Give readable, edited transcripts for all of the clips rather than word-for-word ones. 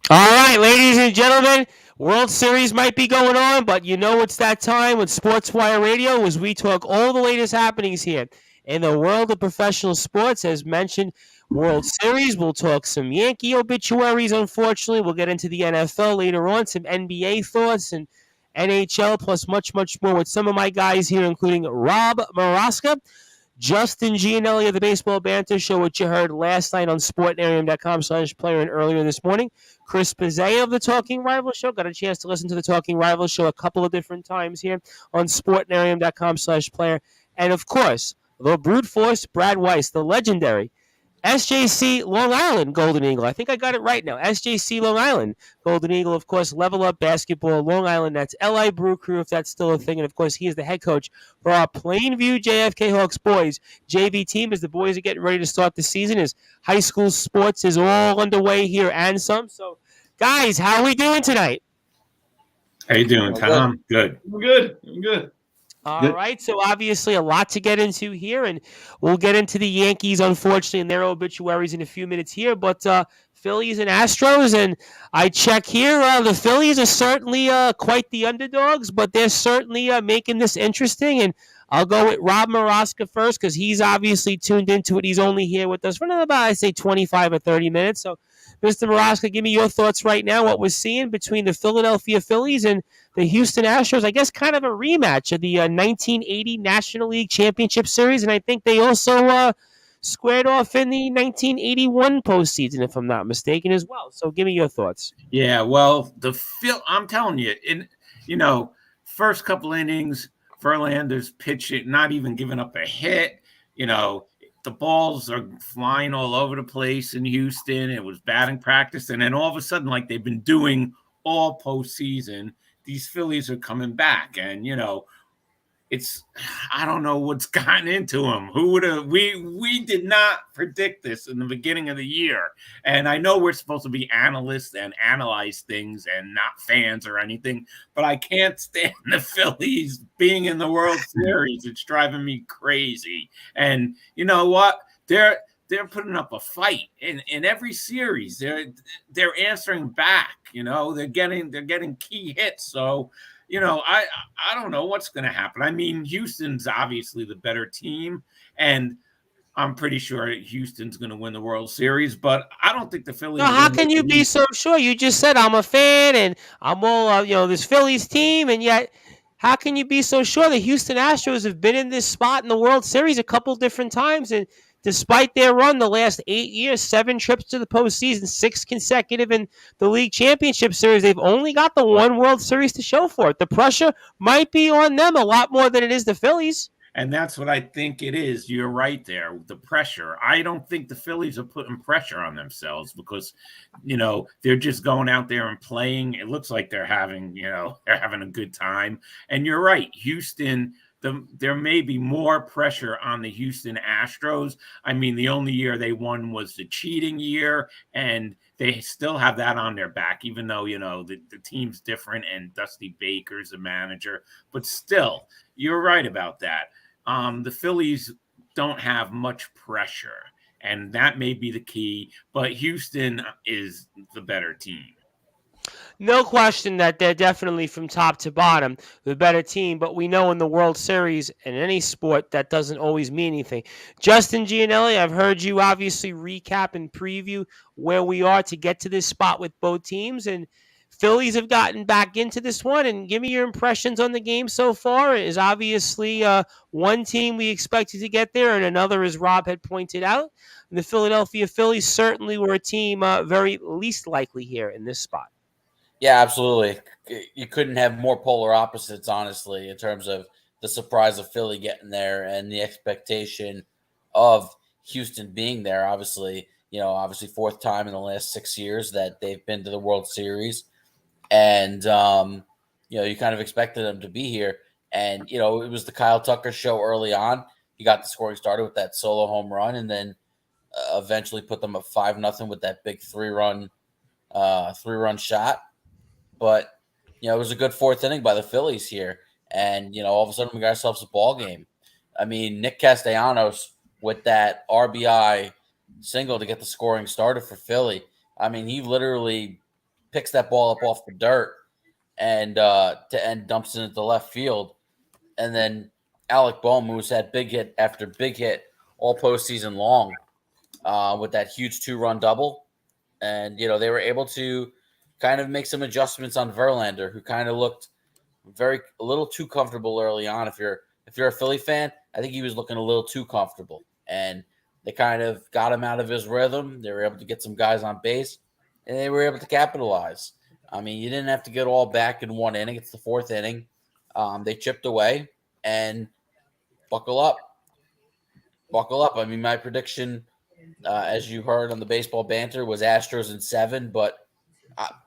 All right, ladies and gentlemen, World Series might be going on, but you know it's that time with Sportswire Radio as we talk all the latest happenings here in the world of professional sports. As mentioned, World Series, we'll talk some Yankee obituaries, unfortunately. We'll get into the NFL later on, some NBA thoughts and NHL, plus much, much more with some of my guys here, including Rob Maraska. Justin Gianelli of the Baseball Banter Show, which you heard last night on sportnarium.com/player and earlier this morning. Chris Pizzea of the Talking Rival Show. Got a chance to listen to the Talking Rival Show a couple of different times here on sportnarium.com/player. And of course, the brute force, Brad Weiss, the legendary SJC Long Island Golden Eagle. I think I got it right now. SJC Long Island Golden Eagle, of course, Level Up Basketball Long Island. That's LI Brew Crew, if that's still a thing. And of course, he is the head coach for our Plainview JFK Hawks boys JV team as the boys are getting ready to start the season. As high school sports is all underway here and some. So, guys, how are we doing tonight? How you doing, Oh, Tom? Good. I'm good. I'm good. All right, so obviously a lot to get into here, and we'll get into the Yankees, unfortunately, and their obituaries in a few minutes here. But Phillies and Astros, and I check here, the Phillies are certainly quite the underdogs, but they're certainly making this interesting. And I'll go with Rob Maraska first because he's obviously tuned into it. He's only here with us for about, I say, 25 or 30 minutes. So, Mr. Maraska, give me your thoughts right now. What we're seeing between the Philadelphia Phillies and the Houston Astros, I guess, kind of a rematch of the 1980 National League Championship Series, and I think they also squared off in the 1981 postseason, if I'm not mistaken, as well. So, give me your thoughts. Yeah, well, I'm telling you, first couple innings, Verlander's pitching, not even giving up a hit. The balls are flying all over the place in Houston. It was batting practice, and then all of a sudden, like they've been doing all postseason, these Phillies are coming back, and I don't know what's gotten into them. Who would have? We did not predict this in the beginning of the year, and I know we're supposed to be analysts and analyze things and not fans or anything, but I can't stand the Phillies being in the World Series. It's driving me crazy. And you know what? They're putting up a fight in every series. They're answering back. They're getting key hits. So. I don't know what's going to happen. I mean, Houston's obviously the better team, and I'm pretty sure Houston's going to win the World Series, but I don't think the Phillies. Now, how can you be so sure? You just said I'm a fan and I'm all, this Phillies team, and yet how can you be so sure? The Houston Astros have been in this spot in the World Series a couple different times, and despite their run the last 8 years, 7 trips to the postseason, 6 consecutive in the league championship series, they've only got the one World Series to show for it. The pressure might be on them a lot more than it is the Phillies. And that's what I think it is. You're right there. The pressure. I don't think the Phillies are putting pressure on themselves because, they're just going out there and playing. It looks like they're having a good time. And you're right. Houston, there may be more pressure on the Houston Astros. I mean, the only year they won was the cheating year, and they still have that on their back, even though, the team's different and Dusty Baker's the manager. But still, you're right about that. The Phillies don't have much pressure, and that may be the key, but Houston is the better team. No question that they're definitely from top to bottom the better team, but we know in the World Series and any sport that doesn't always mean anything. Justin Gianelli, I've heard you obviously recap and preview where we are to get to this spot with both teams, and Phillies have gotten back into this one. And give me your impressions on the game so far. It is obviously one team we expected to get there, and another, as Rob had pointed out. And the Philadelphia Phillies certainly were a team very least likely here in this spot. Yeah, absolutely. You couldn't have more polar opposites, honestly, in terms of the surprise of Philly getting there and the expectation of Houston being there. Obviously, fourth time in the last 6 years that they've been to the World Series. And, you kind of expected them to be here. And, it was the Kyle Tucker show early on. He got the scoring started with that solo home run and then eventually put them up 5-0 with that big three-run shot. But, it was a good fourth inning by the Phillies here. And, all of a sudden we got ourselves a ball game. I mean, Nick Castellanos with that RBI single to get the scoring started for Philly. I mean, he literally picks that ball up off the dirt and dumps it into left field. And then Alec Bohm, who's had big hit after big hit all postseason long with that huge 2-run double. And, they were able to kind of make some adjustments on Verlander, who kind of looked a little too comfortable early on. If you're a Philly fan, I think he was looking a little too comfortable. And they kind of got him out of his rhythm. They were able to get some guys on base, and they were able to capitalize. I mean, you didn't have to get all back in one inning. It's the fourth inning. They chipped away, and buckle up. Buckle up. I mean, my prediction, as you heard on the baseball banter, was Astros in 7. But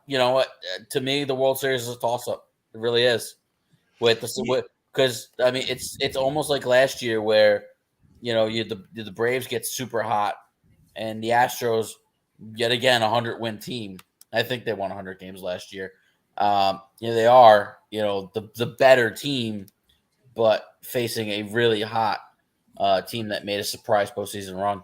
you know what? To me, the World Series is a toss-up. It really is. Because I mean, it's almost like last year where the Braves get super hot, and the Astros yet again 100-win team. I think they won 100 games last year. They are the better team, but facing a really hot team that made a surprise postseason run.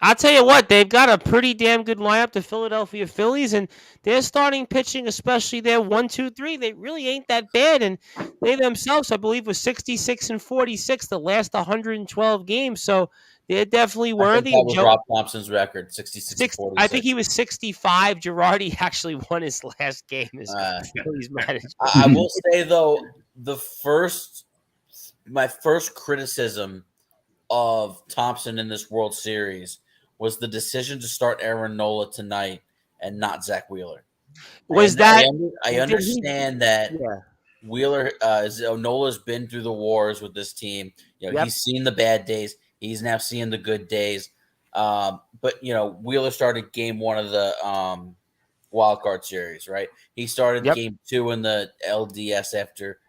I'll tell you what, they've got a pretty damn good lineup, the Philadelphia Phillies, and their starting pitching, especially their 1, 2, 3, they really ain't that bad. And they themselves, I believe, was 66-46 the last 112 games. So they're definitely worthy. I think that was Rob Thompson's record, 66-46. I think he was 65. Girardi actually won his last game as Phillies manager. I will say, though, my first criticism of Thompson in this World Series was the decision to start Aaron Nola tonight and not Zach Wheeler. I understand that Wheeler, Nola's been through the wars with this team. He's seen the bad days. He's now seeing the good days. But Wheeler started game 1 of the wild card series, right? He started game 2 in the LDS after,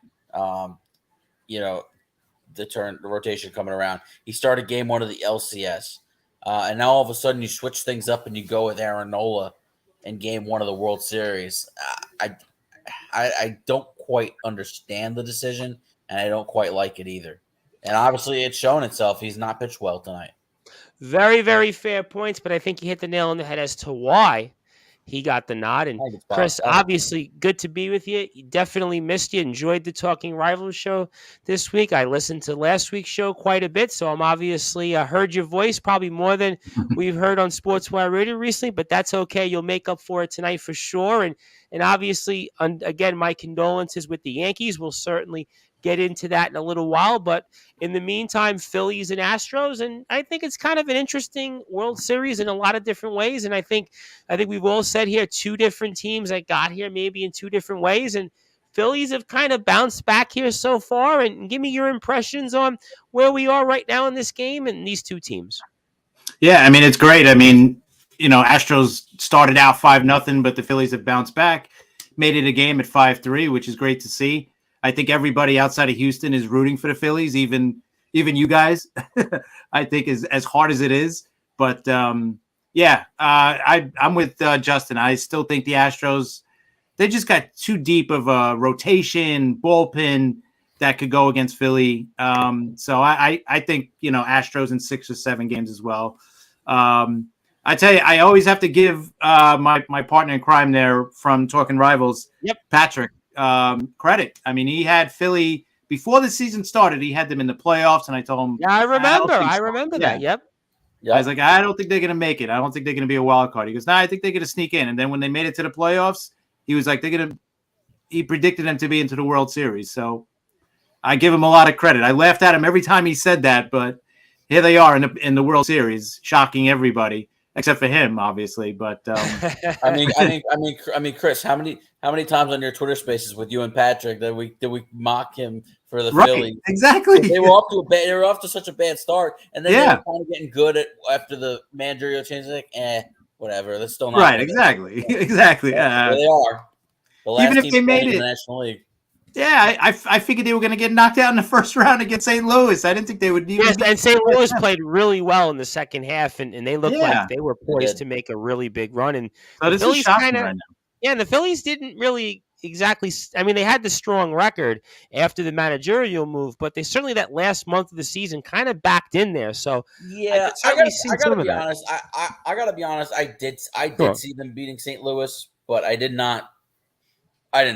the rotation coming around. He started game 1 of the LCS. And now all of a sudden you switch things up and you go with Aaron Nola in game 1 of the World Series. I don't quite understand the decision, and I don't quite like it either. And obviously it's shown itself. He's not pitched well tonight. Very, very fair points, but I think you hit the nail on the head as to why he got the nod. And Chris, obviously, good to be with you. Definitely missed you. Enjoyed the Talking Rivals show this week. I listened to last week's show quite a bit, so I'm obviously heard your voice probably more than we've heard on Sportswire Radio recently, but that's okay. You'll make up for it tonight for sure. And obviously, again, my condolences with the Yankees. We'll certainly get into that in a little while, but in the meantime, Phillies and Astros, and I think it's kind of an interesting World Series in a lot of different ways. And I think we've all said here 2 different teams that got here maybe in 2 different ways, and Phillies have kind of bounced back here so far. And give me your impressions on where we are right now in this game and these 2 teams. Yeah, I mean, it's great. I mean, Astros started out 5-0, but the Phillies have bounced back, made it a game at 5-3, which is great to see. I think everybody outside of Houston is rooting for the Phillies, even you guys, I think, is as hard as it is. But, I'm with Justin. I still think the Astros, they just got too deep of a rotation, bullpen that could go against Philly. So I think, Astros in 6 or 7 games as well. I tell you, I always have to give my partner in crime there from Talking Rivals, Patrick, credit. I mean, he had Philly before the season started. He had them in the playoffs, and I told him, I remember that. Yep. I was like, I don't think they're going to make it. I don't think they're going to be a wild card. He goes, I think they're going to sneak in. And then when they made it to the playoffs, he was like, he predicted them to be into the World Series. So I give him a lot of credit. I laughed at him every time he said that, but here they are in the World Series, shocking everybody. Except for him, obviously, but I mean, Chris, how many times on your Twitter Spaces with you and Patrick did we mock him for the Phillies? Exactly. They were off to such a bad start, and then they were kind of getting good after the managerial change. Like, whatever. That's still not right. Exactly. Exactly. There they are. The last even if they made it in the National League. Yeah, I figured they were going to get knocked out in the first round against St. Louis. I didn't think they would even. Yes, and St. Louis played really well in the second half, and they looked like they were poised to make a really big run. And so this is shocking right now. Yeah, and the Phillies didn't really exactly. I mean, they had the strong record after the managerial move, but they certainly that last month of the season kind of backed in there. So I gotta be honest. I did see them beating St. Louis. but I didn't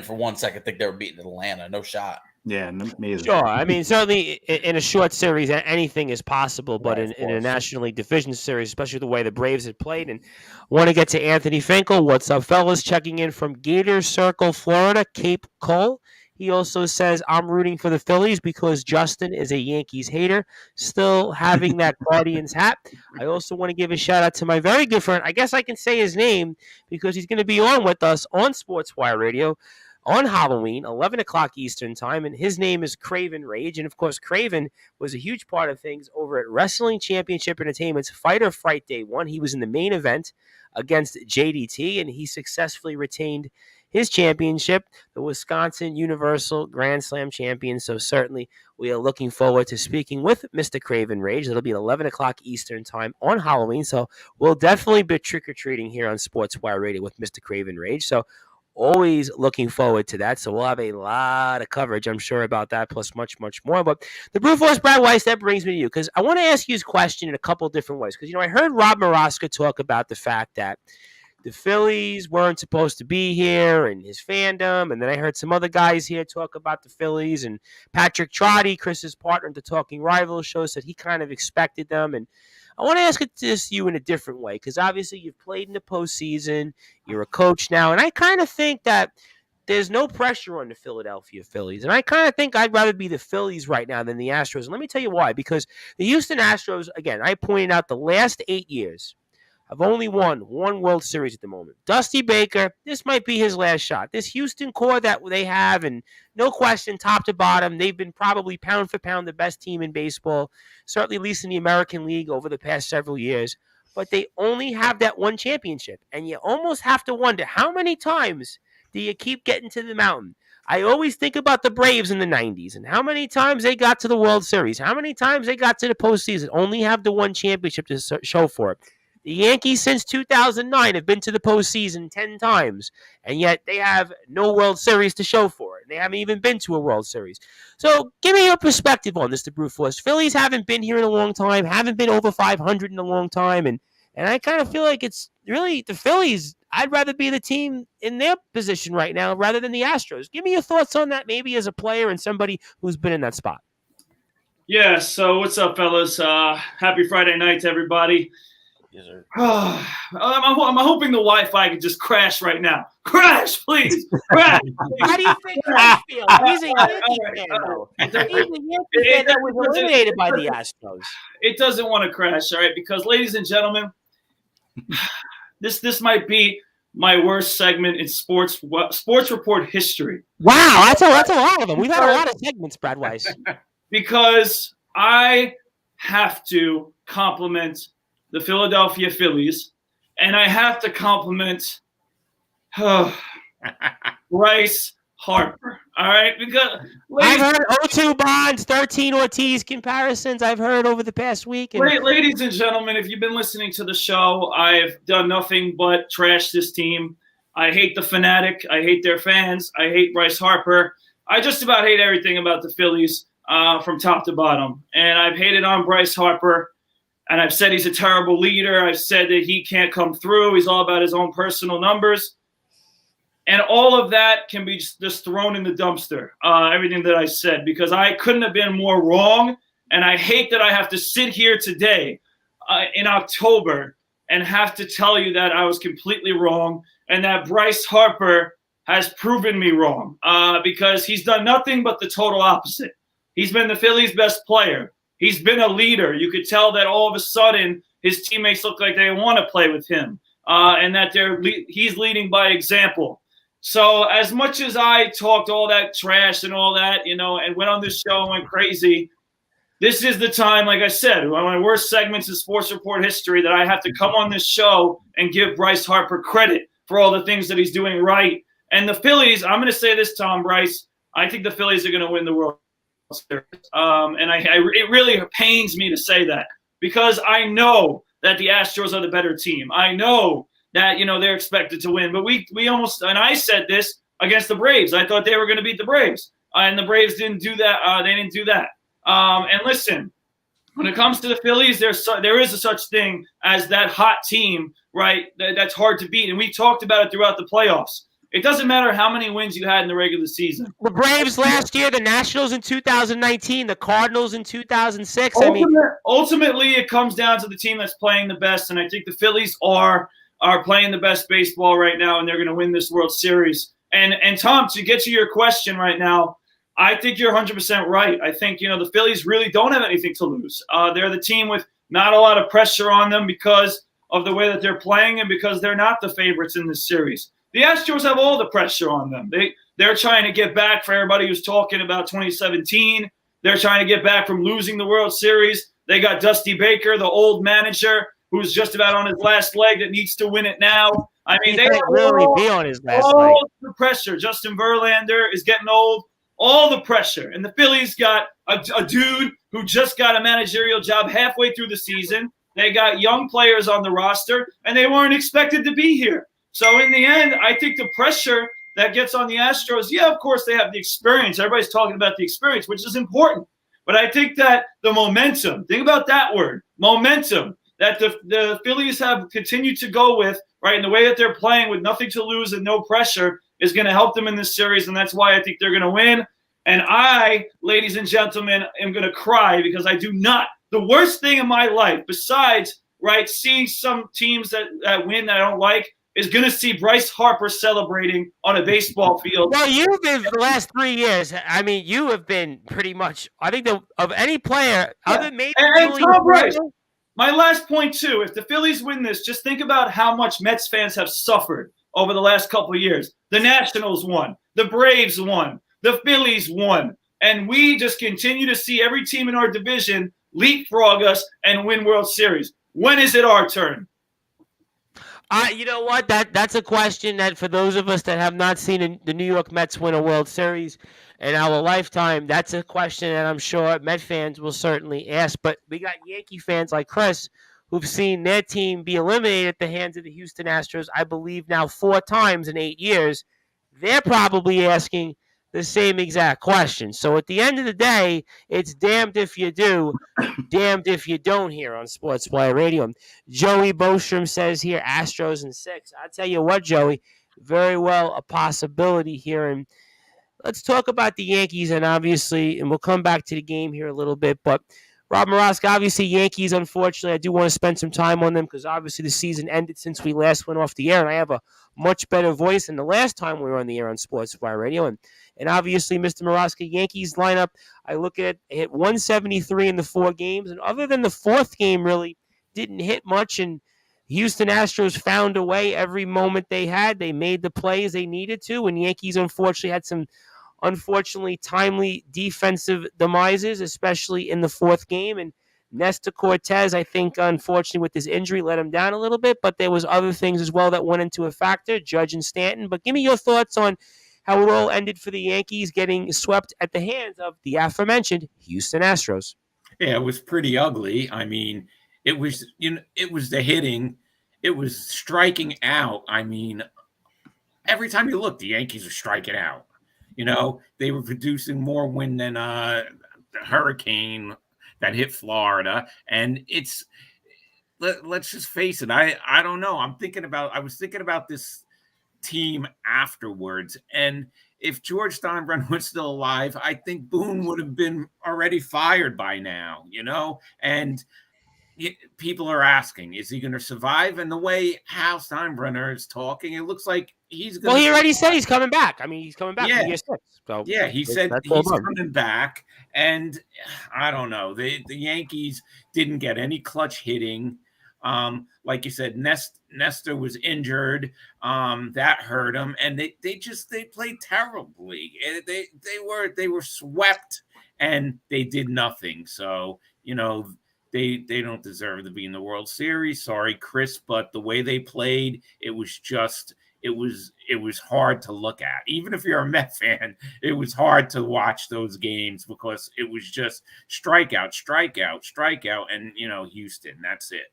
for 1 second think they were beating Atlanta. No shot. Yeah, me either. Sure. I mean, certainly in a short series, anything is possible. But Right, in a National League Division Series, especially the way the Braves had played, and want to get to Anthony Finkel. What's up, fellas? Checking in from Gator Circle, Florida, Cape Cole. He also says, I'm rooting for the Phillies because Justin is a Yankees hater, still having that Guardians hat. I also want to give a shout out to my very good friend. I guess I can say his name because he's going to be on with us on Sportswire Radio on Halloween, 11 o'clock Eastern time, and his name is Craven Rage. And, of course, Craven was a huge part of things over at Wrestling Championship Entertainment's Fight or Fright Day 1. He was in the main event against JDT, and he successfully retained his championship, the Wisconsin Universal Grand Slam champion. So certainly we are looking forward to speaking with Mr. Craven Rage. It'll be at 11 o'clock Eastern time on Halloween. So we'll definitely be trick-or-treating here on Sportswire Radio with Mr. Craven Rage. So always looking forward to that. So we'll have a lot of coverage, I'm sure, about that, plus much, much more. But the Brewforce, Brad Weiss, that brings me to you, because I want to ask you this question in a couple different ways. Because, I heard Rob Maraska talk about the fact that the Phillies weren't supposed to be here and his fandom. And then I heard some other guys here talk about the Phillies. And Patrick Trotty, Chris's partner at the Talking Rivals show, said he kind of expected them. And I want to ask it to you in a different way, because obviously you've played in the postseason. You're a coach now. And I kind of think that there's no pressure on the Philadelphia Phillies. And I kind of think I'd rather be the Phillies right now than the Astros. And let me tell you why. Because the Houston Astros, again, I pointed out the last 8 years have only won one World Series at the moment. Dusty Baker, this might be his last shot. This Houston core that they have, and no question, top to bottom, they've been probably pound for pound the best team in baseball, certainly at least in the American League over the past several years. But they only have that one championship. And you almost have to wonder, how many times do you keep getting to the mountain? I always think about the Braves in the 90s and how many times they got to the World Series, how many times they got to the postseason, only have the one championship to show for it. The Yankees since 2009 have been to the postseason 10 times, and yet they have no World Series to show for it. They haven't even been to a World Series. So give me your perspective on this, the Brewforce. Phillies haven't been here in a long time, haven't been over 500 in a long time, and I kind of feel like it's really the Phillies. I'd rather be the team in their position right now rather than the Astros. Give me your thoughts on that, maybe as a player and somebody who's been in that spot. Yeah, so what's up, fellas? Happy Friday night to everybody. Yes, sir. I'm hoping the Wi-Fi could just crash right now. Crash, please. Crash. How do you think I feel? He's a Yankee fan, though. He's a Yankee fan that was eliminated by the Astros. It doesn't want to crash, all right? Because, ladies and gentlemen, this might be my worst segment in sports report history. Wow, that's a lot of them. We've had a lot of segments, Brad Weiss. Because I have to compliment the Philadelphia Phillies, and I have to compliment Bryce Harper. All right, because I've heard 0-2 Bonds, 13 Ortiz comparisons. I've heard over the past week. Ladies and gentlemen, if you've been listening to the show, I've done nothing but trash this team. I hate the Fanatic. I hate their fans. I hate Bryce Harper. I just about hate everything about the Phillies from top to bottom. And I've hated on Bryce Harper. And I've said he's a terrible leader. I've said that he can't come through. He's all about his own personal numbers. And all of that can be just thrown in the dumpster, everything that I said, because I couldn't have been more wrong. And I hate that I have to sit here today in October and have to tell you that I was completely wrong and that Bryce Harper has proven me wrong because he's done nothing but the total opposite. He's been the Phillies' best player. He's been a leader. You could tell that all of a sudden his teammates look like they want to play with him and that he's leading by example. So as much as I talked all that trash and all that, and went on this show and went crazy, this is the time, like I said, one of my worst segments in sports report history, that I have to come on this show and give Bryce Harper credit for all the things that he's doing right. And the Phillies, I'm going to say this, Tom, Bryce, I think the Phillies are going to win the World Series. And it really pains me to say that because I know that the Astros are the better team. I know that, they're expected to win. But we almost – and I said this against the Braves. I thought they were going to beat the Braves. And the Braves didn't do that. They didn't do that. And listen, when it comes to the Phillies, there is a such thing as that hot team right, that's hard to beat. And we talked about it throughout the playoffs. It doesn't matter how many wins you had in the regular season. The Braves last year, the Nationals in 2019, the Cardinals in 2006. Ultimately, it comes down to the team that's playing the best, and I think the Phillies are playing the best baseball right now, and they're going to win this World Series. And Tom, to get to your question right now, I think you're 100% right. I think, the Phillies really don't have anything to lose. They're the team with not a lot of pressure on them because of the way that they're playing and because they're not the favorites in this series. The Astros have all the pressure on them. They're trying to get back, for everybody who's talking about 2017. They're trying to get back from losing the World Series. They got Dusty Baker, the old manager, who's just about on his last leg that needs to win it now. I mean, they really be on his last leg. All the pressure. Justin Verlander is getting old. All the pressure. And the Phillies got a dude who just got a managerial job halfway through the season. They got young players on the roster, and they weren't expected to be here. So in the end, I think the pressure that gets on the Astros, yeah, of course they have the experience. Everybody's talking about the experience, which is important. But I think that the momentum, think about that word, momentum, that the Phillies have continued to go with, right, and the way that they're playing with nothing to lose and no pressure is going to help them in this series, and that's why I think they're going to win. And I, ladies and gentlemen, am going to cry because I do not. The worst thing in my life, besides, right, seeing some teams that win that I don't like, is going to see Bryce Harper celebrating on a baseball field. Well, you've been for the last 3 years. I mean, you have been pretty much, I think, of any player, other than maybe. And Tom Bryce, my last point, too, if the Phillies win this, just think about how much Mets fans have suffered over the last couple of years. The Nationals won. The Braves won. The Phillies won. And we just continue to see every team in our division leapfrog us and win World Series. When is it our turn? You know what? That's a question that for those of us that have not seen the New York Mets win a World Series in our lifetime, that's a question that I'm sure Met fans will certainly ask. But we got Yankee fans like Chris who've seen their team be eliminated at the hands of the Houston Astros, I believe now 4 times in 8 years. They're probably asking the same exact question. So at the end of the day, it's damned if you do, damned if you don't here on Sportzwire Radio. Joey Bostrom says here, Astros in 6. I'll tell you what, Joey, very well a possibility here. And let's talk about the Yankees, and obviously, and we'll come back to the game here a little bit, but Rob Moroska, obviously Yankees, unfortunately, I do want to spend some time on them because obviously the season ended since we last went off the air, and I have a much better voice than the last time we were on the air on Sportswire Radio. And obviously, Mr. Moroska, Yankees lineup, I look at it, hit 173 in the 4 games, and other than the 4th game, really didn't hit much, and Houston Astros found a way every moment they had. They made the plays they needed to, and Yankees unfortunately had some timely defensive demises, especially in the 4th game. And Nestor Cortez, I think, unfortunately, with his injury, let him down a little bit. But there was other things as well that went into a factor, Judge and Stanton. But give me your thoughts on how it all ended for the Yankees getting swept at the hands of the aforementioned Houston Astros. Yeah, it was pretty ugly. I mean, it was the hitting. It was striking out. I mean, every time you look, the Yankees are striking out. They were producing more wind than the hurricane that hit Florida. And let's just face it. I don't know. I was thinking about this team afterwards. And if George Steinbrenner was still alive, I think Boone would have been already fired by now, and people are asking, is he going to survive? And the way Hal Steinbrenner is talking, it looks like he's going to. Well, he already said he's coming back. I mean, he's coming back from year 6. So yeah, he said he's coming back. And I don't know. The Yankees didn't get any clutch hitting. Like you said, Nestor was injured. That hurt him. And they played terribly. They were swept and they did nothing. So, they don't deserve to be in the World Series. Sorry, Chris, but the way they played, it was hard to look at. Even if you're a Met fan, it was hard to watch those games because it was just strikeout, and Houston. That's it.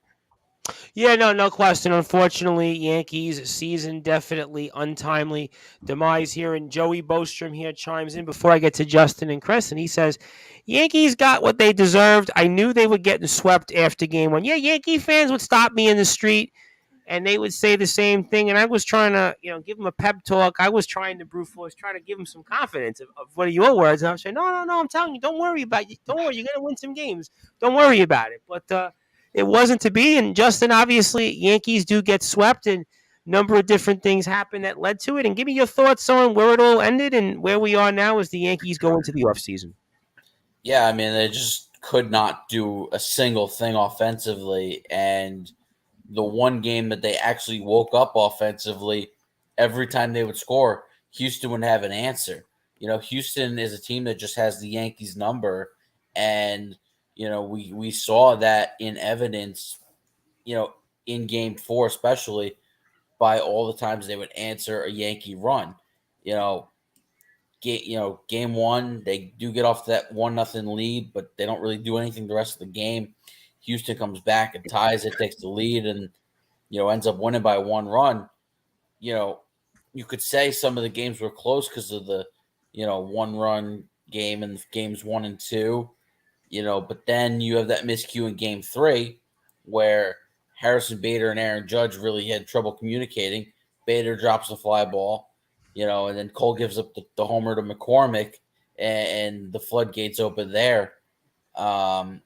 Yeah, no question. Unfortunately, Yankees season definitely untimely demise here. And Joey Bostrom here chimes in before I get to Justin and Chris, and he says, Yankees got what they deserved. I knew they were getting swept after game 1. Yeah, Yankee fans would stop me in the street and they would say the same thing. And I was trying to, give them a pep talk. I was trying to brute force, trying to give them some confidence of one of your words. And I was saying, no, I'm telling you, don't worry about it. Don't worry, you're going to win some games. Don't worry about it. But it wasn't to be. And Justin, obviously, Yankees do get swept, and a number of different things happened that led to it. And give me your thoughts on where it all ended and where we are now as the Yankees go into the offseason. Yeah, I mean, they just could not do a single thing offensively. And the one game that they actually woke up offensively, every time they would score, Houston would have an answer. Houston is a team that just has the Yankees number. And, we saw that in evidence, in game 4, especially by all the times they would answer a Yankee run. Game 1, they do get off that 1-0 lead, but they don't really do anything the rest of the game. Houston comes back and ties it, takes the lead, and ends up winning by 1 run. You could say some of the games were close because of the 1-run game in games 1 and 2. But then you have that miscue in game 3 where Harrison Bader and Aaron Judge really had trouble communicating. Bader drops the fly ball. And then Cole gives up the homer to McCormick, and the floodgates open there. And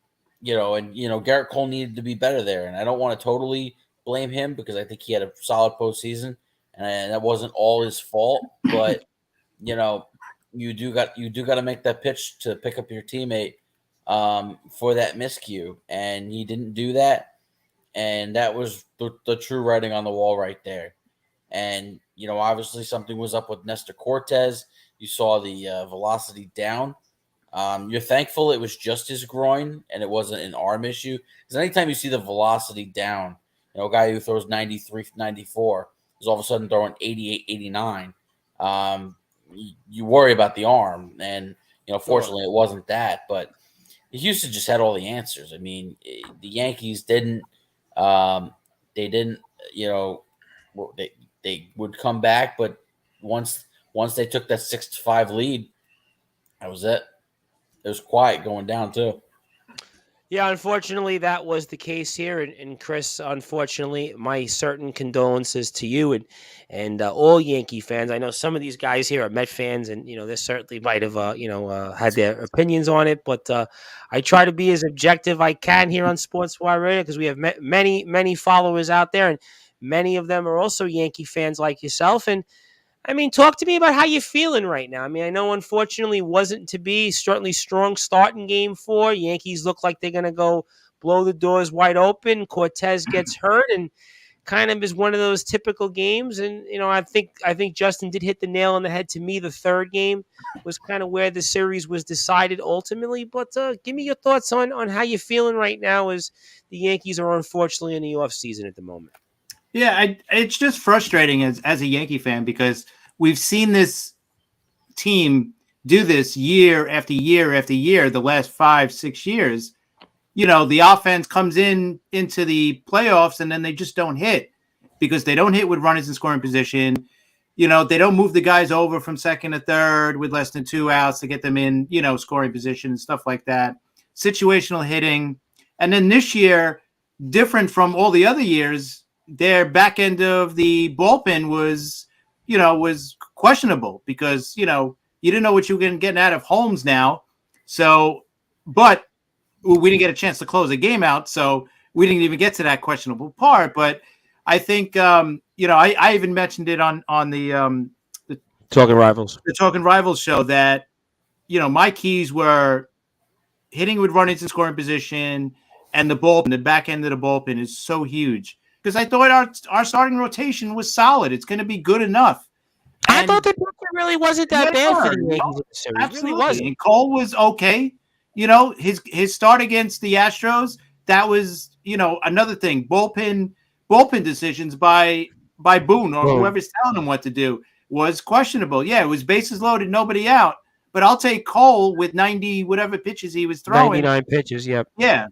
Garrett Cole needed to be better there. And I don't want to totally blame him because I think he had a solid postseason, and that wasn't all his fault. But, you do got to make that pitch to pick up your teammate for that miscue. And he didn't do that. And that was the true writing on the wall right there. And, obviously something was up with Nestor Cortez. You saw the velocity down. You're thankful it was just his groin and it wasn't an arm issue. Because anytime you see the velocity down, a guy who throws 93, 94 is all of a sudden throwing 88, 89. You worry about the arm. And, fortunately it wasn't that. But Houston just had all the answers. I mean, the Yankees didn't they would come back, but once they took that 6-5 lead, that was it. It was quiet going down too. Yeah, unfortunately, that was the case here. And Chris, unfortunately, my certain condolences to you and all Yankee fans. I know some of these guys here are Met fans, and they certainly might have had their opinions on it. But I try to be as objective I can here on Sportswire Radio because we have many followers out there, and many of them are also Yankee fans like yourself. And I mean, talk to me about how you're feeling right now. I mean, I know unfortunately wasn't to be. Certainly strong start in game 4. Yankees look like they're going to go blow the doors wide open. Cortez gets hurt and kind of is one of those typical games. And, I think Justin did hit the nail on the head. To me, the third game was kind of where the series was decided ultimately. But give me your thoughts on how you're feeling right now as the Yankees are unfortunately in the offseason at the moment. Yeah, it's just frustrating as a Yankee fan because we've seen this team do this year after year after year, the last 5-6 years. The offense comes into the playoffs and then they just don't hit because they don't hit with runners in scoring position. They don't move the guys over from second to third with less than 2 outs to get them in, scoring position and stuff like that. Situational hitting. And then this year, different from all the other years, their back end of the bullpen was questionable because, you didn't know what you were getting out of Holmes now. So, but we didn't get a chance to close the game out. So we didn't even get to that questionable part. But I think, I even mentioned it on the Talking Rivals, the Talking Rivals show that, my keys were hitting with runners in scoring position and the bullpen, the back end of the bullpen is so huge. Because I thought our starting rotation was solid. It's going to be good enough. I thought the pitcher really wasn't that bad for the Yankees in the series. Absolutely. It really wasn't. And Cole was okay. His start against the Astros, that was, another thing. Bullpen decisions by Boone or whoever's telling him what to do was questionable. Yeah, it was bases loaded, nobody out. But I'll take Cole with 90 whatever pitches he was throwing. 99 pitches, yep. Yeah.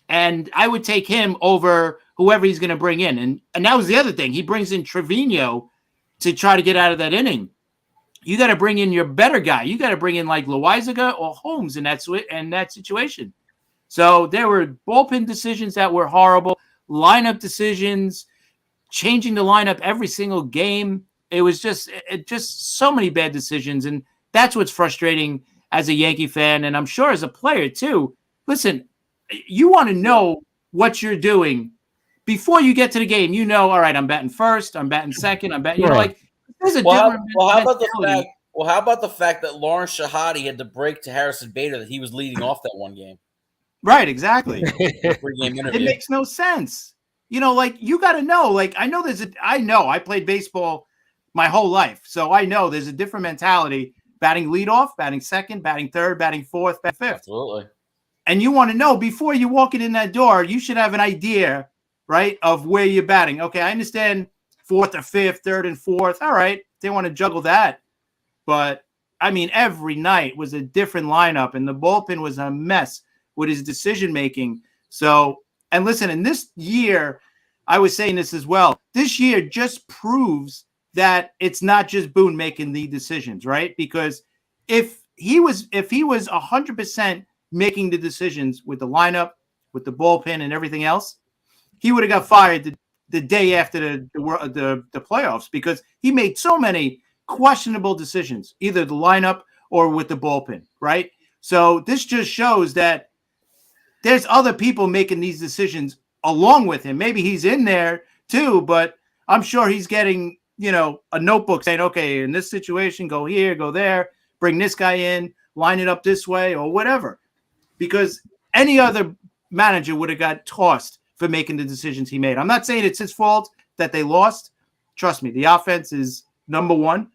And I would take him over whoever he's going to bring in. And that was the other thing. He brings in Trevino to try to get out of that inning. You got to bring in your better guy. You got to bring in like Loizaga or Holmes in that situation. So there were bullpen decisions that were horrible, lineup decisions. changing the lineup every single game. It was just so many bad decisions, and that's what's frustrating as a Yankee fan, and I'm sure as a player too. Listen, you want to know what you're doing before you get to the game. You know, all right, I'm batting first, I'm batting second, I'm batting. You know, like there's a different. How about the fact that Lawrence Shahadi had to break to Harrison Bader that he was leading off that one game? Right, exactly. It makes no sense. You know, like you got to know. Like I know I played baseball my whole life, so I know there's a different mentality. Batting leadoff, batting second, batting third, batting fourth, batting fifth. Absolutely. And you want to know before you walk in that door, you should have an idea, right, of where you're batting. Okay, I understand fourth or fifth, third and fourth. All right, they want to juggle that. But, I mean, every night was a different lineup, and the bullpen was a mess with his decision-making. So, and listen, in this year, I was saying this as well, this year just proves that it's not just Boone making the decisions, right? Because if he was 100% making the decisions with the lineup, with the bullpen and everything else, he would have got fired the day after the playoffs, because he made so many questionable decisions, either the lineup or with the bullpen, right? So this just shows that there's other people making these decisions along with him. Maybe he's in there too, but I'm sure he's getting, you know, a notebook saying, okay, in this situation, go here, go there, bring this guy in, line it up this way or whatever. Because any other manager would have got tossed for making the decisions he made. I'm not saying it's his fault that they lost. Trust me, the offense is number one.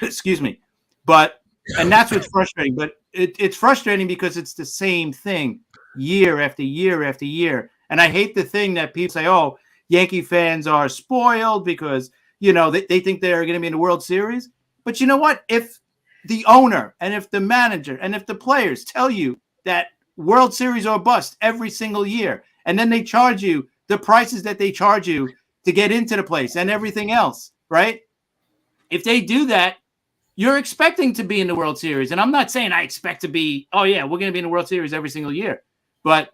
Excuse me. And that's what's frustrating. But it's frustrating because it's the same thing year after year after year. And I hate the thing that people say, oh, Yankee fans are spoiled because, you know, they think they're going to be in the World Series. But you know what? If the owner and if the manager and if the players tell you that World Series or bust every single year, and then they charge you the prices that they charge you to get into the place and everything else, right? If they do that, you're expecting to be in the World Series. And I'm not saying I expect to be, oh, yeah, we're going to be in the World Series every single year. But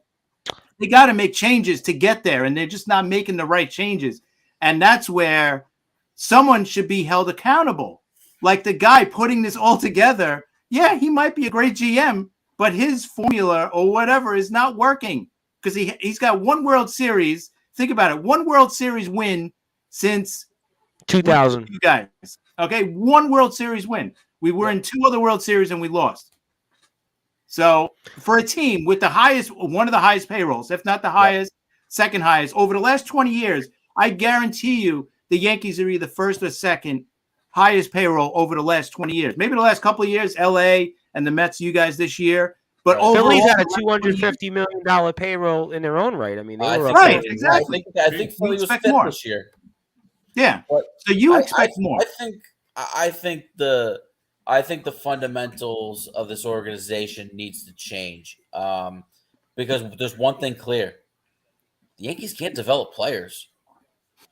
they got to make changes to get there, and they're just not making the right changes. And that's where someone should be held accountable. Like the guy putting this all together, yeah, he might be a great GM, but his formula or whatever is not working because he's got one World Series. Think about it. One World Series win since 2000. You guys. Okay, one World Series win. We were in two other World Series and we lost. So for a team with one of the highest payrolls, if not the highest, second highest, over the last 20 years, I guarantee you the Yankees are either first or second highest payroll over the last 20 years. Maybe the last couple of years, LA and the Mets, you guys this year. But Philly's had a $250 million payroll in their own right. I mean, they were right, exactly. I think Philly was fifth this year. Yeah. But so you expect more. I think the fundamentals of this organization needs to change because there's one thing clear: the Yankees can't develop players.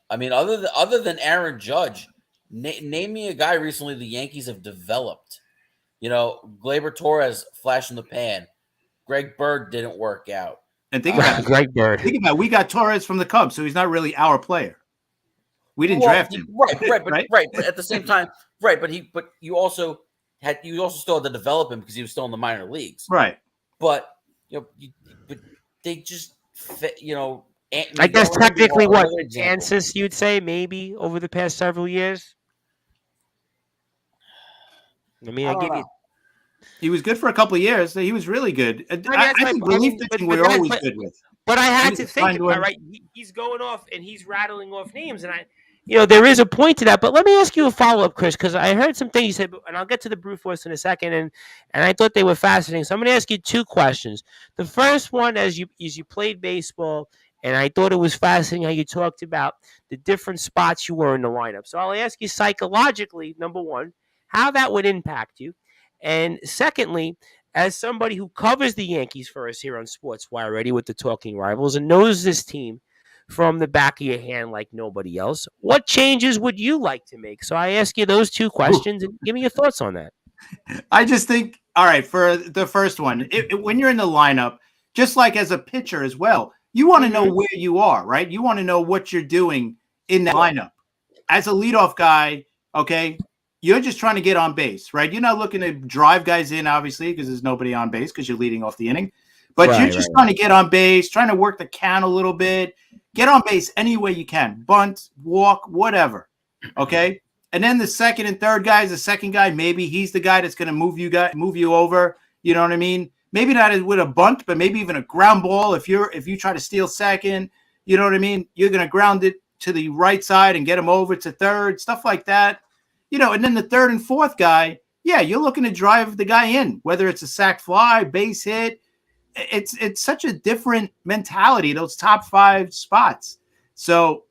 I mean, other than Aaron Judge, name me a guy recently the Yankees have developed. You know, Gleyber Torres, flash in the pan. Greg Bird didn't work out. And think about it. Greg Bird. Think about it. We got Torres from the Cubs, so he's not really our player. We didn't draft him. Right. But at the same time, but you also still had to develop him because he was still in the minor leagues. Right. But but they just I guess technically what Kansas you'd say maybe over the past several years. I mean, I give you. He was good for a couple of years. He was really good. I think relief pitching we're always good with. But I had to think about right. He's going off and he's rattling off names, and there is a point to that. But let me ask you a follow up, Chris, because I heard some things you said, and I'll get to the Brew Force in a second, and I thought they were fascinating. So I'm going to ask you two questions. The first one, as you played baseball, and I thought it was fascinating how you talked about the different spots you were in the lineup. So I'll ask you psychologically, number one, how that would impact you. And secondly, as somebody who covers the Yankees for us here on Sportswire Radio with the Talking Rivals and knows this team from the back of your hand like nobody else, what changes would you like to make? So I ask you those two questions and give me your thoughts on that. I just think, all right, for the first one, when you're in the lineup, just like as a pitcher as well, you want to know where you are, right? You want to know what you're doing in that lineup. As a leadoff guy, okay, you're just trying to get on base, right? You're not looking to drive guys in, obviously, because there's nobody on base because you're leading off the inning. But you're just trying to get on base, trying to work the count a little bit, get on base any way you can, bunt, walk, whatever, okay? And then the second and third guys, the second guy, maybe he's the guy that's going to move you over. You know what I mean? Maybe not with a bunt, but maybe even a ground ball. If you try to steal second, you know what I mean? You're going to ground it to the right side and get him over to third, stuff like that. You know, and then the third and fourth guy, yeah, you're looking to drive the guy in, whether it's a sac fly, base hit. It's such a different mentality, those top 5 spots. So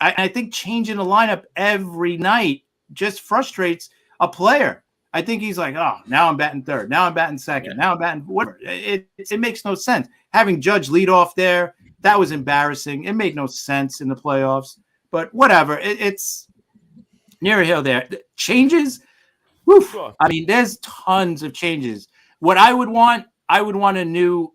I think changing the lineup every night just frustrates a player. I think he's like, oh, now I'm batting third. Now I'm batting second. Now I'm batting whatever. It makes no sense. Having Judge lead off there, that was embarrassing. It made no sense in the playoffs. But whatever. It's near a hill there. Changes, woof. Sure. I mean, there's tons of changes. What I would want a new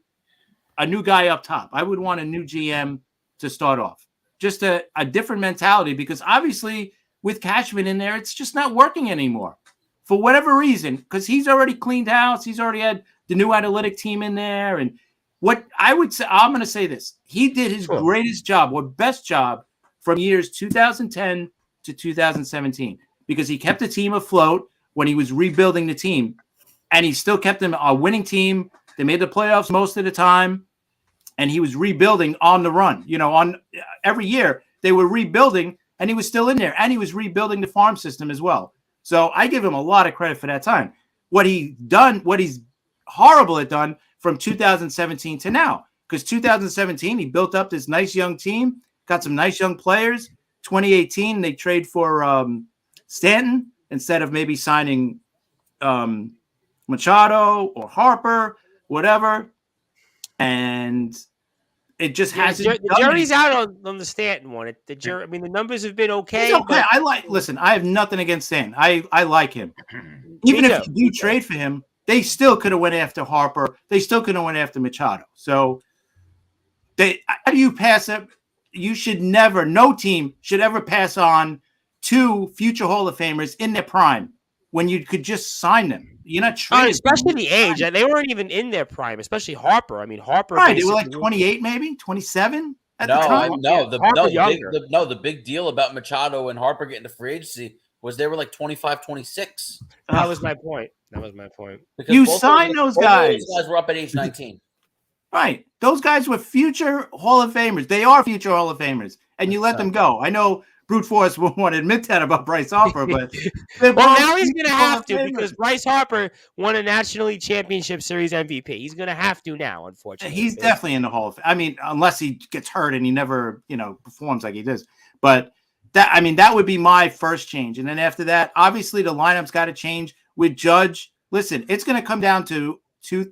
guy up top. I would want a new GM to start off. Just a different mentality, because obviously with Cashman in there, it's just not working anymore. For whatever reason, because he's already cleaned house. He's already had the new analytic team in there. And what I would say, I'm going to say this. He did his greatest job, or best job, from years 2010 to 2017, because he kept the team afloat when he was rebuilding the team. And he still kept them a winning team. They made the playoffs most of the time. And he was rebuilding on the run. You know, on every year they were rebuilding, and he was still in there. And he was rebuilding the farm system as well. So I give him a lot of credit for that time. What he's horrible at done from 2017 to now. Because 2017, he built up this nice young team, got some nice young players. 2018, they trade for Stanton instead of maybe signing Machado or Harper, whatever. And it just hasn't. The jury's out on the Stanton one. I mean, the numbers have been okay. He's okay. Listen, I have nothing against Stanton. I like him. Even if you do trade for him, they still could have went after Harper. They still could have went after Machado. So how do you pass up? You should never, no team should ever pass on 2 future Hall of Famers in their prime when you could just sign them. You're not trading. Especially the age. They weren't even in their prime, especially Harper. I mean, Harper. Right, they were like 28, maybe 27 at the time. The big deal about Machado and Harper getting to free agency was they were like 25, 26. That was my point. Because you sign those guys. Those guys were up at age 19. Right. Those guys were future Hall of Famers. They are future Hall of Famers. And you let them go. I know brute force won't want to admit that about Bryce Harper, but well, now he's going to have to, because Bryce Harper won a National League Championship Series MVP. He's going to have to now, unfortunately. He's definitely in the Hall of Fame. I mean, unless he gets hurt and he never, performs like he does. But that would be my first change. And then after that, obviously the lineup's got to change with Judge. Listen, it's going to come down to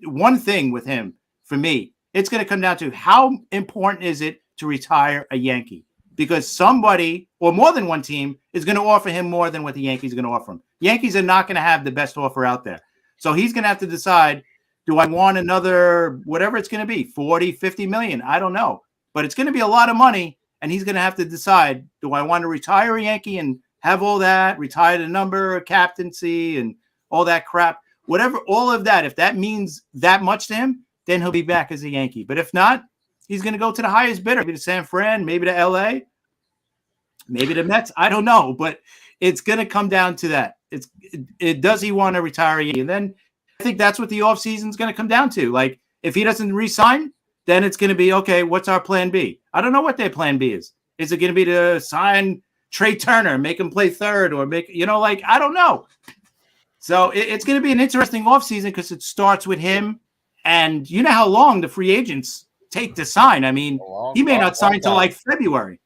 one thing with him for me. It's going to come down to how important is it to retire a Yankee? Because somebody or more than one team is going to offer him more than what the Yankees are going to offer him. Yankees are not going to have the best offer out there. So he's going to have to decide, do I want another, whatever it's going to be, 40, 50 million? I don't know. But it's going to be a lot of money, and he's going to have to decide, do I want to retire a Yankee and have all that, retire the number, captaincy, and all that crap? Whatever, all of that, if that means that much to him, then he'll be back as a Yankee. But if not, he's going to go to the highest bidder, maybe to San Fran, maybe to LA, maybe the Mets. I don't know, but it's going to come down to that. Does he want to retire? And then I think that's what the offseason is going to come down to. Like, if he doesn't re-sign, then it's going to be, okay, what's our plan B? I don't know what their plan B is. Is it going to be to sign Trey Turner, make him play third, or I don't know. So it's going to be an interesting offseason because it starts with him. And you know how long the free agents take to sign. I mean, he may not sign until like February.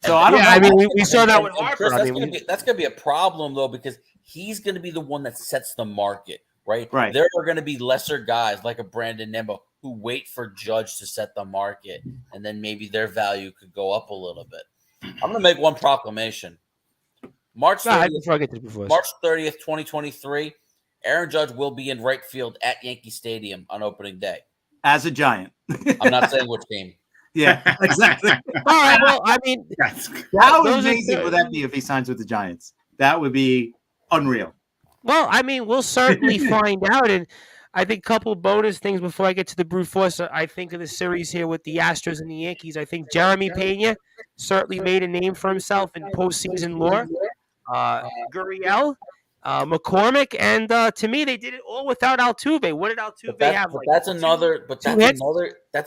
So I don't know. I mean, we saw that with Harper. Chris, that's going to be a problem, though, because he's going to be the one that sets the market, right? Right. There are going to be lesser guys like a Brandon Nimmo who wait for Judge to set the market, and then maybe their value could go up a little bit. I'm going to make one proclamation. March 30th, 2023, Aaron Judge will be in right field at Yankee Stadium on opening day. As a Giant. I'm not saying which game. Yeah, exactly. All right. Well, I mean, How those are amazing the- would that be if he signs with the Giants? That would be unreal. Well, I mean, we'll certainly find out. And I think a couple bonus things before I get to the brute force. I think of the series here with the Astros and the Yankees. I think Jeremy Pena certainly made a name for himself in postseason lore. Gurriel, McCormick, and to me, they did it all without Altuve. What did Altuve have? That's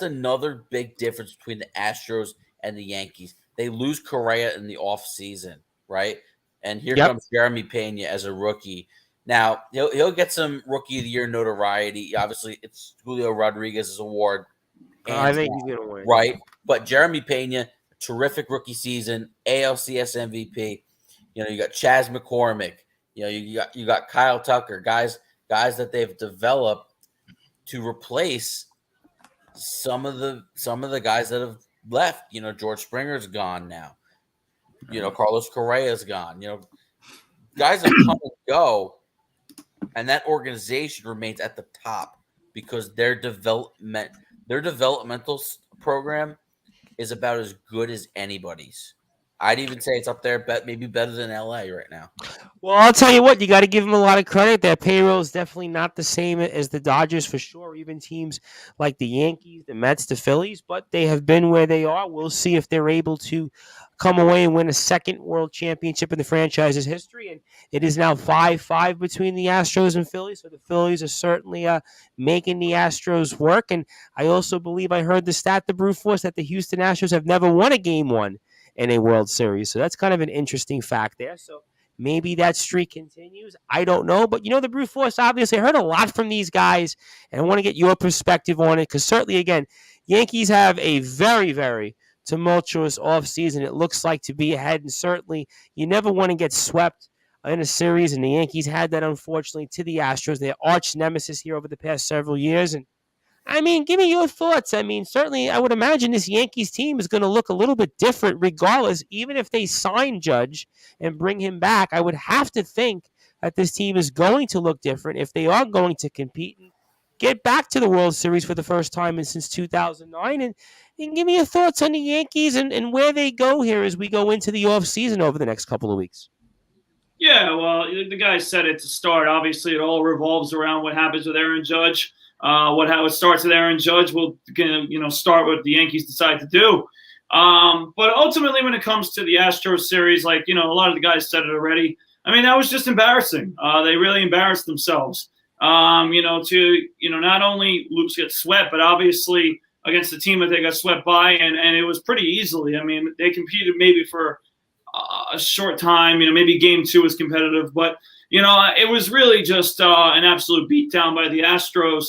another big difference between the Astros and the Yankees. They lose Correa in the offseason, right? And here comes Jeremy Pena as a rookie. Now, he'll get some Rookie of the Year notoriety. Obviously, it's Julio Rodriguez's award. I think he's going to win. Right? But Jeremy Pena, terrific rookie season, ALCS MVP. You know, you got Chas McCormick. You know, you got Kyle Tucker, guys that they've developed to replace some of the guys that have left. You know, George Springer's gone now. You know, Carlos Correa's gone. You know, guys have come and go. And that organization remains at the top because their developmental program is about as good as anybody's. I'd even say it's up there, maybe better than LA right now. Well, I'll tell you what, you got to give them a lot of credit. Their payroll is definitely not the same as the Dodgers for sure, even teams like the Yankees, the Mets, the Phillies, but they have been where they are. We'll see if they're able to come away and win a second world championship in the franchise's history. And it is now 5-5 between the Astros and Phillies. So the Phillies are certainly making the Astros work. And I also believe I heard the stat, the brute force, that the Houston Astros have never won a game one in a World Series. So that's kind of an interesting fact there. So maybe that streak continues. I don't know. But, you know, the brute force, obviously, I heard a lot from these guys. And I want to get your perspective on it because certainly, again, Yankees have a very, very tumultuous offseason. It looks like to be ahead, and certainly you never want to get swept in a series, and the Yankees had that, unfortunately, to the Astros, their arch nemesis here over the past several years. And I mean, give me your thoughts. I mean, certainly I would imagine this Yankees team is going to look a little bit different regardless. Even if they sign Judge and bring him back, I would have to think that this team is going to look different if they are going to compete and get back to the World Series for the first time since 2009. And give me your thoughts on the Yankees and where they go here as we go into the offseason over the next couple of weeks. Yeah, well, the guy said it to start. Obviously, it all revolves around what happens with Aaron Judge. How it starts with Aaron Judge will, start what the Yankees decide to do. But ultimately, when it comes to the Astros series, a lot of the guys said it already. I mean, that was just embarrassing. They really embarrassed themselves. Not only get swept, but obviously against the team that they got swept by, and it was pretty easily. I mean, they competed maybe for a short time. Maybe game 2 was competitive, but it was really just an absolute beatdown by the Astros.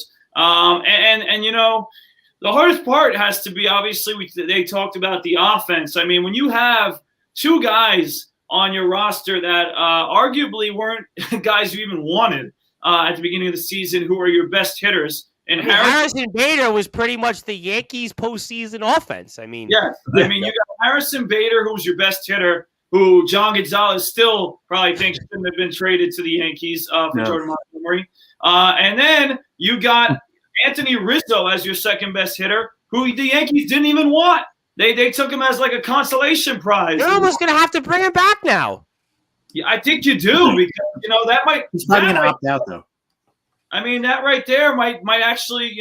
The hardest part has to be, obviously, they talked about the offense. I mean, when you have two guys on your roster that arguably weren't guys you even wanted at the beginning of the season, who are your best hitters. And Harrison Bader was pretty much the Yankees' postseason offense. I mean, yes. I mean, you got Harrison Bader, who's your best hitter, who John Gonzalez still probably thinks shouldn't have been traded to the Yankees for Jordan Montgomery. And then you got Anthony Rizzo as your second best hitter, who the Yankees didn't even want. They took him as like a consolation prize. You're almost going to have to bring him back now. Yeah, I think you do because that might. He's probably going to opt out though. I mean, that right there might actually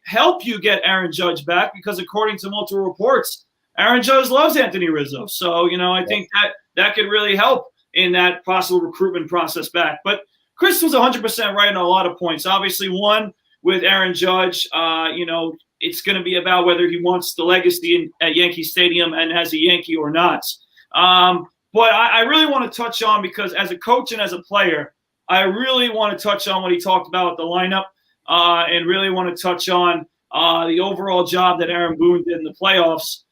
help you get Aaron Judge back because according to multiple reports, Aaron Judge loves Anthony Rizzo. So I think that could really help in that possible recruitment process back. But Chris was 100% right on a lot of points. Obviously, one with Aaron Judge, it's going to be about whether he wants the legacy at Yankee Stadium and as a Yankee or not. But I really want to touch on, because as a coach and as a player, I really want to touch on what he talked about with the lineup and really want to touch on the overall job that Aaron Boone did in the playoffs,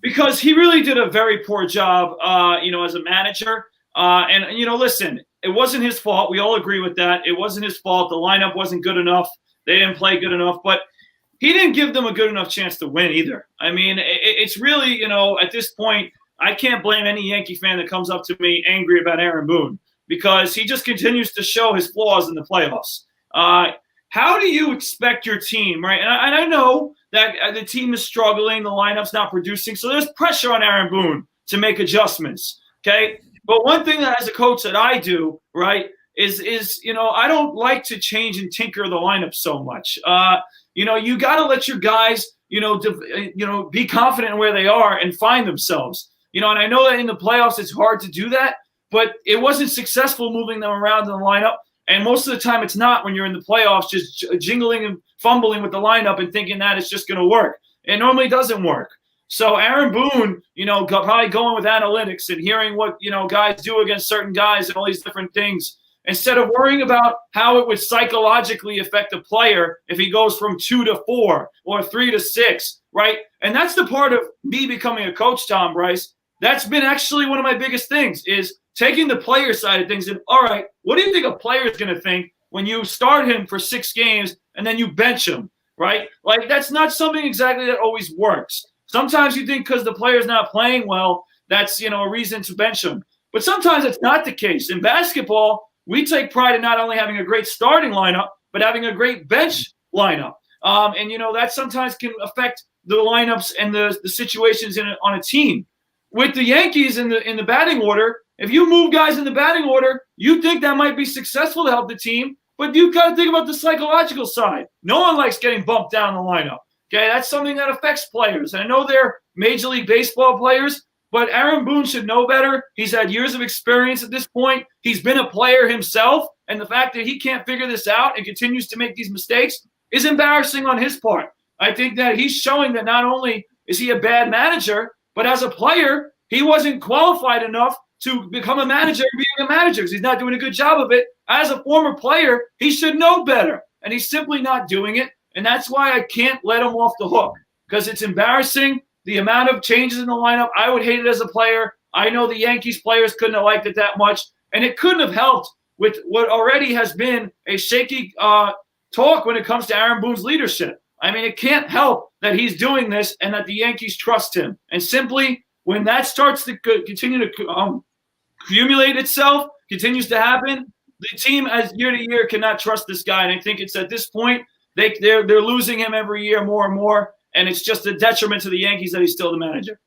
because he really did a very poor job, as a manager. Listen, it wasn't his fault. We all agree with that. It wasn't his fault. The lineup wasn't good enough. They didn't play good enough, but he didn't give them a good enough chance to win either. I mean, it's really, at this point, I can't blame any Yankee fan that comes up to me angry about Aaron Boone, because he just continues to show his flaws in the playoffs. How do you expect your team, right? And I know that the team is struggling, the lineup's not producing. So there's pressure on Aaron Boone to make adjustments, okay? But one thing that as a coach that I do, right, is I don't like to change and tinker the lineup so much. You got to let your guys, be confident in where they are and find themselves. And I know that in the playoffs it's hard to do that, but it wasn't successful moving them around in the lineup. And most of the time it's not when you're in the playoffs, just jingling and fumbling with the lineup and thinking that it's just going to work. It normally doesn't work. So Aaron Boone, probably going with analytics and hearing what, guys do against certain guys and all these different things, instead of worrying about how it would psychologically affect a player if he goes from 2 to 4 or 3 to 6, right? And that's the part of me becoming a coach, Tom Bryce. That's been actually one of my biggest things is taking the player side of things and, all right, what do you think a player is going to think when you start him for 6 games and then you bench him, right? Like, that's not something exactly that always works. Sometimes you think because the player's not playing well, that's, a reason to bench him. But sometimes it's not the case. In basketball, we take pride in not only having a great starting lineup, but having a great bench lineup. That sometimes can affect the lineups and the situations on a team. With the Yankees in the batting order, if you move guys in the batting order, you think that might be successful to help the team, but you've got to think about the psychological side. No one likes getting bumped down the lineup. Okay, that's something that affects players. And I know they're Major League Baseball players, but Aaron Boone should know better. He's had years of experience at this point. He's been a player himself, and the fact that he can't figure this out and continues to make these mistakes is embarrassing on his part. I think that he's showing that not only is he a bad manager, but as a player, he wasn't qualified enough to become a manager and being a manager because he's not doing a good job of it. As a former player, he should know better, and he's simply not doing it. And that's why I can't let him off the hook, because it's embarrassing, the amount of changes in the lineup. I would hate it as a player. I know the Yankees players couldn't have liked it that much, and it couldn't have helped with what already has been a shaky talk when it comes to Aaron Boone's leadership. I mean, it can't help that he's doing this and that the Yankees trust him. And simply, when that starts to continue to accumulate itself, continues to happen, the team as year to year cannot trust this guy. And I think it's at this point, they're losing him every year more and more, and it's just a detriment to the Yankees that he's still the manager.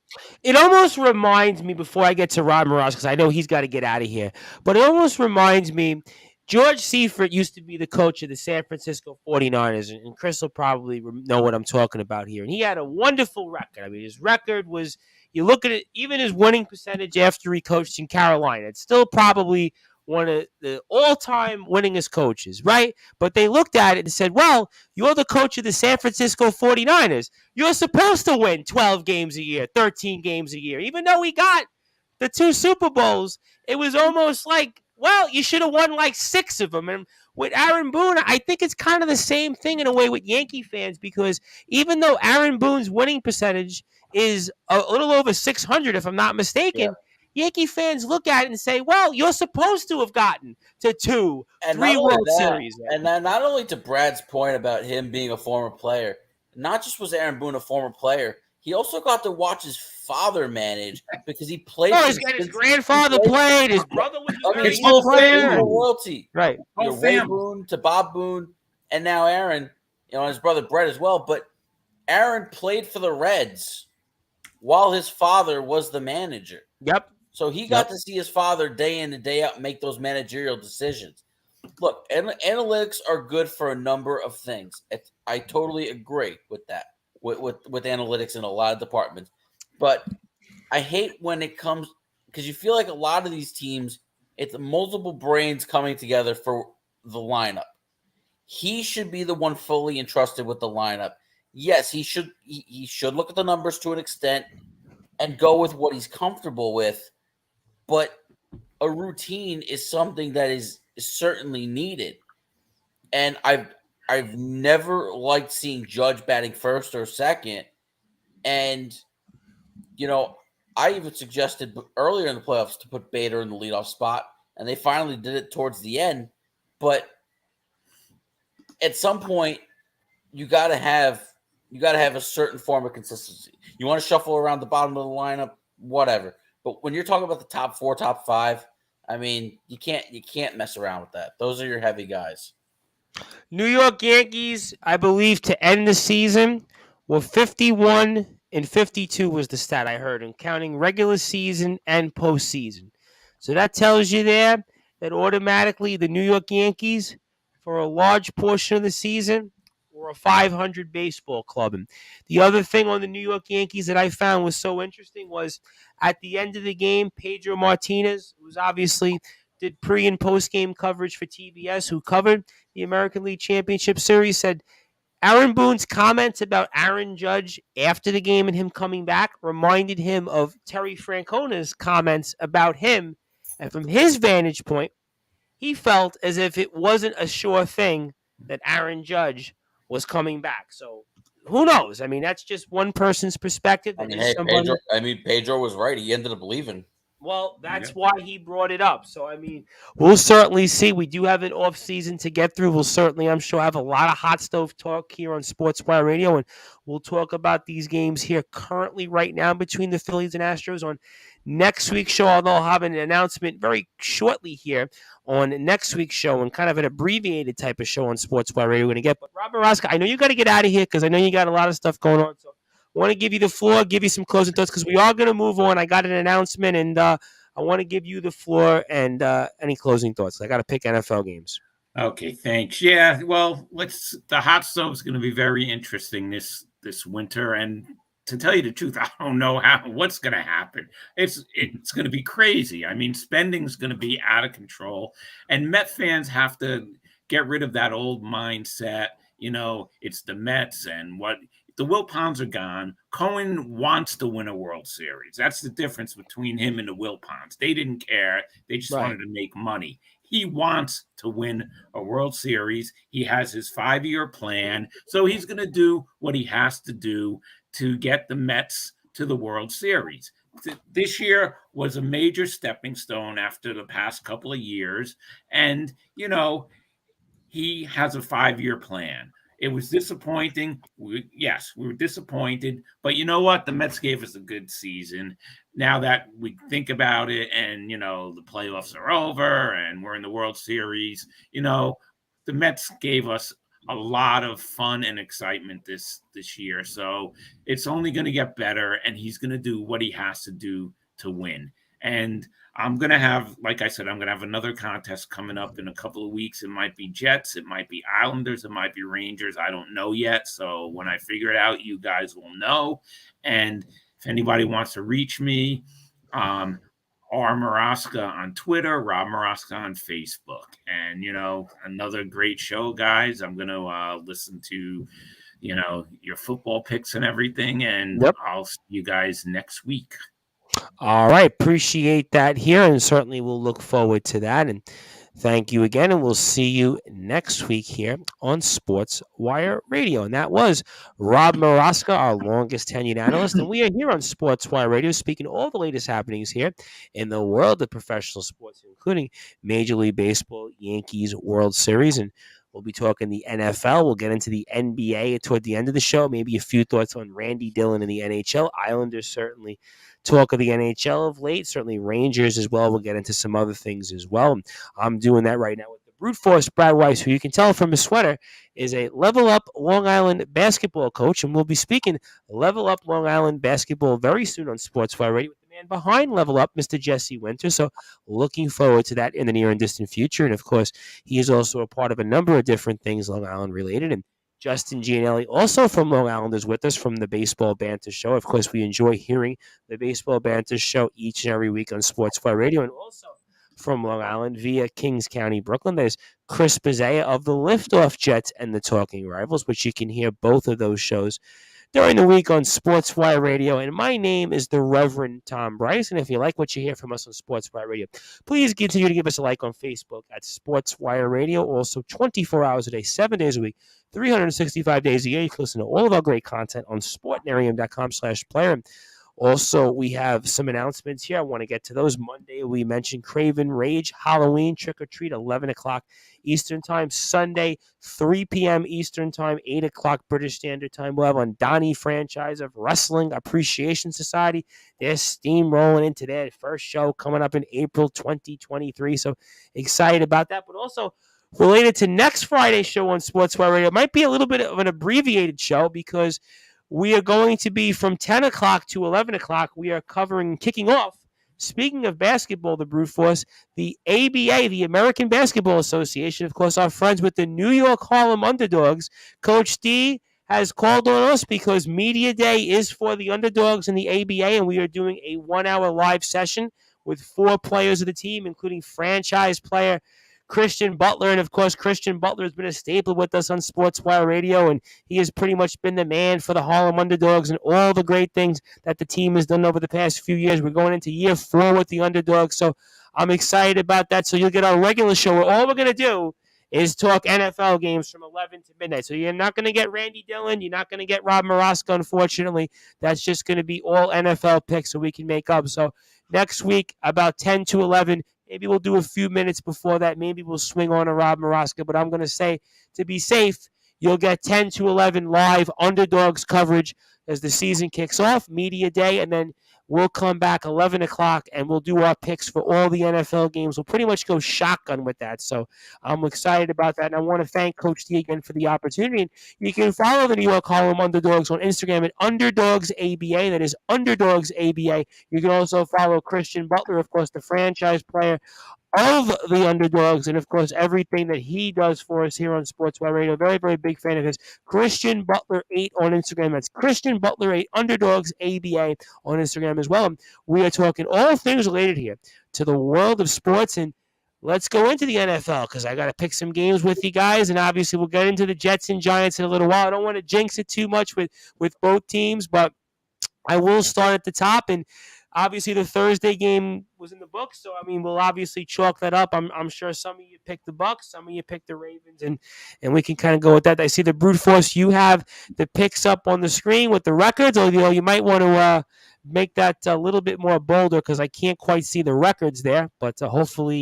It almost reminds me, before I get to Rob Morales, because I know he's got to get out of here, but it almost reminds me, George Seifert used to be the coach of the San Francisco 49ers, and Chris will probably know what I'm talking about here. And he had a wonderful record. I mean, his record was, you look at it, even his winning percentage after he coached in Carolina, it's still probably one of the all-time winningest coaches, right? But they looked at it and said, well, you're the coach of the San Francisco 49ers. You're supposed to win 12 games a year, 13 games a year. Even though he got the 2 Super Bowls, it was almost like, well, you should have won like 6 of them. And with Aaron Boone, I think it's kind of the same thing in a way with Yankee fans, because even though Aaron Boone's winning percentage is a little over 600, if I'm not mistaken, Yankee fans look at it and say, well, you're supposed to have gotten to 2, 3 World Series. And then not only to Brad's point about him being a former player, not just was Aaron Boone a former player, he also got to watch his father manage because he played. Oh, his grandfather played. His brother was his whole player. Royalty. Right. Ray Boone to Bob Boone, and now Aaron, and his brother Brett as well. But Aaron played for the Reds while his father was the manager. Yep. So he got to see his father day in and day out make those managerial decisions. Look, analytics are good for a number of things. I totally agree with that, with analytics in a lot of departments. But I hate when it comes, because you feel like a lot of these teams, it's multiple brains coming together for the lineup. He should be the one fully entrusted with the lineup. Yes, he should look at the numbers to an extent and go with what he's comfortable with. But a routine is something that is certainly needed. And I've never liked seeing Judge batting first or second. And, I even suggested earlier in the playoffs to put Bader in the leadoff spot, and they finally did it towards the end. But at some point, you gotta have a certain form of consistency. You want to shuffle around the bottom of the lineup, whatever. But when you're talking about the top 4, top 5, I mean, you can't mess around with that. Those are your heavy guys. New York Yankees, I believe, to end the season Well, 51-52 was the stat I heard, and counting regular season and postseason. So that tells you there that automatically the New York Yankees, for a large portion of the season, were a 500 baseball club. And the other thing on the New York Yankees that I found was so interesting was at the end of the game, Pedro Martinez, who's obviously did pre and post game coverage for TBS, who covered the American League Championship Series, said Aaron Boone's comments about Aaron Judge after the game and him coming back reminded him of Terry Francona's comments about him. And from his vantage point, he felt as if it wasn't a sure thing that Aaron Judge was coming back. So who knows? I mean, that's just one person's perspective. I mean, hey, Pedro was right. He ended up leaving. Well, that's why he brought it up. So, I mean, we'll certainly see. We do have an off season to get through. We'll certainly, I'm sure, have a lot of hot stove talk here on Sportswire Radio, and we'll talk about these games here currently right now between the Phillies and Astros on next week's show. Although I'll have an announcement very shortly here on next week's show, and kind of an abbreviated type of show on Sportswire Radio we're going to get. But Rob Maraska, I know you got to get out of here because I know you got a lot of stuff going on. So I want to give you the floor, give you some closing thoughts because we are going to move on. I got an announcement, and I want to give you the floor and any closing thoughts. I got to pick NFL games. Okay, thanks. Yeah, well, the hot stove is going to be very interesting this winter, and to tell you the truth, I don't know what's going to happen. It's going to be crazy. I mean, spending is going to be out of control, and Met fans have to get rid of that old mindset. You know, it's the Mets and what. The Wilpons are gone. Cohen wants to win a World Series. That's the difference between him and the Wilpons. They didn't care. They just wanted to make money. He wants to win a World Series. He has his 5-year plan. So he's going to do what he has to do to get the Mets to the World Series. This year was a major stepping stone after the past couple of years. And, you know, he has a 5-year plan. It was disappointing. We were disappointed. But you know what? The Mets gave us a good season. Now that we think about it and, you know, the playoffs are over and we're in the World Series, you know, the Mets gave us a lot of fun and excitement this year. So it's only going to get better, and he's going to do what he has to do to win. And I'm going to have, like I said, I'm going to have another contest coming up in a couple of weeks. It might be Jets. It might be Islanders. It might be Rangers. I don't know yet. So when I figure it out, you guys will know. And if anybody wants to reach me, R. Maraska on Twitter, Rob Maraska on Facebook. And, you know, another great show, guys. I'm going to listen to, you know, your football picks and everything. And I'll see you guys next week. All right. Appreciate that here, and certainly we'll look forward to that. And thank you again, and we'll see you next week here on Sportswire Radio. And that was Rob Maraska, our longest tenured analyst. And we are here on Sportswire Radio speaking all the latest happenings here in the world of professional sports, including Major League Baseball, Yankees, World Series, and we'll be talking the NFL. We'll get into the NBA toward the end of the show. Maybe a few thoughts on Randy Dillon and the NHL. Islanders certainly talk of the NHL of late. Certainly Rangers as well. We'll get into some other things as well. I'm doing that right now with the brute force Brad Weiss, who you can tell from his sweater is a Level Up Long Island basketball coach. And we'll be speaking Level Up Long Island basketball very soon on Sportswire Radio with the man behind Level Up, Mr. Jesse Winter. So looking forward to that in the near and distant future. And of course, he is also a part of a number of different things Long Island related. And Justin Gianelli, also from Long Island, is with us from the Baseball Banter Show. Of course, we enjoy hearing the Baseball Banter Show each and every week on Sportsfire Radio. And also from Long Island via Kings County, Brooklyn, there's Chris Pizzea of the Liftoff Jets and the Talking Rivals, which you can hear both of those shows during the week on Sportswire Radio. And my name is the Reverend Tom Bryce. And if you like what you hear from us on Sportswire Radio, please continue to give us a like on Facebook at Sportswire Radio. Also 24 hours a day, 7 days a week, 365 days a year. You can listen to all of our great content on sportnarium.com/player. Also, we have some announcements here. I want to get to those. Monday, we mentioned Craven Rage, Halloween, Trick or Treat, 11 o'clock Eastern Time. Sunday, 3 p.m. Eastern Time, 8 o'clock British Standard Time. We'll have on Donnie franchise of Wrestling Appreciation Society. They're steamrolling into their first show coming up in April 2023. So excited about that. But also related to next Friday's show on Sportswire Radio, it might be a little bit of an abbreviated show because we are going to be from 10 o'clock to 11 o'clock. We are kicking off. Speaking of basketball, the Brute Force, the ABA, the American Basketball Association, of course, our friends with the New York Harlem Underdogs. Coach D has called on us because Media Day is for the Underdogs in the ABA, and we are doing a 1-hour live session with 4 players of the team, including franchise player Christian Butler. And, of course, Christian Butler has been a staple with us on Sportswire Radio, and he has pretty much been the man for the Harlem Underdogs and all the great things that the team has done over the past few years. We're going into year 4 with the Underdogs, so I'm excited about that. So you'll get our regular show where all we're going to do is talk NFL games from 11 to midnight. So you're not going to get Randy Dillon. You're not going to get Rob Marosco, unfortunately. That's just going to be all NFL picks so we can make up. So next week, about 10 to 11, maybe we'll do a few minutes before that. Maybe we'll swing on a Rob Marosco. But I'm going to say, to be safe, you'll get 10 to 11 live Underdogs coverage as the season kicks off, Media Day, and then we'll come back 11 o'clock and we'll do our picks for all the NFL games. We'll pretty much go shotgun with that. So I'm excited about that. And I want to thank Coach D again for the opportunity. And you can follow the New York Harlem Underdogs on Instagram at Underdogs ABA. That is Underdogs ABA. You can also follow Christian Butler, of course, the franchise player of the Underdogs, and of course everything that he does for us here on Sportswire Radio. Very, very big fan of his. Christian Butler 8 on Instagram. That's Christian Butler 8 Underdogs ABA on Instagram as well. And we are talking all things related here to the world of sports, and let's go into the NFL because I got to pick some games with you guys, and obviously we'll get into the Jets and Giants in a little while. I don't want to jinx it too much with both teams, but I will start at the top. And obviously, the Thursday game was in the books, so I mean, we'll obviously chalk that up. I'm sure some of you picked the Bucks, some of you picked the Ravens, and we can kind of go with that. I see the Brute Force. You have the picks up on the screen with the records, or you might want to make that a little bit more bolder because I can't quite see the records there. But hopefully,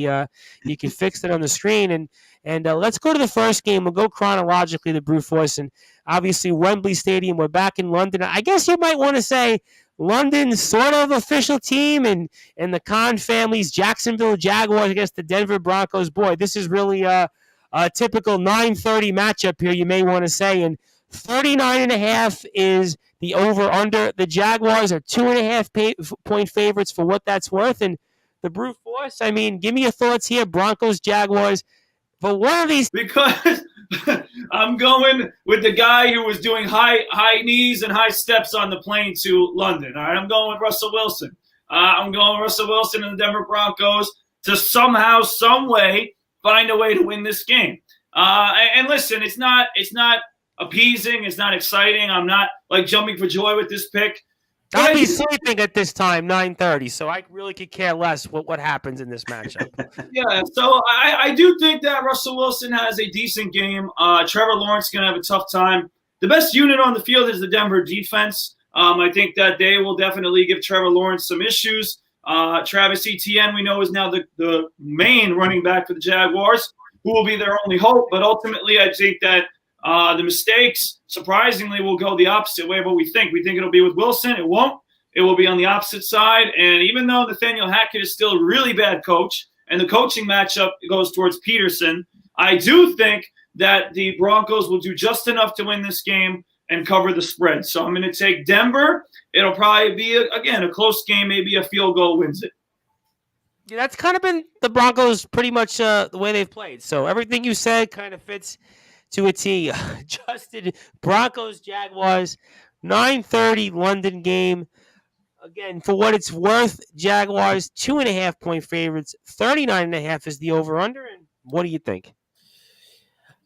you can fix it on the screen. And let's go to the first game. We'll go chronologically. The Brute Force, and obviously Wembley Stadium. We're back in London. I guess you might want to say London's sort of official team, and the Khan family's Jacksonville Jaguars against the Denver Broncos. Boy, this is really a typical 9:30 matchup here, you may want to say. And 39.5 is the over-under. The Jaguars are 2.5 point favorites for what that's worth. And the Brute Force, I mean, give me your thoughts here. Broncos, Jaguars. But one of these... Because I'm going with the guy who was doing high knees and high steps on the plane to London. All right, I'm going with Russell Wilson. I'm going with Russell Wilson and the Denver Broncos to somehow, some way, find a way to win this game. And listen, it's not appeasing. It's not exciting. I'm not like jumping for joy with this pick. I'll be sleeping at this time, 9:30, so I really could care less what happens in this matchup. Yeah, so I do think that Russell Wilson has a decent game. Trevor Lawrence is going to have a tough time. The best unit on the field is the Denver defense. I think that they will definitely give Trevor Lawrence some issues. Travis Etienne, we know, is now the main running back for the Jaguars, who will be their only hope. But ultimately, I think that the mistakes, surprisingly, will go the opposite way of what we think. We think it'll be with Wilson. It won't. It will be on the opposite side. And even though Nathaniel Hackett is still a really bad coach, and the coaching matchup goes towards Peterson, I do think that the Broncos will do just enough to win this game and cover the spread. So I'm going to take Denver. It'll probably be, again, a close game. Maybe a field goal wins it. Yeah, that's kind of been the Broncos pretty much the way they've played. So everything you said kind of fits to a T. Justin, Broncos, Jaguars, 9:30 London game. Again, for what it's worth, Jaguars 2.5 point favorites. 39.5 is the over/under. And what do you think?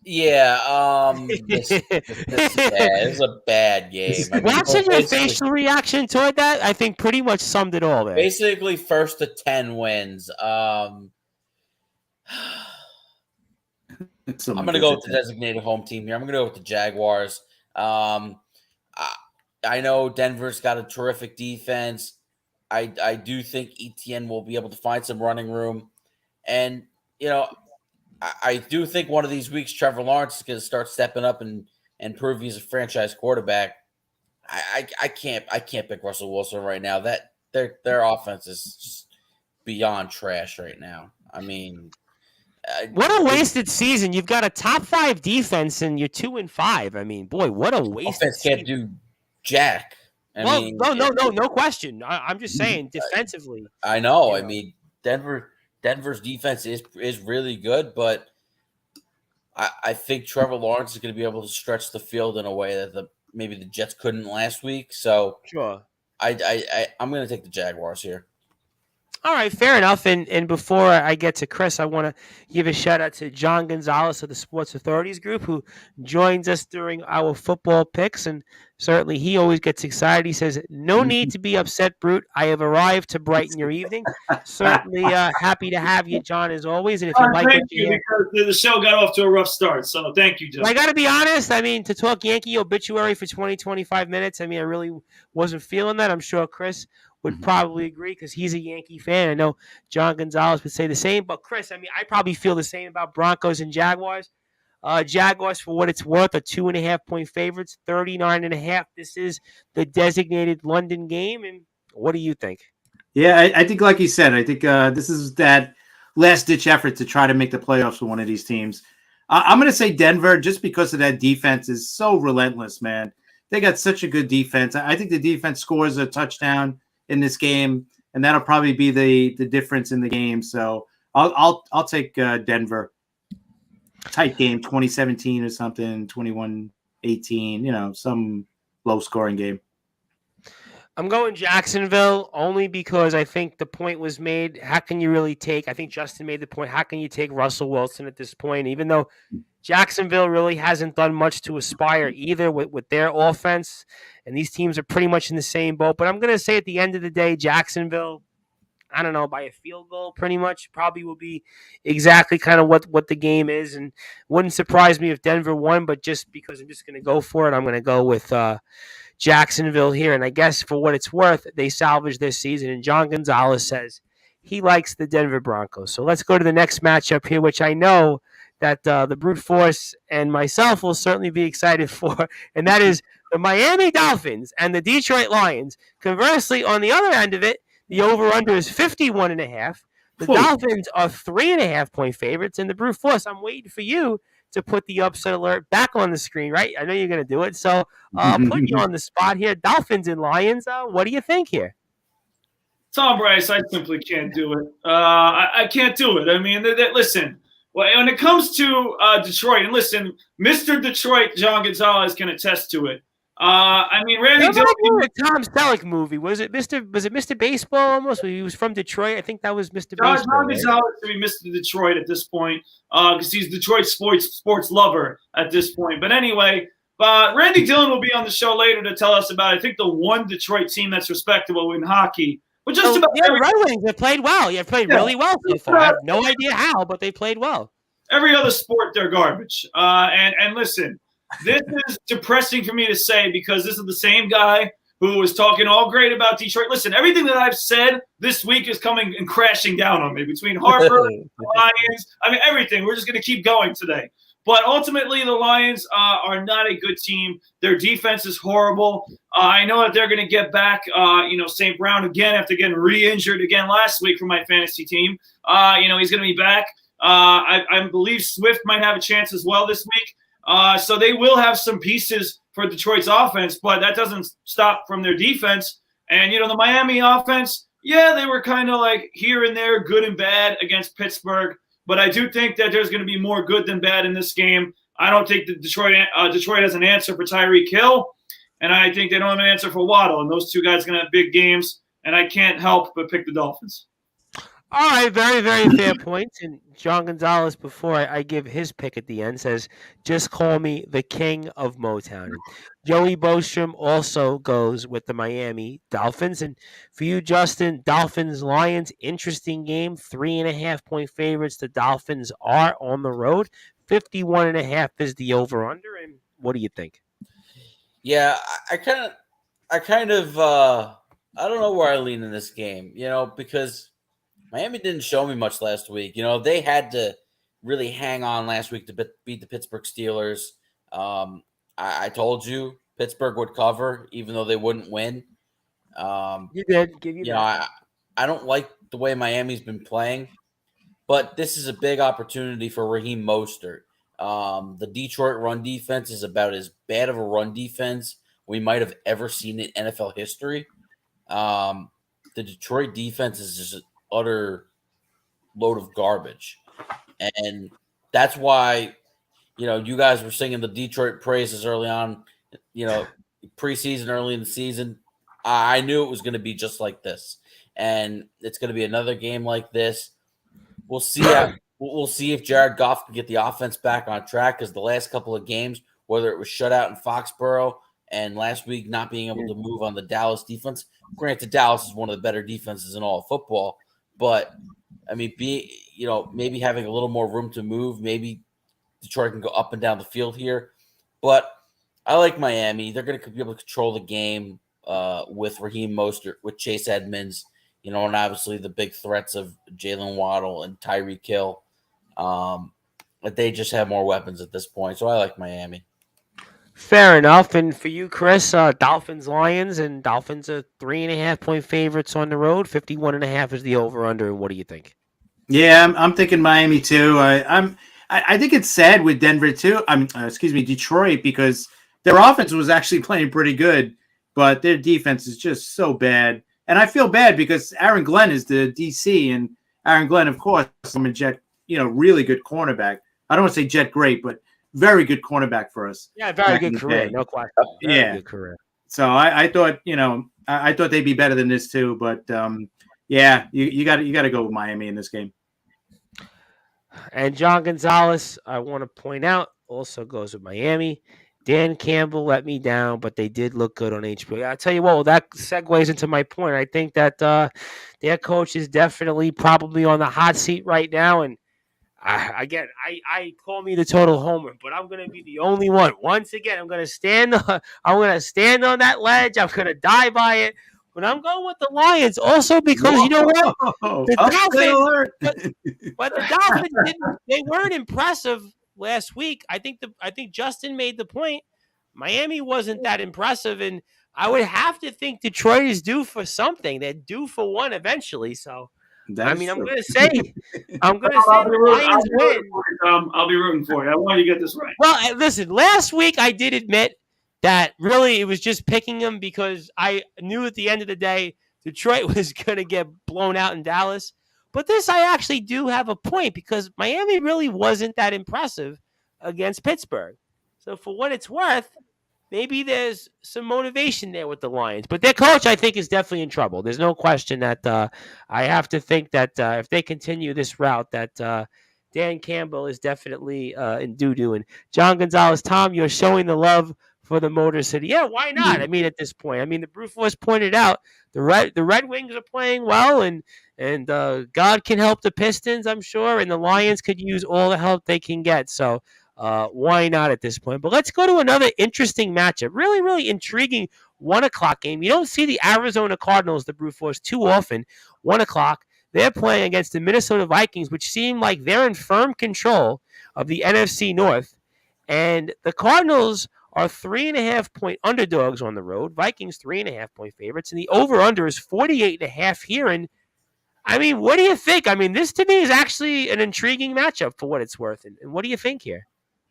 Yeah, this is bad. This is a bad game. I mean, Watching your facial reaction toward that, I think pretty much summed it all there. Basically, first to 10 wins. I'm going to go with the designated home team here. I'm going to go with the Jaguars. I know Denver's got a terrific defense. I do think Etienne will be able to find some running room. And, I do think one of these weeks Trevor Lawrence is going to start stepping up and prove he's a franchise quarterback. I can't pick Russell Wilson right now. That their offense is just beyond trash right now. I mean, what a wasted season. You've got a top 5 defense and you're 2-5. I mean, boy, what a wasted offense can't do Jack. No question. I'm just saying defensively. I know. You I mean, Denver's defense is really good, but I think Trevor Lawrence is going to be able to stretch the field in a way that maybe the Jets couldn't last week. So Sure. I'm going to take the Jaguars here. All right, fair enough. And before I get to Chris, I want to give a shout out to John Gonzalez of the Sports Authorities Group, who joins us during our football picks. And certainly he always gets excited. He says, "No need to be upset, Brute. I have arrived to brighten your evening." Certainly happy to have you, John, as always. And if you like thank what you hear, because the show got off to a rough start. So thank you, John. I got to be honest. I mean, to talk Yankee obituary for 20, 25 minutes, I mean, I really wasn't feeling that. I'm sure Chris would probably agree because he's a Yankee fan. I know John Gonzalez would say the same. But, Chris, I mean, I probably feel the same about Broncos and Jaguars. Jaguars, for what it's worth, are 2.5-point favorites, 39.5. This is the designated London game. And what do you think? Yeah, I think, like you said, I think this is that last-ditch effort to try to make the playoffs for one of these teams. I'm going to say Denver just because of that defense is so relentless, man. They got such a good defense. I think the defense scores a touchdown in this game, and that'll probably be the difference in the game. So I'll take Denver. Tight game, 2017 or something, 21-18, some low-scoring game. I'm going Jacksonville only because I think the point was made. How can you really take? I think Justin made the point. How can you take Russell Wilson at this point, even though Jacksonville really hasn't done much to aspire either with their offense, and these teams are pretty much in the same boat. But I'm going to say at the end of the day, Jacksonville, I don't know, by a field goal pretty much probably will be exactly kind of what the game is. And wouldn't surprise me if Denver won, but just because I'm just going to go for it, I'm going to go with Jacksonville here. And I guess for what it's worth, they salvaged this season. And John Gonzalez says he likes the Denver Broncos. So let's go to the next matchup here, which I know that the Brute Force and myself will certainly be excited for, and that is the Miami Dolphins and the Detroit Lions. Conversely, on the other end of it, the over-under is 51.5. The Dolphins are 3.5-point favorites, and the Brute Force, I'm waiting for you to put the upset alert back on the screen, right? I know you're going to do it, so I'll put you on the spot here. Dolphins and Lions, what do you think here? Tom Bryce, I simply can't do it. I can't do it. I mean, listen, when it comes to Detroit, and listen, Mr. Detroit, John Gonzalez can attest to it. I mean, Randy Dillon. The Tom Selleck movie, was it Mr. Baseball almost? He was from Detroit. I think that was Mr. Baseball. John Gonzalez to be Mr. Detroit at this point because he's Detroit sports lover at this point. But anyway, Randy Dillon will be on the show later to tell us about, I think, the one Detroit team that's respectable in hockey. But just about Red Wings have played well. You've played really well so far. I have no idea how, but they played well. Every other sport, they're garbage. And listen, this is depressing for me to say because this is the same guy who was talking all great about Detroit. Listen, everything that I've said this week is coming and crashing down on me between Harper, the Lions. I mean, everything. We're just going to keep going today. But ultimately, the Lions are not a good team. Their defense is horrible. I know that they're going to get back, St. Brown again after getting re-injured again last week for my fantasy team. He's going to be back. I believe Swift might have a chance as well this week. So they will have some pieces for Detroit's offense, but that doesn't stop from their defense. And, the Miami offense, yeah, they were kind of like here and there, good and bad against Pittsburgh. But I do think that there's going to be more good than bad in this game. I don't think that Detroit has an answer for Tyreek Hill, and I think they don't have an answer for Waddle. And those two guys are going to have big games, and I can't help but pick the Dolphins. All right, very, very fair points. And John Gonzalez, before I give his pick at the end, says, just call me the king of Motown. And Joey Bostrom also goes with the Miami Dolphins. And for you, Justin, Dolphins-Lions, interesting game, 3.5-point favorites. The Dolphins are on the road. 51.5 is the over-under. And what do you think? Yeah, I kind of, I don't know where I lean in this game, because Miami didn't show me much last week. They had to really hang on last week to beat the Pittsburgh Steelers. I told you Pittsburgh would cover, even though they wouldn't win. You did. Give you that. I don't like the way Miami's been playing, but this is a big opportunity for Raheem Mostert. The Detroit run defense is about as bad of a run defense we might have ever seen in NFL history. The Detroit defense is just an utter load of garbage. And that's why, you guys were singing the Detroit praises early on, preseason, early in the season. I knew it was going to be just like this. And it's going to be another game like this. We'll see. We'll see if Jared Goff can get the offense back on track, because the last couple of games, whether it was shutout in Foxborough and last week not being able to move on the Dallas defense. Granted, Dallas is one of the better defenses in all of football, but I mean, maybe having a little more room to move, maybe Detroit can go up and down the field here. But I like Miami. They're going to be able to control the game with Raheem Mostert, with Chase Edmonds, and obviously the big threats of Jalen Waddle and Tyreek Hill. But they just have more weapons at this point, so I like Miami. Fair enough. And for you, Chris, Dolphins, Lions, and Dolphins are 3.5-point favorites on the road. 51.5 is the over/under. And what do you think? Yeah, I'm thinking Miami too. I think it's sad with Denver too. Detroit, because their offense was actually playing pretty good, but their defense is just so bad. And I feel bad because Aaron Glenn is the DC, and Aaron Glenn, of course, really good cornerback. I don't want to say jet great, but very good cornerback for us. Yeah, very good career, no question. Very good career. So I thought, I thought they'd be better than this too, but you got to go with Miami in this game. And John Gonzalez, I want to point out, also goes with Miami. Dan Campbell let me down, but they did look good on HBO. I'll tell you what, that segues into my point. I think that their coach is definitely probably on the hot seat right now. And I call me the total homer, but I'm going to be the only one. Once again, I'm going to stand on that ledge. I'm going to die by it. But I'm going with the Lions also because you know what? The Dolphins, but the Dolphins they weren't impressive last week. I think Justin made the point. Miami wasn't that impressive, and I would have to think Detroit is due for something. They're due for one eventually. So I'm going to say the Lions win. I'll be rooting for you. I want you to get this right. Well, listen, last week I did admit that really it was just picking them because I knew at the end of the day Detroit was going to get blown out in Dallas. But this I actually do have a point because Miami really wasn't that impressive against Pittsburgh. So for what it's worth, maybe there's some motivation there with the Lions. But their coach, I think, is definitely in trouble. There's no question that I have to think that if they continue this route, that Dan Campbell is definitely in doo-doo. And John Gonzalez, Tom, you're showing the love for the Motor City. Yeah, why not? I mean, at this point, the Brewforce pointed out the Red Wings are playing well, and God can help the Pistons, I'm sure, and the Lions could use all the help they can get. So why not at this point? But let's go to another interesting matchup. Really, really intriguing 1 o'clock game. You don't see the Arizona Cardinals, the Brewforce, too often. 1 o'clock. They're playing against the Minnesota Vikings, which seem like they're in firm control of the NFC North. And the Cardinals are 3.5-point underdogs on the road. Vikings 3.5-point favorites, and the over/under is 48.5 here. And what do you think? This to me is actually an intriguing matchup for what it's worth. And what do you think here?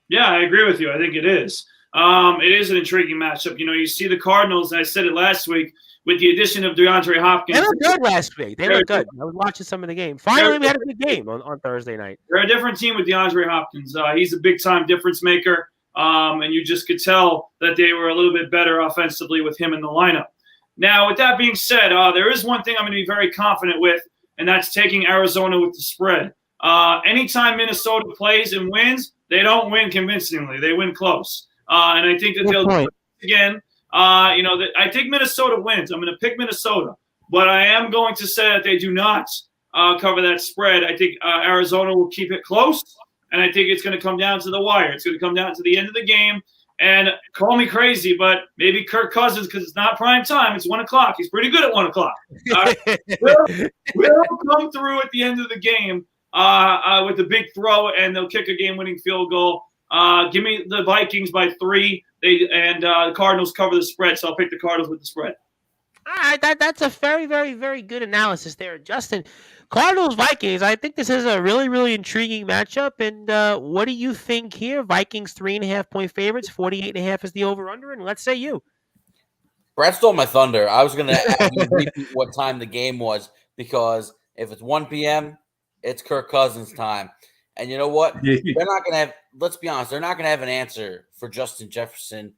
Yeah, I agree with you. I think it is. It is an intriguing matchup. You see the Cardinals, and I said it last week, with the addition of DeAndre Hopkins. They looked good last week. They looked good. I was watching some of the game. Finally, we had a good game on Thursday night. They're a different team with DeAndre Hopkins. He's a big-time difference maker. And you just could tell that they were a little bit better offensively with him in the lineup. Now, with that being said, there is one thing I'm going to be very confident with, and that's taking Arizona with the spread. Anytime Minnesota plays and wins, they don't win convincingly. They win close. And I think that they'll do it again. I think Minnesota wins. I'm going to pick Minnesota. But I am going to say that they do not cover that spread. I think Arizona will keep it close. And I think it's going to come down to the wire. It's going to come down to the end of the game. And call me crazy, but maybe Kirk Cousins, because it's not prime time. It's 1 o'clock. He's pretty good at 1 o'clock. Will come through at the end of the game with a big throw, and they'll kick a game-winning field goal. Give me the Vikings by 3. The Cardinals cover the spread, so I'll pick the Cardinals with the spread. All right, that's a very, very, very good analysis there, Justin. Cardinals, Vikings, I think this is a really, really intriguing matchup. And what do you think here? Vikings 3.5-point favorites, 48.5 is the over/under, and let's say you. Brad stole my thunder. I was going to have you repeat what time the game was, because if it's 1 p.m., it's Kirk Cousins time. And you know what? They're not going to have – let's be honest. They're not going to have an answer for Justin Jefferson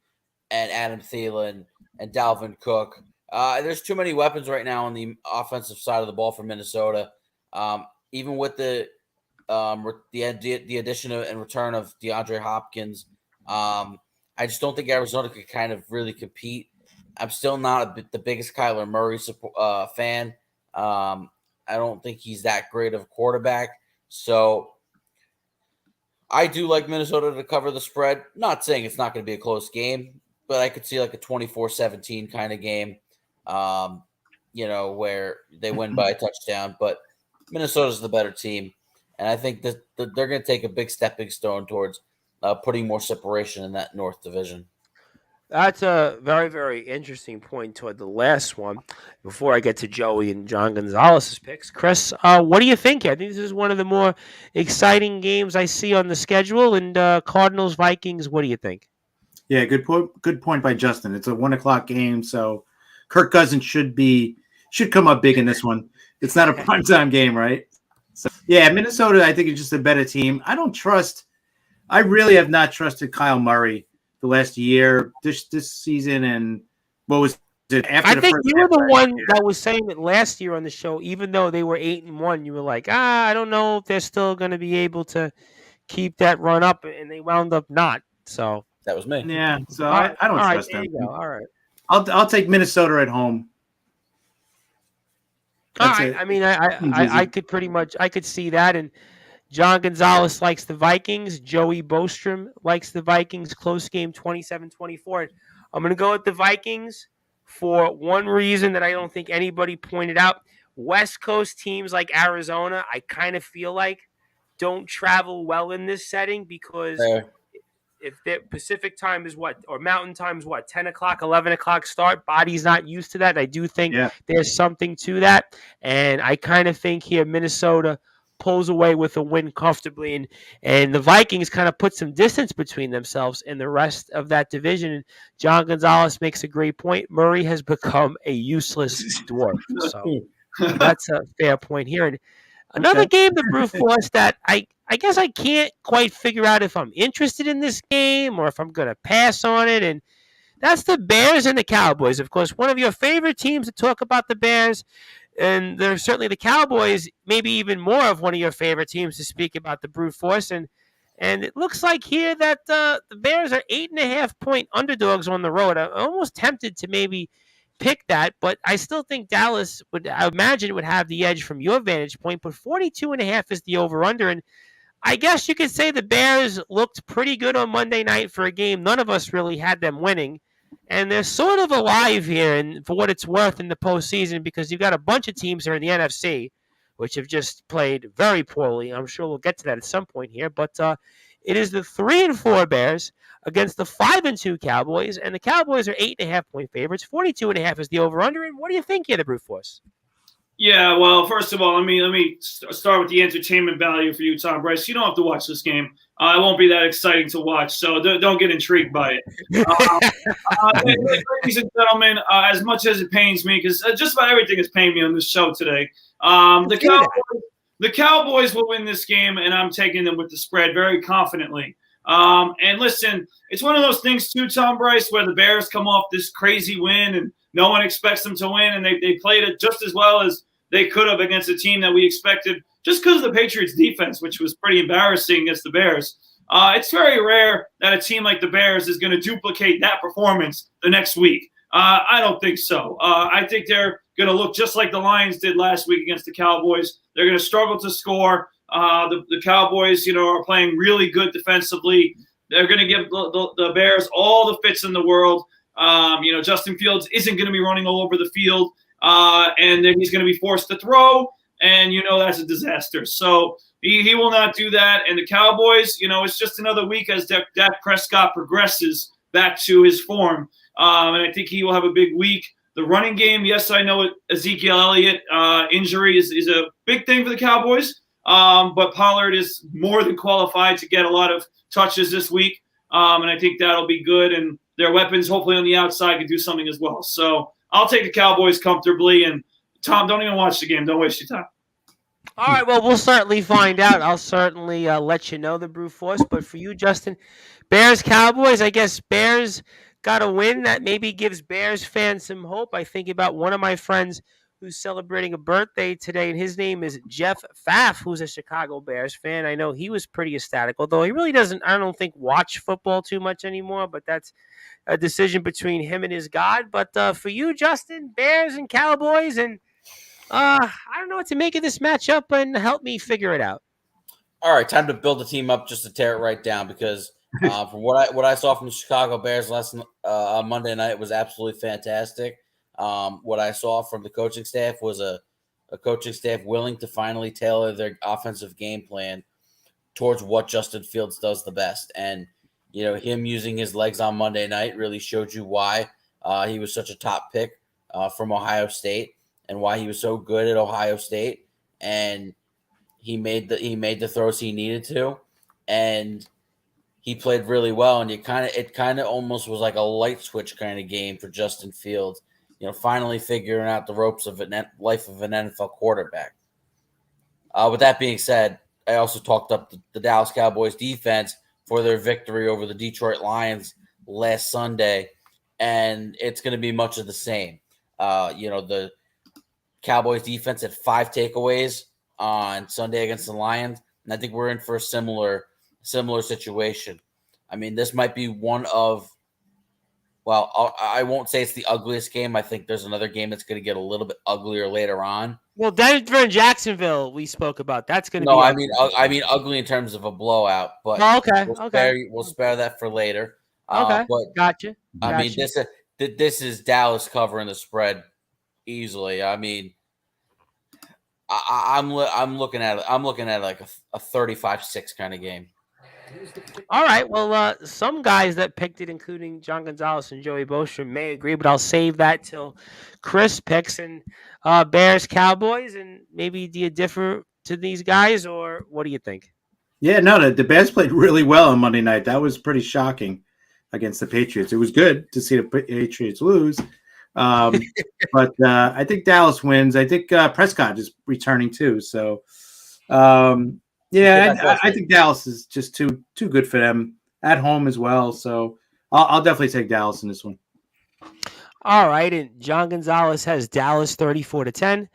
and Adam Thielen and Dalvin Cook. There's too many weapons right now on the offensive side of the ball for Minnesota. Even with the addition and return of DeAndre Hopkins, I just don't think Arizona could kind of really compete. I'm still not the biggest Kyler Murray fan. I don't think he's that great of a quarterback. So I do like Minnesota to cover the spread. Not saying it's not going to be a close game, but I could see like a 24-17 kind of game, where they win by a touchdown. But Minnesota's the better team, and I think that they're going to take a big stepping stone towards putting more separation in that North Division. That's a very, very interesting point toward the last one. Before I get to Joey and John Gonzalez's picks, Chris, what do you think here? I think this is one of the more exciting games I see on the schedule. And Cardinals Vikings, what do you think? Yeah, good point by Justin. It's a 1:00 game, so Kirk Cousins should come up big in this one. It's not a primetime game, right? So yeah, Minnesota, I think, is just a better team. I really have not trusted Kyle Murray the last year, this season, and what was it after? I think you were the one that was saying it last year on the show. Even though they were 8-1, you were like, I don't know if they're still going to be able to keep that run up, and they wound up not. So that was me. Yeah, so I don't trust them. All right, I'll take Minnesota at home. All right. I mean, I could I could see that. And John Gonzalez likes the Vikings. Joey Bostrom likes the Vikings. Close game, 27-24. I'm going to go with the Vikings for one reason that I don't think anybody pointed out. West Coast teams like Arizona, I kind of feel like don't travel well in this setting, because if their Pacific time is or Mountain time is 10 o'clock, 11 o'clock start, body's not used to that. I do think there's something to that. And I kind of think here Minnesota pulls away with a win comfortably, and the Vikings kind of put some distance between themselves and the rest of that division. And John Gonzalez makes a great point. Murray has become a useless dwarf. So that's a fair point here. And another game, the Brute Force, that I guess I can't quite figure out if I'm interested in this game or if I'm going to pass on it. And that's the Bears and the Cowboys. Of course, one of your favorite teams to talk about, the Bears. And there's certainly the Cowboys, maybe even more of one of your favorite teams to speak about, the Brute Force. And it looks like here that the Bears are 8.5-point underdogs on the road. I'm almost tempted to maybe pick that, but I still think Dallas I imagine would have the edge from your vantage point. But 42.5 is the over-under. And I guess you could say the Bears looked pretty good on Monday night for a game none of us really had them winning. And they're sort of alive here, and for what it's worth, in the postseason, because you've got a bunch of teams here in the NFC, which have just played very poorly. I'm sure we'll get to that at some point here. But it is the 3-4 Bears against the 5-2 Cowboys, and the Cowboys are 8.5-point favorites. 42.5 is the over/under. And what do you think here, the Brute Force? Yeah, well, first of all, let me start with the entertainment value for you, Tom Bryce. You don't have to watch this game. It won't be that exciting to watch, so don't get intrigued by it. Ladies and gentlemen, as much as it pains me, because just about everything is paining me on this show today, the Cowboys will win this game, and I'm taking them with the spread very confidently. And listen, it's one of those things too, Tom Bryce, where the Bears come off this crazy win, and no one expects them to win, and they played it just as well as they could have against a team that we expected, just because of the Patriots' defense, which was pretty embarrassing against the Bears. It's very rare that a team like the Bears is going to duplicate that performance the next week. I don't think so. I think they're going to look just like the Lions did last week against the Cowboys. They're going to struggle to score. The Cowboys, are playing really good defensively. They're going to give the Bears all the fits in the world. Justin Fields isn't going to be running all over the field, and then he's going to be forced to throw, and that's a disaster. So he will not do that. And the Cowboys, it's just another week as Dak Prescott progresses back to his form, and I think he will have a big week. The running game, yes, I know Ezekiel Elliott injury is a big thing for the Cowboys, but Pollard is more than qualified to get a lot of touches this week, and I think that'll be good. And their weapons, hopefully on the outside, can do something as well. So I'll take the Cowboys comfortably. And Tom, don't even watch the game. Don't waste your time. All right, well, we'll certainly find out. I'll certainly let you know the Brute Force. But for you, Justin, Bears Cowboys, I guess Bears got a win that maybe gives Bears fans some hope. I think about one of my friends who's celebrating a birthday today, and his name is Jeff Pfaff, who's a Chicago Bears fan. I know he was pretty ecstatic, although he really doesn't, I don't think, watch football too much anymore, but that's a decision between him and his God. But for you, Justin, Bears and Cowboys, and I don't know what to make of this matchup, and help me figure it out. All right, time to build the team up just to tear it right down, because from what I saw from the Chicago Bears last Monday night was absolutely fantastic. What I saw from the coaching staff was a coaching staff willing to finally tailor their offensive game plan towards what Justin Fields does the best. And, him using his legs on Monday night really showed you why he was such a top pick from Ohio State and why he was so good at Ohio State. And he made the throws he needed to, and he played really well. And it kind of almost was like a light switch kind of game for Justin Fields. Finally figuring out the ropes of life of an NFL quarterback. With that being said, I also talked up the Dallas Cowboys defense for their victory over the Detroit Lions last Sunday, and it's going to be much of the same. The Cowboys defense had 5 takeaways on Sunday against the Lions, and I think we're in for a similar situation. I mean, this might be one of I won't say it's the ugliest game. I think there's another game that's going to get a little bit uglier later on. Well, Denver and Jacksonville we spoke about. That's going to be I mean ugly in terms of a blowout. But we'll spare that for later. Okay, but gotcha. I mean, this is Dallas covering the spread easily. I mean, I'm looking at like a 35-6 kind of game. All right. Well, some guys that picked it, including John Gonzalez and Joey Bostrom, may agree, but I'll save that till Chris picks. And Bears, Cowboys, and maybe do you differ to these guys, or what do you think? Yeah, no, the Bears played really well on Monday night. That was pretty shocking against the Patriots. It was good to see the Patriots lose. But I think Dallas wins. I think Prescott is returning too. So, I think Dallas is just too good for them at home as well. So I'll definitely take Dallas in this one. All right, and John Gonzalez has Dallas 34-10.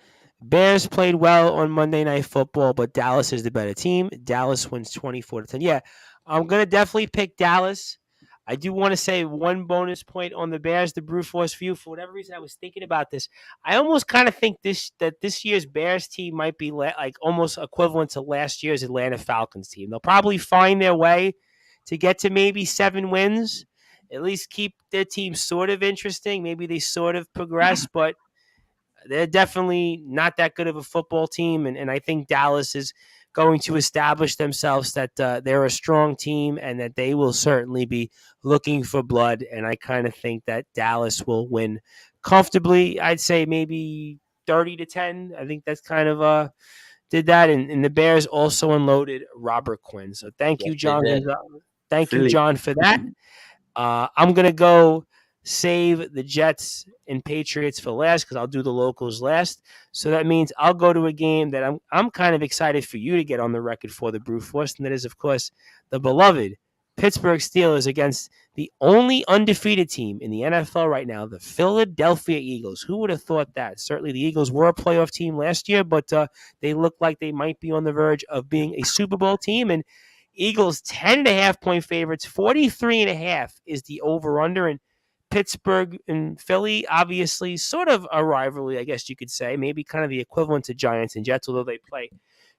Bears played well on Monday Night Football, but Dallas is the better team. Dallas wins 24-10. Yeah, I'm gonna definitely pick Dallas. I do want to say one bonus point on the Bears, the Brute Force view. For whatever reason, I was thinking about this. I almost kind of think that this year's Bears team might be like almost equivalent to last year's Atlanta Falcons team. They'll probably find their way to get to maybe 7 wins, at least keep their team sort of interesting. Maybe they sort of progress, but they're definitely not that good of a football team. And I think Dallas is going to establish themselves that they're a strong team and that they will certainly be looking for blood. And I kind of think that Dallas will win comfortably. I'd say maybe 30-10. I think that's kind of did that. And the Bears also unloaded Robert Quinn. So thank you, John. Thank you, John, for that. I'm going to go save the Jets and Patriots for last because I'll do the locals last. So that means I'll go to a game that I'm kind of excited for you to get on the record for, the Brute Force, and that is, of course, the beloved Pittsburgh Steelers against the only undefeated team in the NFL right now, the Philadelphia Eagles. Who would have thought that? Certainly the Eagles were a playoff team last year, but they look like they might be on the verge of being a Super Bowl team. And Eagles 10.5-point favorites, 43.5 is the over-under. And Pittsburgh and Philly, obviously, sort of a rivalry, I guess you could say. Maybe kind of the equivalent to Giants and Jets, although they play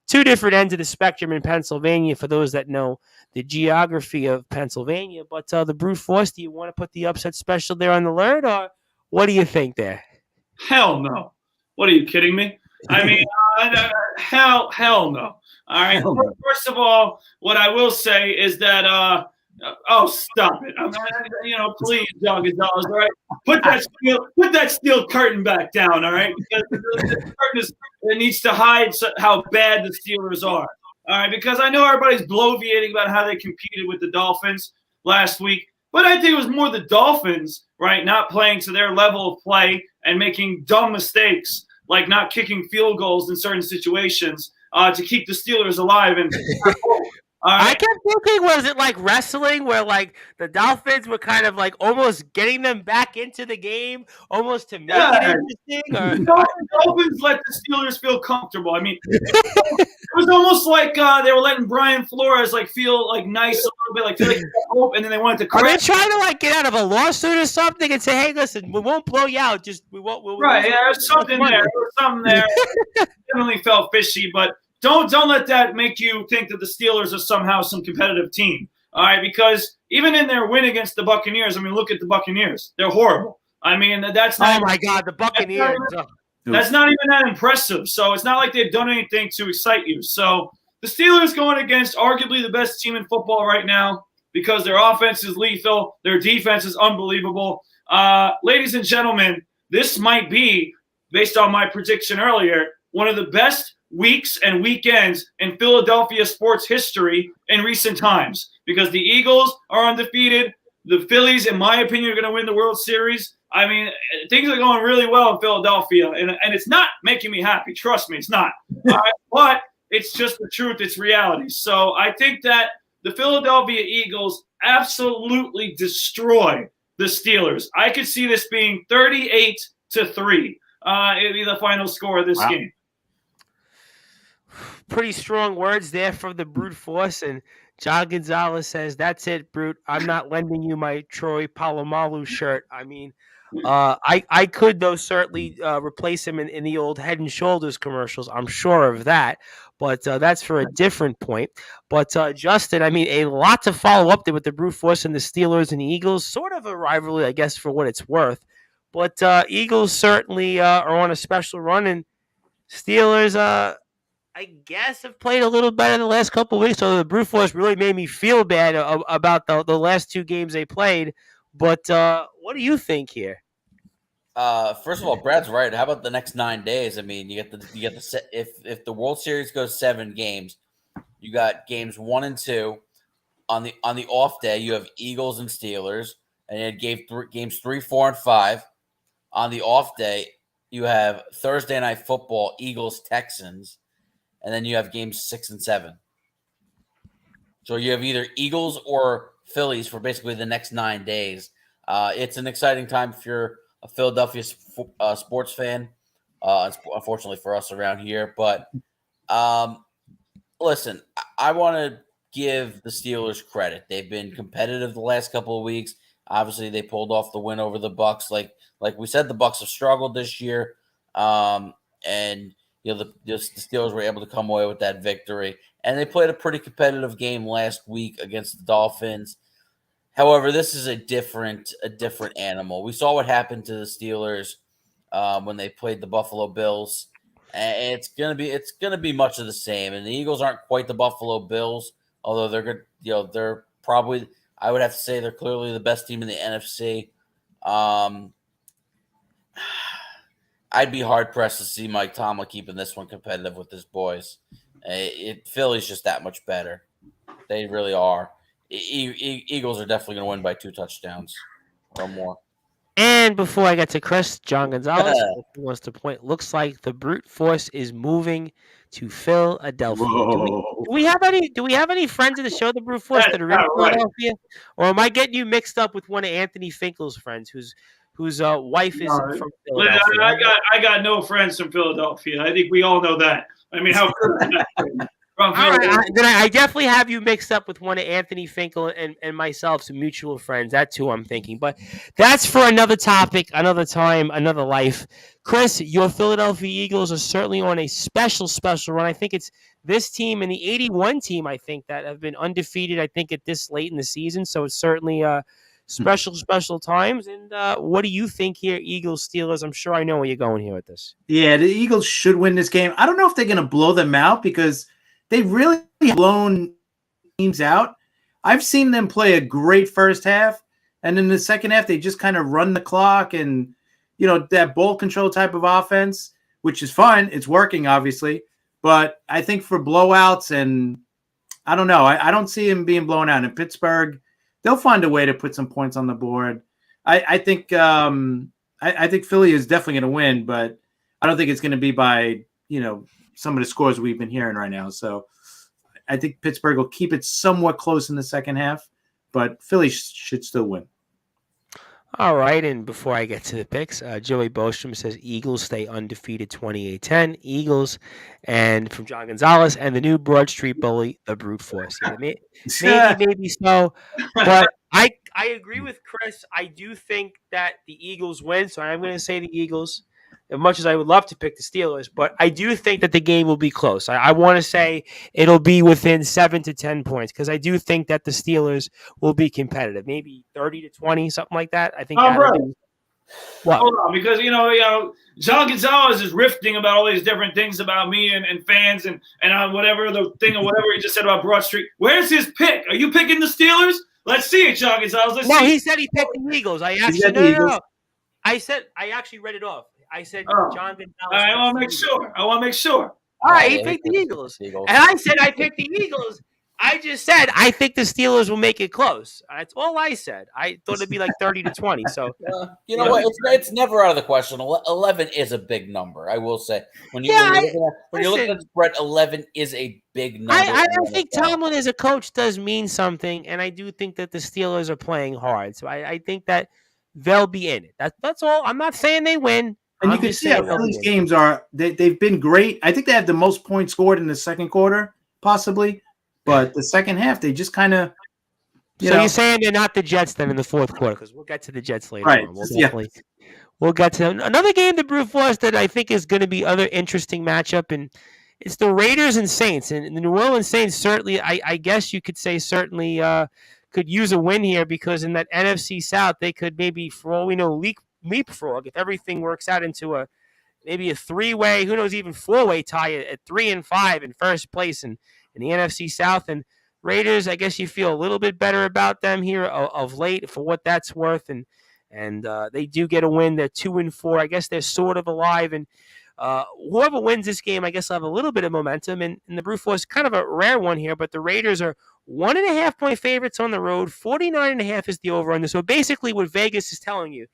two different ends of the spectrum in Pennsylvania, for those that know the geography of Pennsylvania. But the Brute Force, do you want to put the upset special there on the alert, or what do you think there? Hell no. What, are you kidding me? I mean, hell no. All right. First of all, what I will say is that stop it! Please, John Gonzalez. All right, put that steel curtain back down. All right, because the curtain it needs to hide how bad the Steelers are. All right, because I know everybody's bloviating about how they competed with the Dolphins last week. But I think it was more the Dolphins, right, not playing to their level of play and making dumb mistakes, like not kicking field goals in certain situations to keep the Steelers alive. And I kept thinking, was it like wrestling where like the Dolphins were kind of like almost getting them back into the game, almost to make it interesting? Or the Dolphins let the Steelers feel comfortable. I mean, it was almost like they were letting Brian Flores like feel like nice a little bit, like feel like hope, and then they wanted to are they crash. trying to like get out of a lawsuit or something and say, "Hey, listen, we won't blow you out. Just we won't." Right? Yeah, there's something there. There was something there. Definitely felt fishy, but don't let that make you think that the Steelers are somehow some competitive team. All right, because even in their win against the Buccaneers, I mean, look at the Buccaneers. They're horrible. I mean, that's not. Oh my God, the Buccaneers. That's not even that impressive. So it's not like they've done anything to excite you. So the Steelers going against arguably the best team in football right now because their offense is lethal, their defense is unbelievable. Ladies and gentlemen, this might be, based on my prediction earlier, one of the best weeks and weekends in Philadelphia sports history in recent times because the Eagles are undefeated. The Phillies, in my opinion, are going to win the World Series. I mean, things are going really well in Philadelphia, and it's not making me happy. Trust me, it's not. But it's just the truth. It's reality. So I think that the Philadelphia Eagles absolutely destroy the Steelers. I could see this being 38-3. It'd be the final score of this game. Pretty strong words there from the brute force. And John Gonzalez says, "That's it, brute. I'm not lending you my Troy Polamalu shirt." I mean, I could, though, certainly replace him in the old Head and Shoulders commercials. I'm sure of that. But that's for a different point. But, Justin, I mean, a lot to follow up there with the brute force and the Steelers and the Eagles. Sort of a rivalry, I guess, for what it's worth. But Eagles certainly are on a special run. And Steelers, I guess, have played a little better the last couple of weeks. So the brute force really made me feel bad about the last two games they played. But what do you think here? First of all, Brad's right. How about the next 9 days? I mean, you get the if the World Series goes 7 games, you got games 1 and 2. On the off day, you have Eagles and Steelers, and you gave games 3, 4, and 5. On the off day, you have Thursday Night Football, Eagles, Texans, and then you have games 6 and 7. So you have either Eagles or Phillies for basically the next 9 days. It's an exciting time if you're a Philadelphia sports fan. Unfortunately for us around here, but listen, I want to give the Steelers credit. They've been competitive the last couple of weeks. Obviously, they pulled off the win over the Bucs. Like we said, the Bucs have struggled this year, and the Steelers were able to come away with that victory. And they played a pretty competitive game last week against the Dolphins. However, this is a different animal. We saw what happened to the Steelers when they played the Buffalo Bills, and it's gonna be much of the same. And the Eagles aren't quite the Buffalo Bills, although they're good. They're probably, I would have to say, they're clearly the best team in the NFC. I'd be hard pressed to see Mike Tomlin keeping this one competitive with his boys. Philly's just that much better. They really are. Eagles are definitely going to win by 2 touchdowns or more. And before I get to Chris, John Gonzalez wants to point. Looks like the brute force is moving to Philadelphia. Do we have any friends of the show, the brute force, that are in Philadelphia, or am I getting you mixed up with one of Anthony Finkel's friends, whose wife is from Philadelphia? I got no friends from Philadelphia. I think we all know that. I mean, how could that? All right, then I definitely have you mixed up with one of Anthony Finkel and myself, some mutual friends. That's who I'm thinking. But that's for another topic, another time, another life. Chris, your Philadelphia Eagles are certainly on a special run. I think it's this team and the 81 team, I think, that have been undefeated, I think, at this late in the season. So it's certainly special times. And what do you think here, Eagles, Steelers? I'm sure I know where you're going here with this. Yeah, the Eagles should win this game. I don't know if they're going to blow them out because they've really blown teams out. I've seen them play a great first half, and in the second half, they just kind of run the clock and, that ball control type of offense, which is fun. It's working, obviously. But I think for blowouts, and I don't know, I don't see him being blown out. In Pittsburgh, they'll find a way to put some points on the board. I think I think Philly is definitely going to win, but I don't think it's going to be by some of the scores we've been hearing right now. So I think Pittsburgh will keep it somewhat close in the second half, but Philly should still win. All right, and before I get to the picks, Joey Bostrom says Eagles stay undefeated 28-10. Eagles, and from John Gonzalez, and the new Broad Street bully, the brute force. Yeah, maybe so, but I agree with Chris. I do think that the Eagles win, so I'm going to say the Eagles, as much as I would love to pick the Steelers, but I do think that the game will be close. I want to say it'll be within 7 to 10 points because I do think that the Steelers will be competitive, maybe 30-20, something like that. I think. What? Hold on, because John Gonzalez is riffing about all these different things about me and fans and whatever the thing or whatever he just said about Broad Street. Where's his pick? Are you picking the Steelers? Let's see it, John Gonzalez. He said he picked the Eagles. I actually read it off. I said John Gonzalez. I want to make sure. All right, he picked the Eagles. And I said I picked the Eagles. I just said I think the Steelers will make it close. That's all I said. I thought it'd be like 30-20. So you know what? It's never out of the question. 11 is a big number. I will say when you're looking at the spread, 11 is a big number. I think Tomlin as a coach does mean something, and I do think that the Steelers are playing hard. So I think that they'll be in it. That's all. I'm not saying they win. And you can see how these games are. They've been great. I think they have the most points scored in the second quarter, possibly. But the second half, they just kind of. You're saying they're not the Jets then in the fourth quarter, because we'll get to the Jets later. Right. On. We'll get to them. Another game, the Brute Force, that I think is going to be other interesting matchup, and it's the Raiders and Saints. And the New Orleans Saints certainly, I guess you could say, certainly could use a win here, because in that NFC South, they could maybe, for all we know, leapfrog if everything works out into maybe a three-way, who knows, even four-way tie at 3-5 in first place in the NFC South. And Raiders, I guess you feel a little bit better about them here of late for what that's worth. And they do get a win. They're 2-4. I guess they're sort of alive. And whoever wins this game, I guess, will have a little bit of momentum. And the Brute Force, kind of a rare one here, but the Raiders are 1.5-point favorites on the road. 49.5 is the over-under. So basically what Vegas is telling you,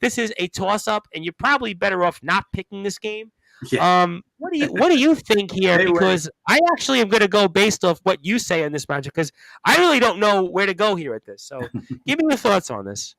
this is a toss-up, and you're probably better off not picking this game. Yeah. What do you think here? Because I actually am going to go based off what you say on this matchup, because I really don't know where to go here at this. So give me your thoughts on this.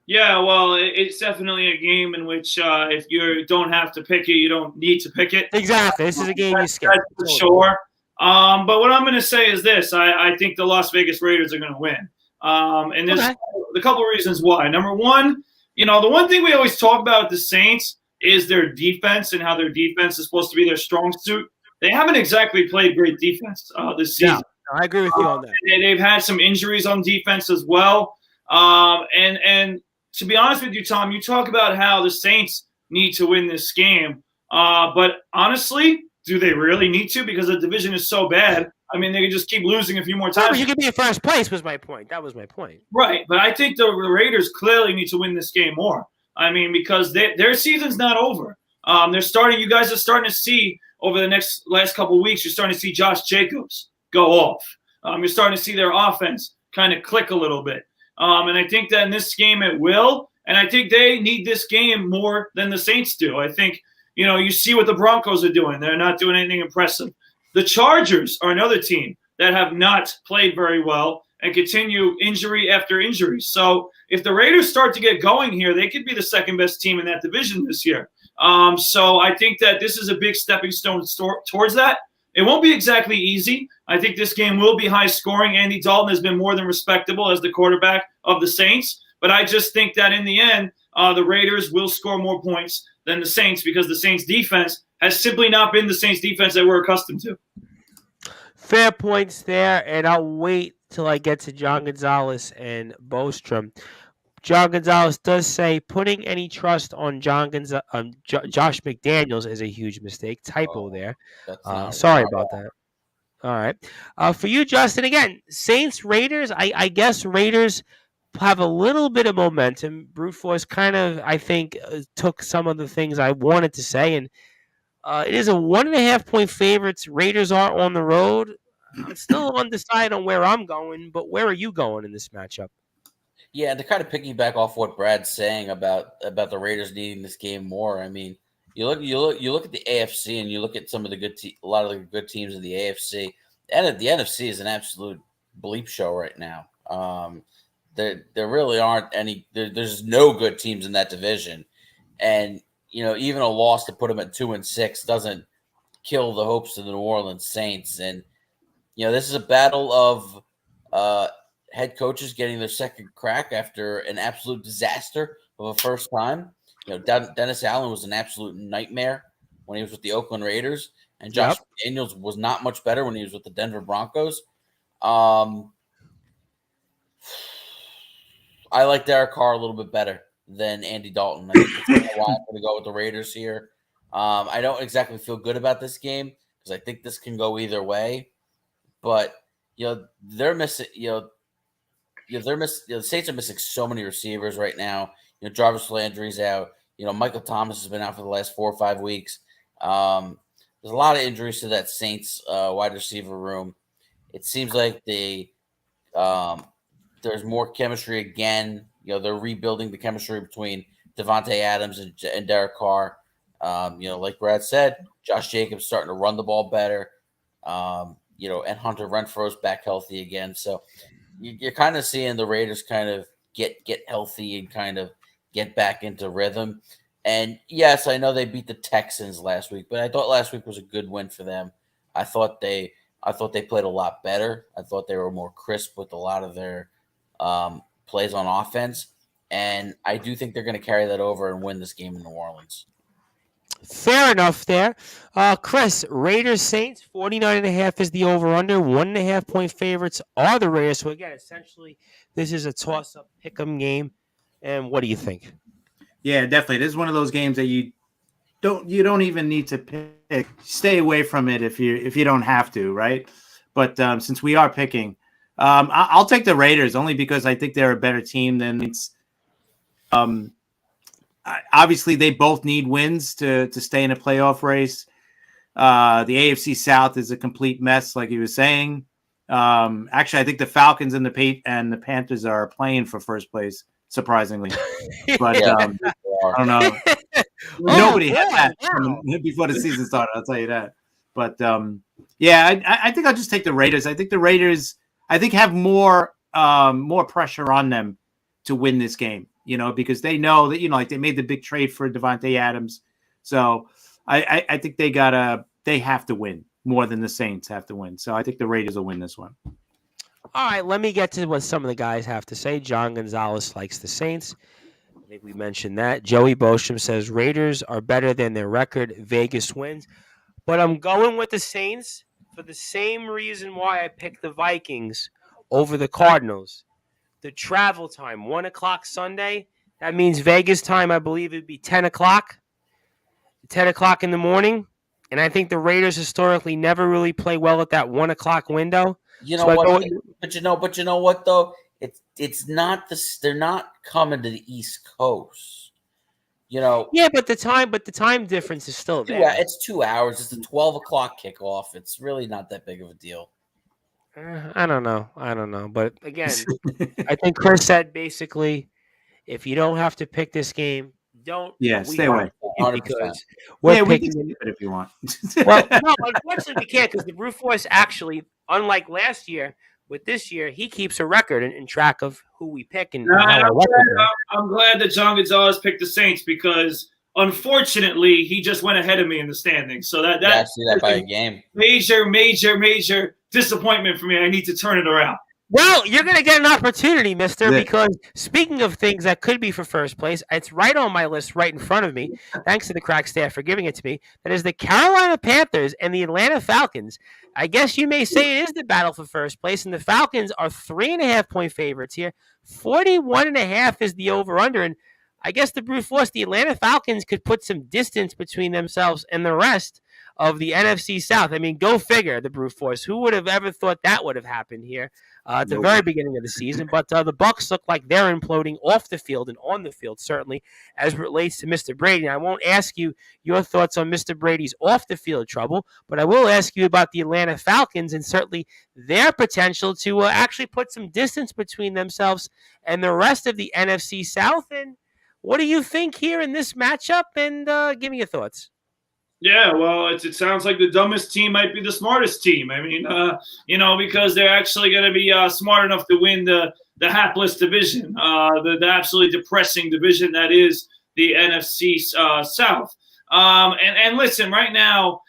Yeah, well, it's definitely a game in which if you don't have to pick it, you don't need to pick it. Exactly. This is a game you skip. For sure. But what I'm going to say is this. I think the Las Vegas Raiders are going to win. And there's a couple of reasons why. Number one, the one thing we always talk about with the Saints is their defense and how their defense is supposed to be their strong suit. They haven't exactly played great defense this season. No, I agree with you on that. They've had some injuries on defense as well. And to be honest with you, Tom, you talk about how the Saints need to win this game. But honestly, do they really need to? Because the division is so bad. I mean, they could just keep losing a few more times. You could be in first place was my point. That was my point. Right. But I think the Raiders clearly need to win this game more. I mean, because their season's not over. You guys are starting to see over the last couple of weeks, you're starting to see Josh Jacobs go off. You're starting to see their offense kind of click a little bit. And I think that in this game it will. And I think they need this game more than the Saints do. I think, you see what the Broncos are doing. They're not doing anything impressive. The Chargers are another team that have not played very well and continue injury after injury. So if the Raiders start to get going here, they could be the second best team in that division this year. So I think that this is a big stepping stone towards that. It won't be exactly easy. I think this game will be high scoring. Andy Dalton has been more than respectable as the quarterback of the Saints. But I just think that in the end, the Raiders will score more points than the Saints, because the Saints defense has simply not been the Saints defense that we're accustomed to. Fair points there, and I'll wait till I get to John Gonzalez and Bostrom. John Gonzalez does say putting any trust on Josh McDaniels is a huge mistake. Typo there. Sorry about that. All right. For you, Justin, again, Saints, Raiders, I guess Raiders have a little bit of momentum. Brute Force kind of, I think, took some of the things I wanted to say, and it is a 1.5-point favorites. Raiders are on the road. I'm still undecided on where I'm going, but where are you going in this matchup? Yeah, and to kind of piggyback off what Brad's saying about the Raiders needing this game more. I mean, you look at the AFC and you look at some of the a lot of the good teams in the AFC, and the NFC is an absolute bleep show right now. There really aren't any. There's no good teams in that division, and even a loss to put them at 2-6 doesn't kill the hopes of the New Orleans Saints. And this is a battle of head coaches getting their second crack after an absolute disaster of a first time. Dennis Allen was an absolute nightmare when he was with the Oakland Raiders, and Josh Daniels was not much better when he was with the Denver Broncos. I like Derek Carr a little bit better than Andy Dalton. I think that's why I'm going to go with the Raiders here. I don't exactly feel good about this game because I think this can go either way. But they're missing. The Saints are missing so many receivers right now. Jarvis Landry's out. Michael Thomas has been out for the last 4 or 5 weeks. There's a lot of injuries to that Saints wide receiver room. It seems like there's more chemistry again. They're rebuilding the chemistry between Devontae Adams and Derek Carr. Like Brad said, Josh Jacobs starting to run the ball better. And Hunter Renfro's back healthy again. So you're kind of seeing the Raiders kind of get healthy and kind of get back into rhythm. And yes, I know they beat the Texans last week, but I thought last week was a good win for them. I thought they played a lot better. I thought they were more crisp with a lot of their plays on offense. And I do think they're going to carry that over and win this game in New Orleans. Fair enough there. Chris, Raiders Saints, 49.5 is the over-under. 1.5 point favorites are the Raiders. So, again, essentially, this is a toss-up pick-em game. And what do you think? Yeah, definitely. This is one of those games that you don't even need to pick. Stay away from it if you don't have to, right? But since we are picking, I'll take the Raiders only because I think they're a better team than it's. Obviously, they both need wins to stay in a playoff race. The AFC South is a complete mess, like he was saying. Actually, I think the Falcons and the Panthers are playing for first place, surprisingly. But I don't know. Nobody had that before the season started. I'll tell you that. But I think I'll just take the Raiders. I think the Raiders, have more pressure on them to win this game. Because they know that, like they made the big trade for Devontae Adams. So I think they have to win more than the Saints have to win. So I think the Raiders will win this one. All right, let me get to what some of the guys have to say. John Gonzalez likes the Saints. I think we mentioned that. Joey Bosham says Raiders are better than their record. Vegas wins. But I'm going with the Saints for the same reason why I picked the Vikings over the Cardinals. The travel time, 1 o'clock Sunday. That means Vegas time, I believe it'd be 10 o'clock. 10 o'clock in the morning. And I think the Raiders historically never really play well at that 1 o'clock window. But you know what though? It's not this. They're not coming to the East Coast. Yeah, but the time difference is still there. Yeah, it's 2 hours. It's a 12 o'clock kickoff. It's really not that big of a deal. I don't know. But again, I think Chris said basically, if you don't have to pick this game, don't. Yeah, stay away. Because we're picking it if you want. Well, no, unfortunately we can't because the Brute Force actually, unlike last year, with this year, he keeps a record in track of who we pick and I'm glad that John Gonzalez picked the Saints because unfortunately he just went ahead of me in the standings. So I see that by a game. Major disappointment for me. I need to turn it around. Well, you're going to get an opportunity, mister, because speaking of things that could be for first place, it's right on my list right in front of me. Thanks to the crack staff for giving it to me. That is the Carolina Panthers and the Atlanta Falcons. I guess you may say it is the battle for first place, and the Falcons are 3.5 point favorites here. 41.5 is the over-under, and I guess the Brute Force, the Atlanta Falcons could put some distance between themselves and the rest of the NFC South. I mean, go figure, the brute force. Who would have ever thought that would have happened here at the very beginning of the season? But the Bucs look like they're imploding off the field and on the field, certainly, as it relates to Mr. Brady. And I won't ask you your thoughts on Mr. Brady's off-the-field trouble, but I will ask you about the Atlanta Falcons and certainly their potential to actually put some distance between themselves and the rest of the NFC South. And what do you think here in this matchup? And give me your thoughts. Yeah, well, it sounds like the dumbest team might be the smartest team. I mean, because they're actually going to be smart enough to win the hapless division, the absolutely depressing division that is the NFC South. And listen, right now,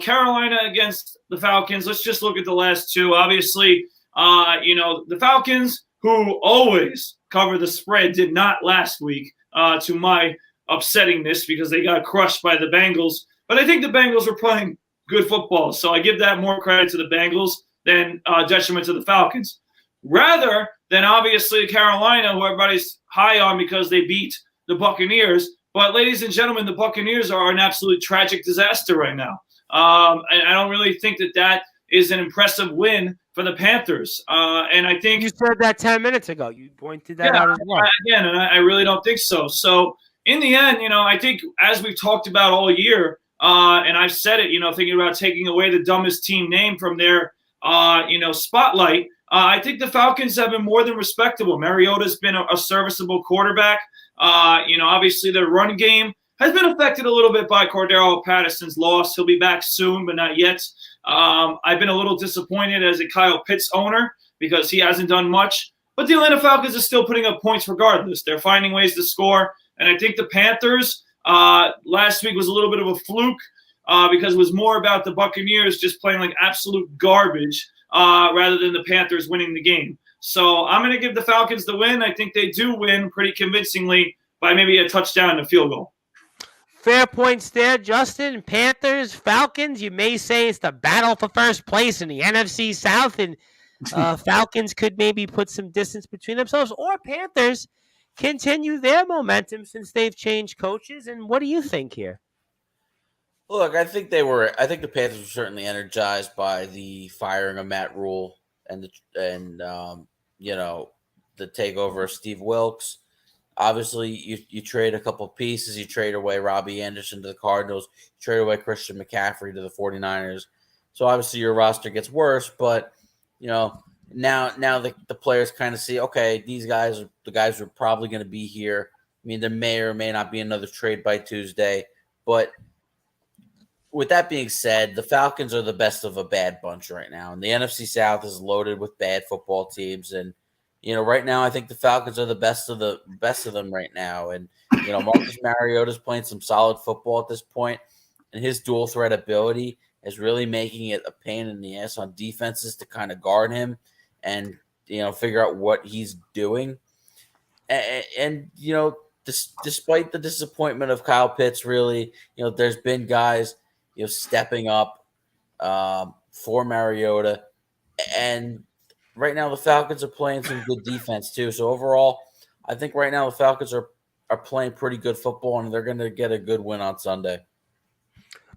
Carolina against the Falcons. Let's just look at the last two. Obviously, the Falcons, who always cover the spread, did not last week, to my upsettingness, because they got crushed by the Bengals. But I think the Bengals were playing good football, so I give that more credit to the Bengals than detriment to the Falcons. Rather than obviously Carolina, who everybody's high on because they beat the Buccaneers. But ladies and gentlemen, the Buccaneers are an absolute tragic disaster right now. And I don't really think that is an impressive win for the Panthers. And I think you said that 10 minutes ago. You pointed that out as well. Again, and I really don't think so. So in the end, I think as we've talked about all year, and I've said it, thinking about taking away the dumbest team name from their, spotlight, I think the Falcons have been more than respectable. Mariota's been a serviceable quarterback. Obviously their run game has been affected a little bit by Cordero Patterson's loss. He'll be back soon, but not yet. I've been a little disappointed as a Kyle Pitts owner because he hasn't done much. But the Atlanta Falcons are still putting up points regardless. They're finding ways to score. And I think the Panthers last week was a little bit of a fluke because it was more about the Buccaneers just playing like absolute garbage rather than the Panthers winning the game. So I'm going to give the Falcons the win. I think they do win pretty convincingly by maybe a touchdown and a field goal. Fair points there, Justin. Panthers, Falcons, you may say it's the battle for first place in the NFC South, and Falcons could maybe put some distance between themselves, or Panthers continue their momentum since they've changed coaches. And what do you think here? Look, I think the Panthers were certainly energized by the firing of Matt Rule and the takeover of Steve Wilkes. Obviously, you trade a couple pieces. You trade away Robbie Anderson to the Cardinals. You trade away Christian McCaffrey to the 49ers. So obviously your roster gets worse, but now the players kind of see, okay, these guys are the guys who are probably going to be here. I mean, there may or may not be another trade by Tuesday, but with that being said, the Falcons are the best of a bad bunch right now, and the NFC South is loaded with bad football teams. And right now, I think the Falcons are the best of them right now. And Marcus Mariota's playing some solid football at this point, and his dual threat ability is really making it a pain in the ass on defenses to kind of guard him and figure out what he's doing. And despite the disappointment of Kyle Pitts, really, there's been guys stepping up for Mariota, and right now the Falcons are playing some good defense too. So overall, I think right now the Falcons are playing pretty good football, and they're going to get a good win on Sunday.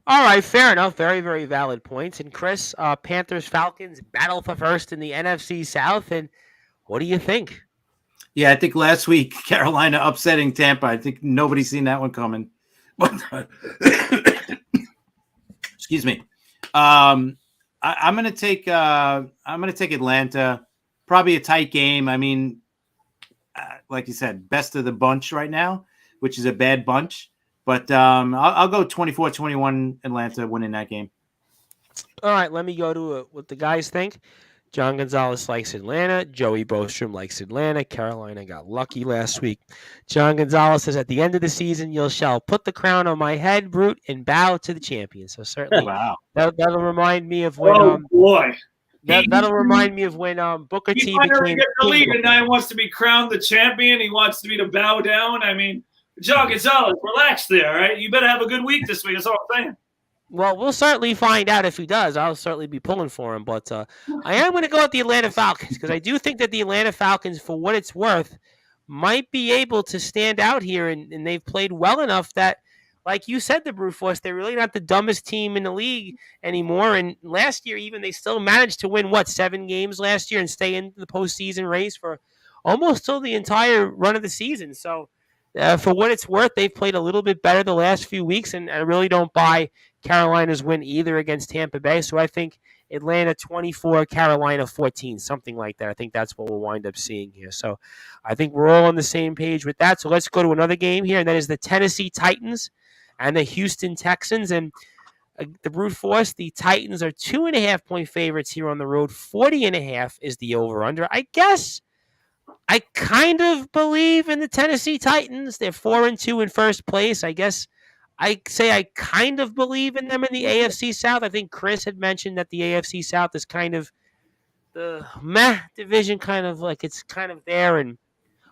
All right, fair enough. Very, very valid points. And Chris, Panthers, Falcons, battle for first in the NFC South. And what do you think? Yeah, I think last week, Carolina upsetting Tampa. I think nobody's seen that one coming. Excuse me. I'm gonna take Atlanta. Probably a tight game. I mean, like you said, best of the bunch right now, which is a bad bunch. But I'll go 24-21 Atlanta winning that game. All right, let me go to what the guys think. John Gonzalez likes Atlanta. Joey Bostrom likes Atlanta. Carolina got lucky last week. John Gonzalez says, at the end of the season, you shall put the crown on my head, Brute, and bow to the champion. So certainly that'll remind me of when that'll remind me of when Booker T became the lead, and now he wants to be crowned the champion. He wants me to bow down. I mean, John Gonzalez, relax there, all right? You better have a good week this week. That's all I'm saying. Well, we'll certainly find out if he does. I'll certainly be pulling for him. But I am going to go with the Atlanta Falcons because I do think that the Atlanta Falcons, for what it's worth, might be able to stand out here. And they've played well enough that like you said, the Brute Force, they're really not the dumbest team in the league anymore. And last year, even, they still managed to win, 7 games last year and stay in the postseason race for almost till the entire run of the season. So, for what it's worth, they've played a little bit better the last few weeks, and I really don't buy Carolina's win either against Tampa Bay. So I think Atlanta 24, Carolina 14, something like that. I think that's what we'll wind up seeing here. So I think we're all on the same page with that. So let's go to another game here, and that is the Tennessee Titans and the Houston Texans. And the Brute Force, the Titans are 2.5-point favorites here on the road. 40.5 is the over-under. I guess I kind of believe in the Tennessee Titans. They're 4-2 in first place. I guess I say I kind of believe in them in the AFC South. I think Chris had mentioned that the AFC South is kind of the meh division, kind of like it's kind of there and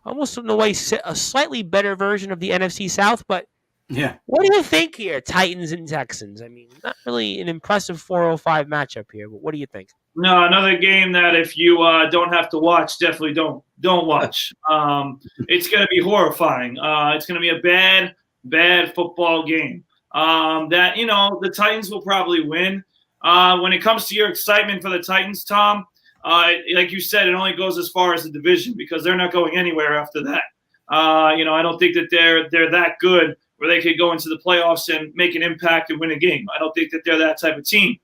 almost in a way a slightly better version of the NFC South. But Yeah. what do you think here, Titans and Texans? I mean, not really an impressive 405 matchup here, but what do you think? No, another game that if you don't have to watch, definitely don't watch. It's going to be horrifying. It's going to be a bad football game. That the Titans will probably win. When it comes to your excitement for the Titans, Tom, like you said, it only goes as far as the division because they're not going anywhere after that. I don't think that they're that good where they could go into the playoffs and make an impact and win a game. I don't think that they're that type of team.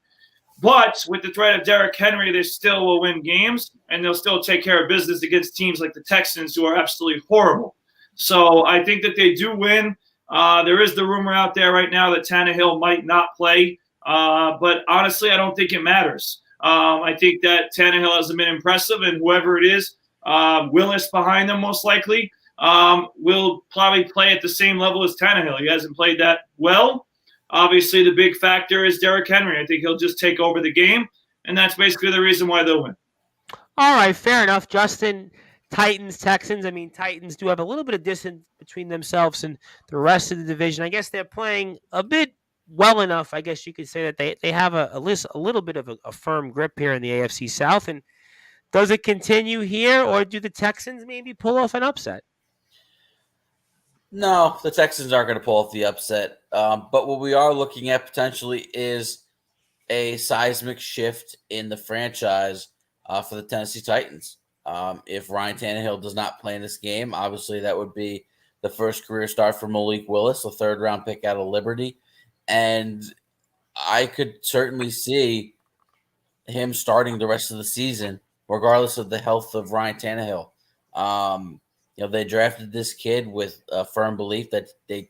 But with the threat of Derrick Henry, they still will win games, and they'll still take care of business against teams like the Texans, who are absolutely horrible. So I think that they do win. There is the rumor out there right now that Tannehill might not play. But honestly, I don't think it matters. I think that Tannehill hasn't been impressive, and whoever it is, Willis behind them most likely, will probably play at the same level as Tannehill. He hasn't played that well. Obviously, the big factor is Derrick Henry. I think he'll just take over the game, and that's basically the reason why they'll win. All right, fair enough, Justin. Titans, Texans. I mean, Titans do have a little bit of distance between themselves and the rest of the division. I guess they're playing a bit well enough. I guess you could say that they have a little bit of a firm grip here in the AFC South. And does it continue here, or do the Texans maybe pull off an upset? No, the Texans aren't going to pull off the upset. But what we are looking at potentially is a seismic shift in the franchise for the Tennessee Titans. If Ryan Tannehill does not play in this game, obviously that would be the first career start for Malik Willis, a third-round pick out of Liberty. And I could certainly see him starting the rest of the season, regardless of the health of Ryan Tannehill. They drafted this kid with a firm belief that they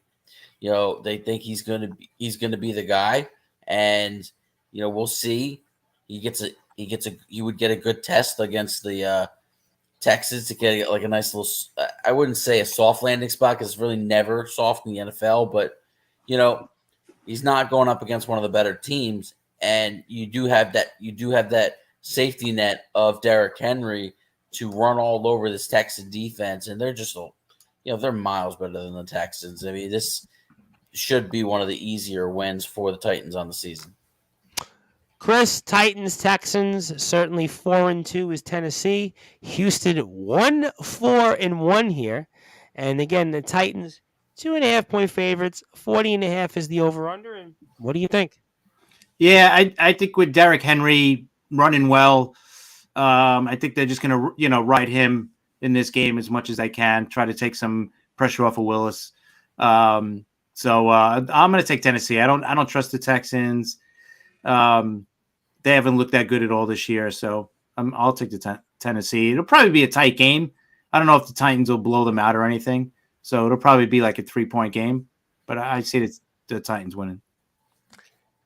think he's going to be the guy, and we'll see. He would get a good test against the Texans to get like a nice little. I wouldn't say a soft landing spot because it's really never soft in the NFL, but he's not going up against one of the better teams, and you do have that safety net of Derrick Henry to run all over this Texan defense, and they're just, they're miles better than the Texans. I mean, this should be one of the easier wins for the Titans on the season. Chris, Titans, Texans, certainly 4-2 is Tennessee. Houston 1-4-1 here. And again, the Titans 2.5-point favorites, 40.5 is the over-under. And what do you think? Yeah, I think with Derrick Henry running well, I think they're just going to, ride him in this game as much as they can, try to take some pressure off of Willis. So I'm going to take Tennessee. I don't trust the Texans. They haven't looked that good at all this year, so I'll take the Tennessee. It'll probably be a tight game. I don't know if the Titans will blow them out or anything, so it'll probably be like a 3-point game. But I see the Titans winning.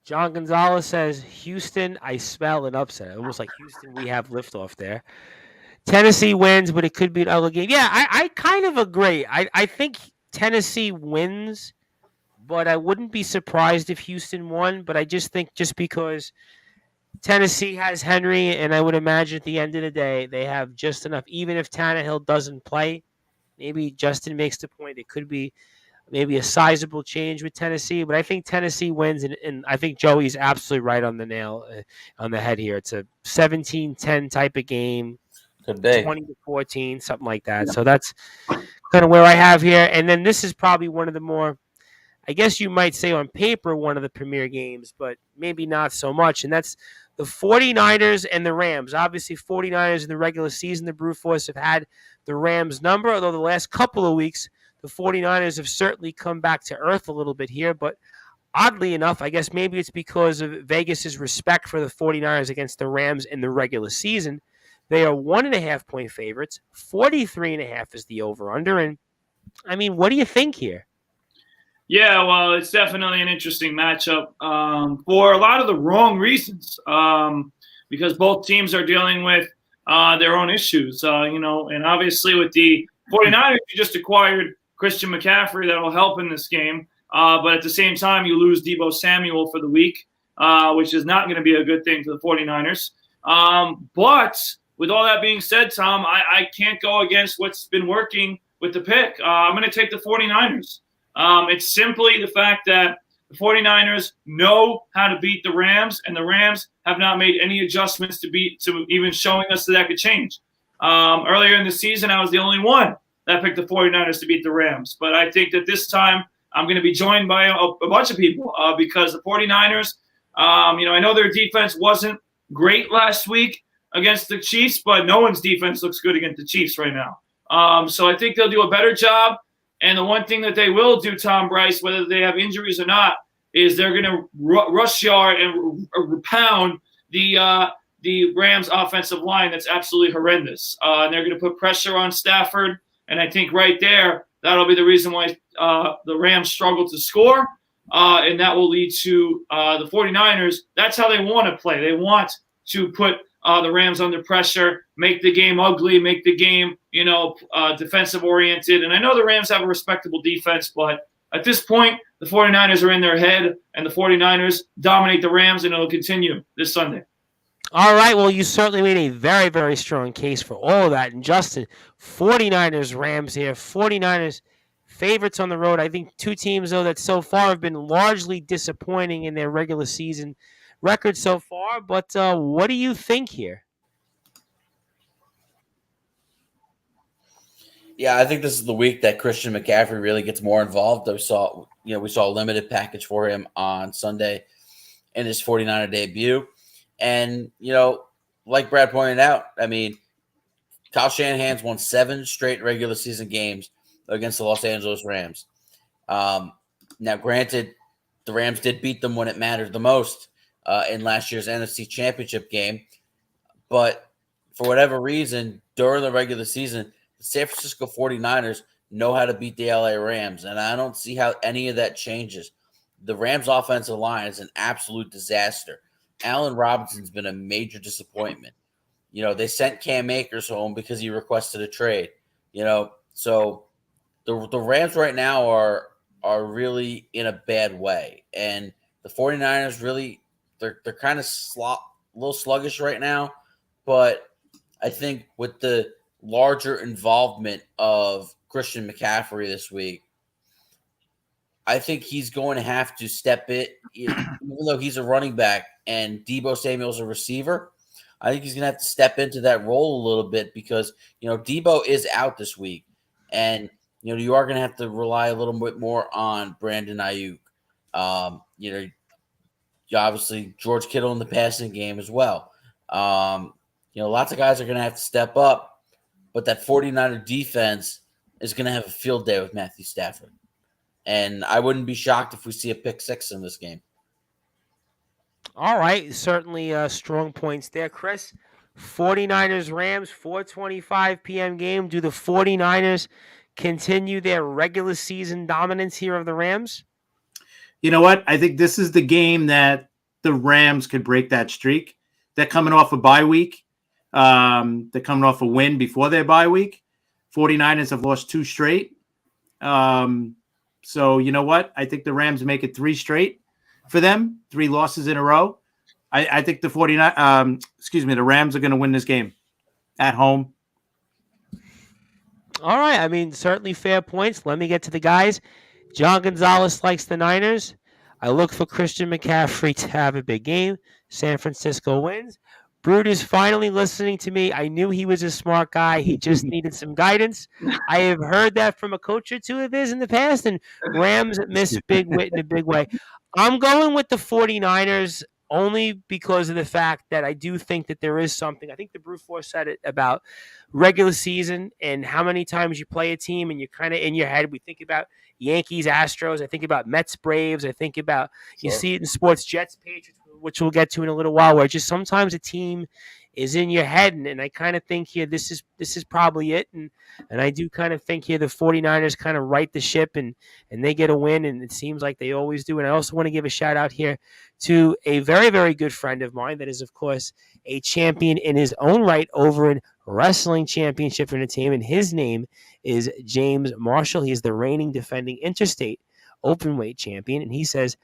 John Gonzalez says, Houston, I smell an upset. Almost like Houston, we have liftoff there. Tennessee wins, but it could be an ugly game. Yeah, I kind of agree. I think Tennessee wins, but I wouldn't be surprised if Houston won. But I just think just because Tennessee has Henry, and I would imagine at the end of the day, they have just enough. Even if Tannehill doesn't play, maybe Justin makes the point. It could be maybe a sizable change with Tennessee, but I think Tennessee wins, and I think Joey's absolutely right on the nail, on the head here. It's a 17-10 type of game, could be 20-14, something like that. So that's kind of where I have here. And then this is probably one of the more I guess you might say on paper, one of the premier games, but maybe not so much. And that's the 49ers and the Rams. Obviously, 49ers in the regular season, the Brute Force have had the Rams number, although the last couple of weeks, the 49ers have certainly come back to earth a little bit here. But oddly enough, I guess maybe it's because of Vegas's respect for the 49ers against the Rams in the regular season. They are 1.5-point favorites. 43.5 is the over-under. And, I mean, what do you think here? Yeah, well, it's definitely an interesting matchup for a lot of the wrong reasons because both teams are dealing with their own issues, and obviously with the 49ers, you just acquired Christian McCaffrey that will help in this game. But at the same time, you lose Deebo Samuel for the week, which is not going to be a good thing for the 49ers. But with all that being said, Tom, I can't go against what's been working with the pick. I'm going to take the 49ers. It's simply the fact that the 49ers know how to beat the Rams, and the Rams have not made any adjustments to even showing us that could change. Earlier in the season, I was the only one that picked the 49ers to beat the Rams. But I think that this time I'm going to be joined by a bunch of people because the 49ers, I know their defense wasn't great last week against the Chiefs, but no one's defense looks good against the Chiefs right now. So I think they'll do a better job. And the one thing that they will do, Tom Bryce, whether they have injuries or not, is they're going to rush yard and pound the Rams' offensive line that's absolutely horrendous. And they're going to put pressure on Stafford. And I think right there, that'll be the reason why the Rams struggle to score. And that will lead to the 49ers. That's how they want to play. They want to put the Rams under pressure, make the game ugly, make the game, defensive oriented. And I know the Rams have a respectable defense, but at this point, the 49ers are in their head, and the 49ers dominate the Rams, and it'll continue this Sunday. All right, well, you certainly made a very, very strong case for all of that. And Justin, 49ers, Rams here. 49ers favorites on the road. I think two teams, though, that so far have been largely disappointing in their regular season record so far. But what do you think here? Yeah, I think this is the week that Christian McCaffrey really gets more involved. We saw a limited package for him on Sunday in his 49er debut. And, like Brad pointed out, I mean, Kyle Shanahan's won 7 straight regular season games against the Los Angeles Rams. Now, granted, the Rams did beat them when it mattered the most in last year's NFC Championship game. But for whatever reason, during the regular season, the San Francisco 49ers know how to beat the LA Rams, and I don't see how any of that changes. The Rams' offensive line is an absolute disaster. Allen Robinson's been a major disappointment. They sent Cam Akers home because he requested a trade. So the Rams right now are really in a bad way, and the 49ers really they're kind of a little sluggish right now. But I think with the larger involvement of Christian McCaffrey this week, I think he's going to have to step it, even though he's a running back and Deebo Samuel's a receiver. I think he's going to have to step into that role a little bit because, Deebo is out this week. And, you are going to have to rely a little bit more on Brandon Ayuk. Obviously George Kittle in the passing game as well. Lots of guys are going to have to step up. But that 49er defense is going to have a field day with Matthew Stafford. And I wouldn't be shocked if we see a pick 6 in this game. All right. Certainly strong points there, Chris. 49ers, Rams, 4:25 p.m. game. Do the 49ers continue their regular season dominance here of the Rams? You know what? I think this is the game that the Rams could break that streak. They're coming off a bye week. They're coming off a win before their bye week. 49ers have lost 2 straight. So you know what? I think the Rams make it 3 straight for them, 3 losses in a row. I think the Rams are going to win this game at home. All right. I mean, certainly fair points. Let me get to the guys. John Gonzalez likes the Niners. I look for Christian McCaffrey to have a big game. San Francisco wins. Brood is finally listening to me. I knew he was a smart guy. He just needed some guidance. I have heard that from a coach or two of his in the past, and Rams miss Big Wit in a big way. I'm going with the 49ers only because of the fact that I do think that there is something. I think the Brute Force said it about regular season and how many times you play a team and you're kind of in your head. We think about Yankees, Astros. I think about Mets, Braves. I think about, you see it in sports, Jets, Patriots, which we'll get to in a little while, where just sometimes a team is in your head. And I kind of think here, this is probably it. And I do kind of think here the 49ers kind of right the ship and they get a win. And it seems like they always do. And I also want to give a shout out here to a very, very good friend of mine that is, of course, a champion in his own right over in Wrestling Championship Entertainment. His name is James Marshall. He's the reigning defending interstate openweight champion. And he says,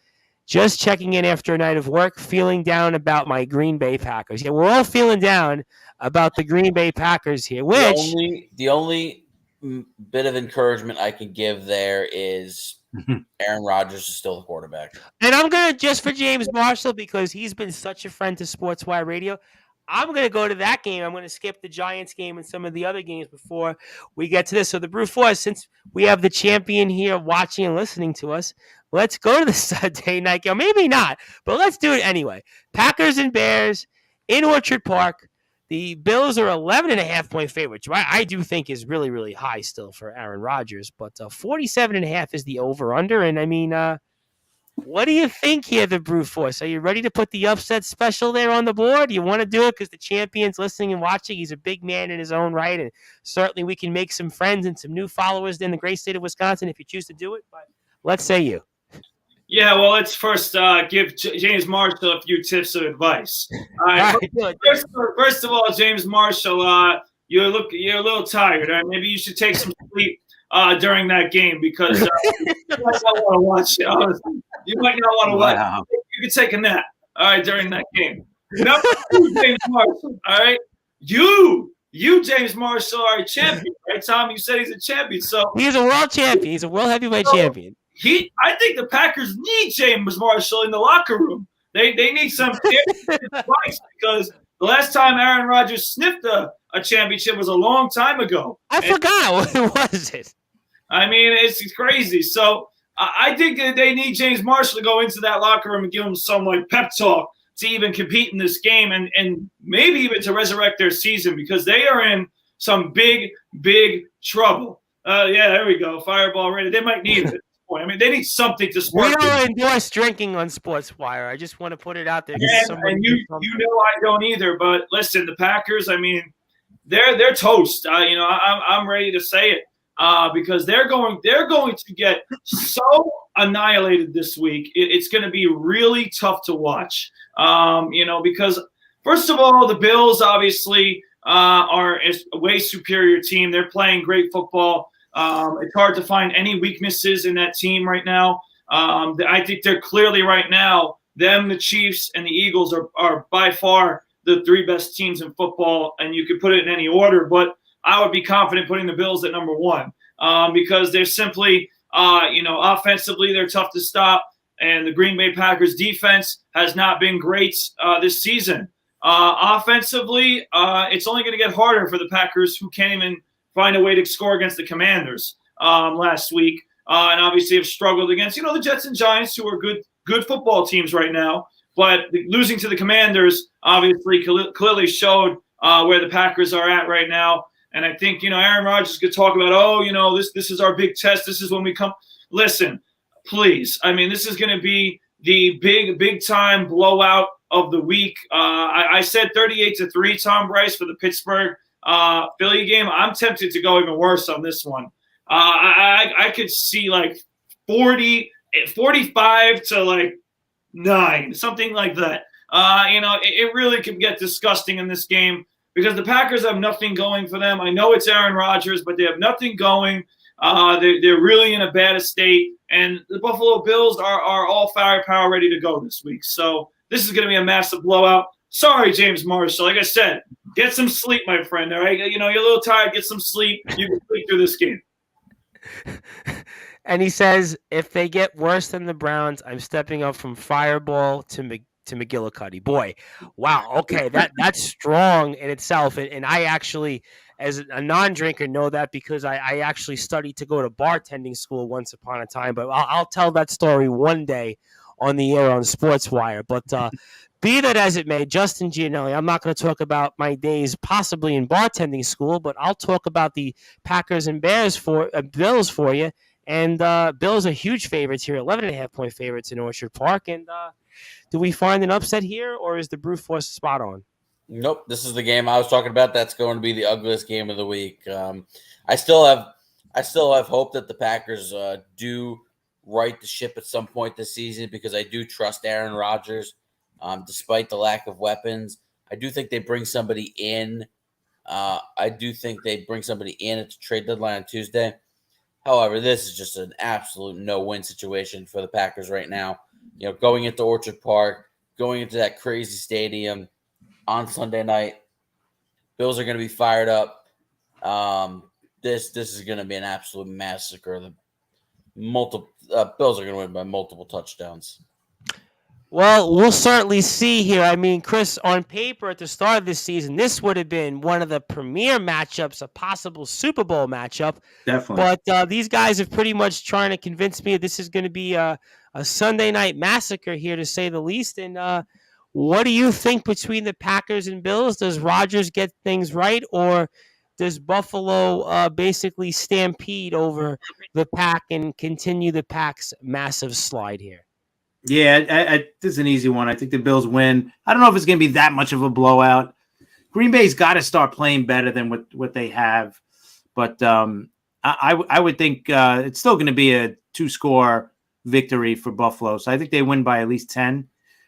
just checking in after a night of work, feeling down about my Green Bay Packers. Yeah, we're all feeling down about the Green Bay Packers here. Which the only bit of encouragement I can give there is Aaron Rodgers is still the quarterback. And I'm going to, just for James Marshall, because he's been such a friend to Sportswire Radio, I'm going to go to that game. I'm going to skip the Giants game and some of the other games before we get to this. So the Brute Force, since we have the champion here watching and listening to us, let's go to the Sunday night game. Maybe not, but let's do it anyway. Packers and Bears in Orchard Park. The Bills are 11.5-point favorites, which I do think is really, really high still for Aaron Rodgers. But 47.5 is the over-under. And, I mean, what do you think here, the Brute Force? Are you ready to put the upset special there on the board? You want to do it because the champion's listening and watching. He's a big man in his own right, and certainly we can make some friends and some new followers in the great state of Wisconsin if you choose to do it. But let's say you. Yeah, well, let's first give James Marshall a few tips of advice. All right. First of all, James Marshall, you're a little tired. Right? Maybe you should take some sleep during that game because you might not want to watch it. Honestly. You might not want to watch it. You can take a nap, all right, during that game. Number 2, James Marshall, all right? You, James Marshall, are a champion, right, Tom? You said he's a champion. So he's a world champion. He's a world heavyweight champion. I think the Packers need James Marshall in the locker room. They need some advice because the last time Aaron Rodgers sniffed a championship was a long time ago. I forgot. What was it? I mean, it's crazy. So I think they need James Marshall to go into that locker room and give them some pep talk to even compete in this game and maybe even to resurrect their season because they are in some big, big trouble. Yeah, there we go. Fireball ready. They might need it. I mean, they need something to spark. We don't endorse drinking on Sportswire. I just want to put it out there. And you know I don't either. But listen, the Packers. I mean, they're toast. I'm ready to say it because they're going to get so annihilated this week. It's going to be really tough to watch. Because first of all, the Bills obviously are a way superior team. They're playing great football. It's hard to find any weaknesses in that team right now. I think they're clearly right now, the Chiefs and the Eagles are by far the 3 best teams in football, and you could put it in any order, but I would be confident putting the Bills at number 1 because they're simply, offensively, they're tough to stop, and the Green Bay Packers defense has not been great this season. Offensively, it's only going to get harder for the Packers who can't even find a way to score against the Commanders last week, and obviously have struggled against, the Jets and Giants, who are good football teams right now. But losing to the Commanders obviously clearly showed where the Packers are at right now. And I think, Aaron Rodgers could talk about, this is our big test. This is when we come. Listen, please. I mean, this is going to be the big time blowout of the week. I said 38-3, Tom Bryce, for the Pittsburgh Philly game. I'm tempted to go even worse on this one. I could see 45 to 9, something like that. It really could get disgusting in this game because the Packers have nothing going for them. I know it's Aaron Rodgers, but they have nothing going. They're really in a bad estate, and the Buffalo Bills are all firepower ready to go this week. So this is going to be a massive blowout. Sorry, James Marshall. Like I said, get some sleep, my friend. All right, you're a little tired. Get some sleep. You can sleep through this game. And he says, if they get worse than the Browns, I'm stepping up from Fireball to to McGillicuddy. Boy, wow. Okay, that's strong in itself. And I actually, as a non-drinker, know that because I actually studied to go to bartending school once upon a time. But I'll tell that story one day on the air on Sportswire. But be that as it may, Justin Gianelli, I'm not going to talk about my days possibly in bartending school, but I'll talk about the Packers and Bills for you. And Bills are huge favorites here, 11.5-point favorites in Orchard Park. And do we find an upset here, or is the Brute Force spot on? Nope, this is the game I was talking about. That's going to be the ugliest game of the week. I still have hope that the Packers do right the ship at some point this season because I do trust Aaron Rodgers, despite the lack of weapons. I do think they bring somebody in. At the trade deadline on Tuesday. However, this is just an absolute no-win situation for the Packers right now. Going into Orchard Park, going into that crazy stadium on Sunday night, Bills are going to be fired up. This is going to be an absolute massacre. The Bills are going to win by multiple touchdowns. Well, we'll certainly see here. I mean, Chris, on paper at the start of this season, this would have been one of the premier matchups, a possible Super Bowl matchup. Definitely. But these guys are pretty much trying to convince me this is going to be a Sunday night massacre here, to say the least. And what do you think between the Packers and Bills? Does Rodgers get things right, or does Buffalo basically stampede over the Pack and continue the Pack's massive slide here? Yeah, this is an easy one. I think the Bills win. I don't know if it's going to be that much of a blowout. Green Bay's got to start playing better than what they have. But I would think it's still going to be a 2-score victory for Buffalo. So I think they win by at least 10.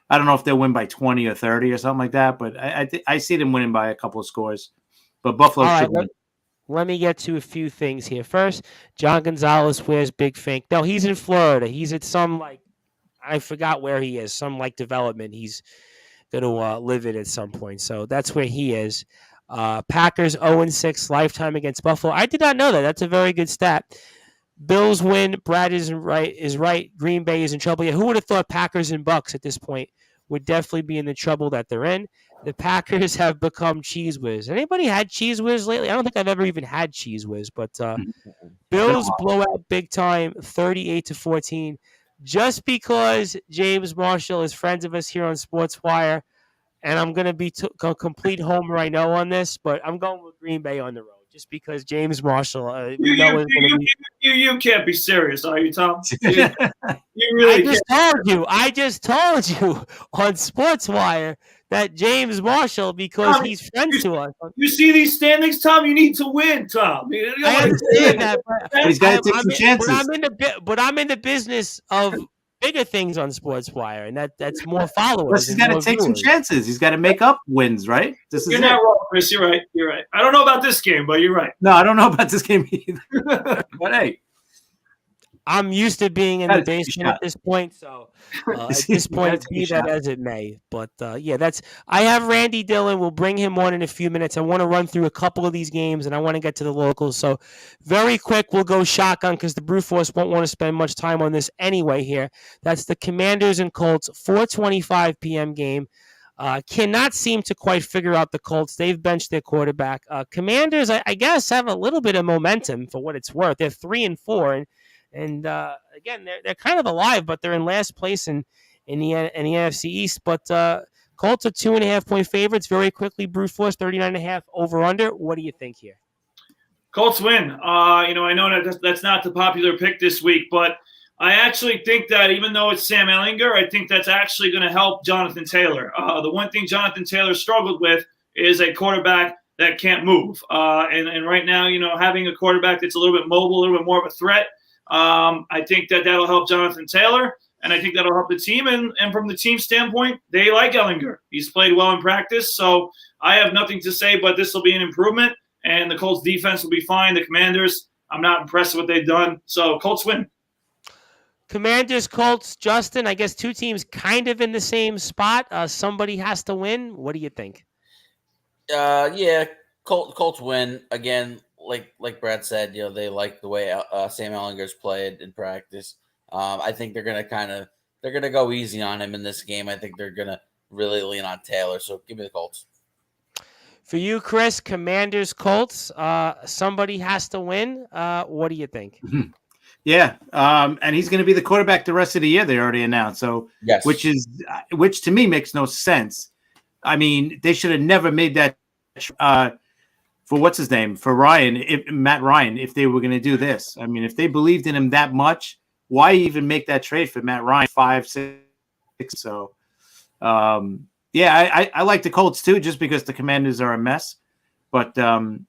I don't know if they'll win by 20 or 30 or something like that. But I see them winning by a couple of scores. But Buffalo should win. Let me get to a few things here. First, John Gonzalez wears Big Fink. No, he's in Florida. He's at some, I forgot where he is, some development he's going to live in at some point. So that's where he is. Packers 0-6 lifetime against Buffalo. I did not know that. That's a very good stat. Bills win. Brad is right. Green Bay is in trouble. Yeah, who would have thought Packers and Bucks at this point would definitely be in the trouble that they're in? The Packers have become Cheese Whiz. Anybody had Cheese Whiz lately? I don't think I've ever even had Cheese Whiz, but Bills blow out big time, 38-14. Just because James Marshall is friends of us here on Sportswire, and I'm going to be a complete homer, I know, on this, but I'm going with Green Bay on the road just because James Marshall. You can't be serious, are you, Tom? You really I just told you on Sportswire that James Marshall, because he's friends to us. You see these standings, Tom? You need to win, Tom. I understand that, but he's got to take some chances. But I'm in the business of bigger things on Sportswire, and that's more followers. He's got to take some chances. He's got to make up wins, right? You're not wrong, Chris. You're right. I don't know about this game, but you're right. No, I don't know about this game either. But hey. I'm used to being in the basement at this point, so at this point, be that as it may. But I have Randy Dillon. We'll bring him on in a few minutes. I want to run through a couple of these games, and I want to get to the locals. So very quick, we'll go shotgun because the Brute Force won't want to spend much time on this anyway here. That's the Commanders and Colts, 4:25 p.m. game. Cannot seem to quite figure out the Colts. They've benched their quarterback. Commanders, I guess, have a little bit of momentum for what it's worth. They're 3-4, and again, they're kind of alive, but they're in last place in the NFC East. But Colts are 2.5-point favorites. Very quickly, Brute Force 39.5 over under. What do you think here? Colts win. I know that's not the popular pick this week, but I actually think that even though it's Sam Ehlinger, I think that's actually going to help Jonathan Taylor. The one thing Jonathan Taylor struggled with is a quarterback that can't move. And right now, having a quarterback that's a little bit mobile, a little bit more of a threat, I think that'll help Jonathan Taylor, and I think that'll help the team. And from the team standpoint, they like Ehlinger. He's played well in practice, so I have nothing to say, but this will be an improvement, and the Colts defense will be fine. The Commanders, I'm not impressed with what they've done, so Colts win. Commanders, Colts, Justin, I guess two teams kind of in the same spot. Somebody has to win. What do you think? Colts win again. Like Brad said, they like the way Sam Ehlinger's played in practice. I think they're gonna go easy on him in this game. I think they're gonna really lean on Taylor. So give me the Colts. For you, Chris, Commanders, Colts. Somebody has to win. What do you think? Yeah, and he's going to be the quarterback the rest of the year. They already announced. So, Yes. which to me makes no sense. I mean, they should have never made that for what's his name, for Matt Ryan, if they were going to do this. I mean, if they believed in him that much, why even make that trade for Matt Ryan 5, 6? So, yeah, I like the Colts too, just because the Commanders are a mess. But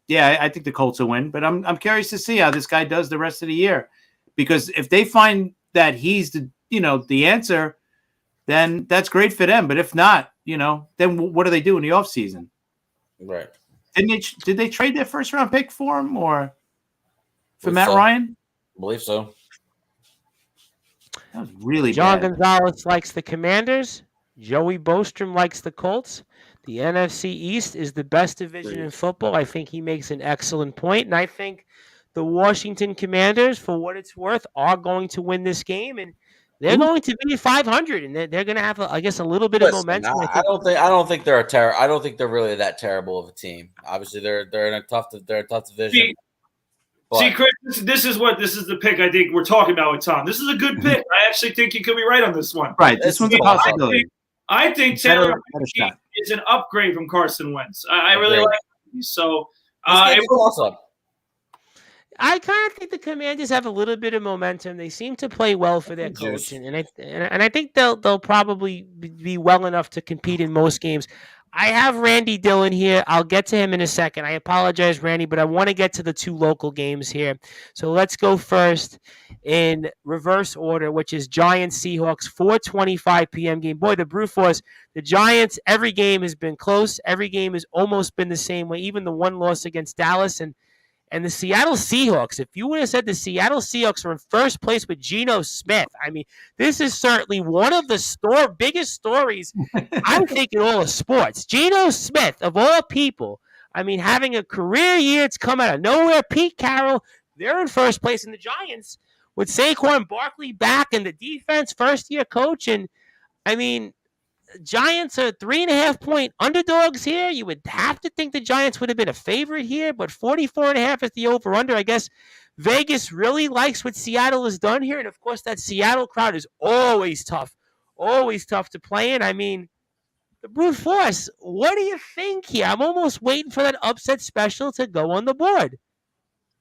yeah, I think the Colts will win. But I'm curious to see how this guy does the rest of the year, because if they find that he's the answer, then that's great for them. But if not, then what do they do in the offseason? Right. Did they trade their first round pick for him or for Believe Matt so. Ryan? I believe so. That was really John bad. Gonzalez likes the Commanders. Joey Bostrom likes the Colts. The NFC East is the best division in football. I think he makes an excellent point, and I think the Washington Commanders, for what it's worth, are going to win this game, and they're going to be 500, and they're going to have, I guess, a little bit of momentum. I don't think they're I don't think they're really that terrible of a team. Obviously, they're in a tough division. See, Chris, this is the pick I think we're talking about with Tom. This is a good pick. I actually think you could be right on this one. Right, this one's a possibility. I think Taylor is an upgrade from Carson Wentz. I really like him. So I kind of think the Commanders have a little bit of momentum. They seem to play well for their coach, and I think they'll probably be well enough to compete in most games. I have Randy Dillon here. I'll get to him in a second. I apologize, Randy, but I want to get to the two local games here. So let's go first in reverse order, which is Giants-Seahawks, 4:25 p.m. game. Boy, the Brute Force, the Giants, every game has been close. Every game has almost been the same way, even the one loss against Dallas. And the Seattle Seahawks, if you would have said the Seattle Seahawks were in first place with Geno Smith, I mean, this is certainly one of the biggest stories, I think, in all of sports. Geno Smith, of all people, I mean, having a career year, it's come out of nowhere. Pete Carroll, they're in first place. And the Giants, with Saquon Barkley back and the defense, first-year coach, and, I mean, Giants are 3.5-point underdogs here. You would have to think the Giants would have been a favorite here, but 44.5 is the over-under. I guess Vegas really likes what Seattle has done here, and of course that Seattle crowd is always tough to play in. I mean, the Brute Force, what do you think here? I'm almost waiting for that upset special to go on the board.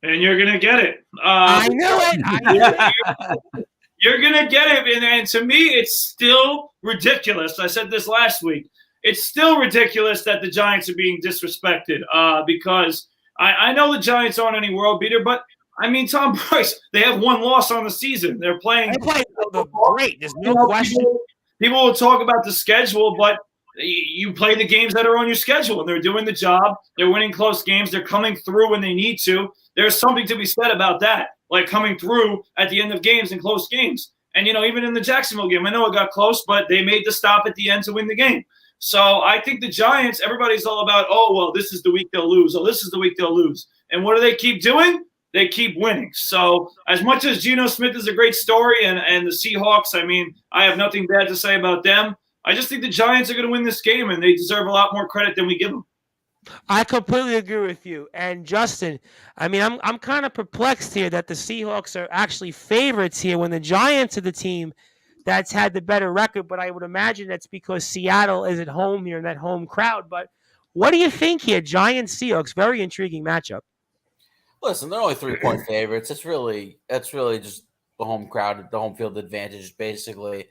And you're going to get it. I knew it. You're going to get it. And to me, it's still ridiculous. I said this last week. It's still ridiculous that the Giants are being disrespected because I know the Giants aren't any world beater, but, I mean, Tom Price, they have one loss on the season. They're playing great. There's no question. People will talk about the schedule, but you play the games that are on your schedule, and they're doing the job. They're winning close games. They're coming through when they need to. There's something to be said about that, like coming through at the end of games and close games. And, even in the Jacksonville game, I know it got close, but they made the stop at the end to win the game. So I think the Giants, everybody's all about, oh, well, this is the week they'll lose. Oh, this is the week they'll lose. And what do they keep doing? They keep winning. So as much as Geno Smith is a great story and the Seahawks, I mean, I have nothing bad to say about them. I just think the Giants are going to win this game, and they deserve a lot more credit than we give them. I completely agree with you. And Justin, I mean, I'm kind of perplexed here that the Seahawks are actually favorites here when the Giants are the team that's had the better record. But I would imagine that's because Seattle is at home here in that home crowd. But what do you think here, Giants-Seahawks? Very intriguing matchup. Listen, they're only 3-point favorites. That's really just the home crowd, the home field advantage, basically.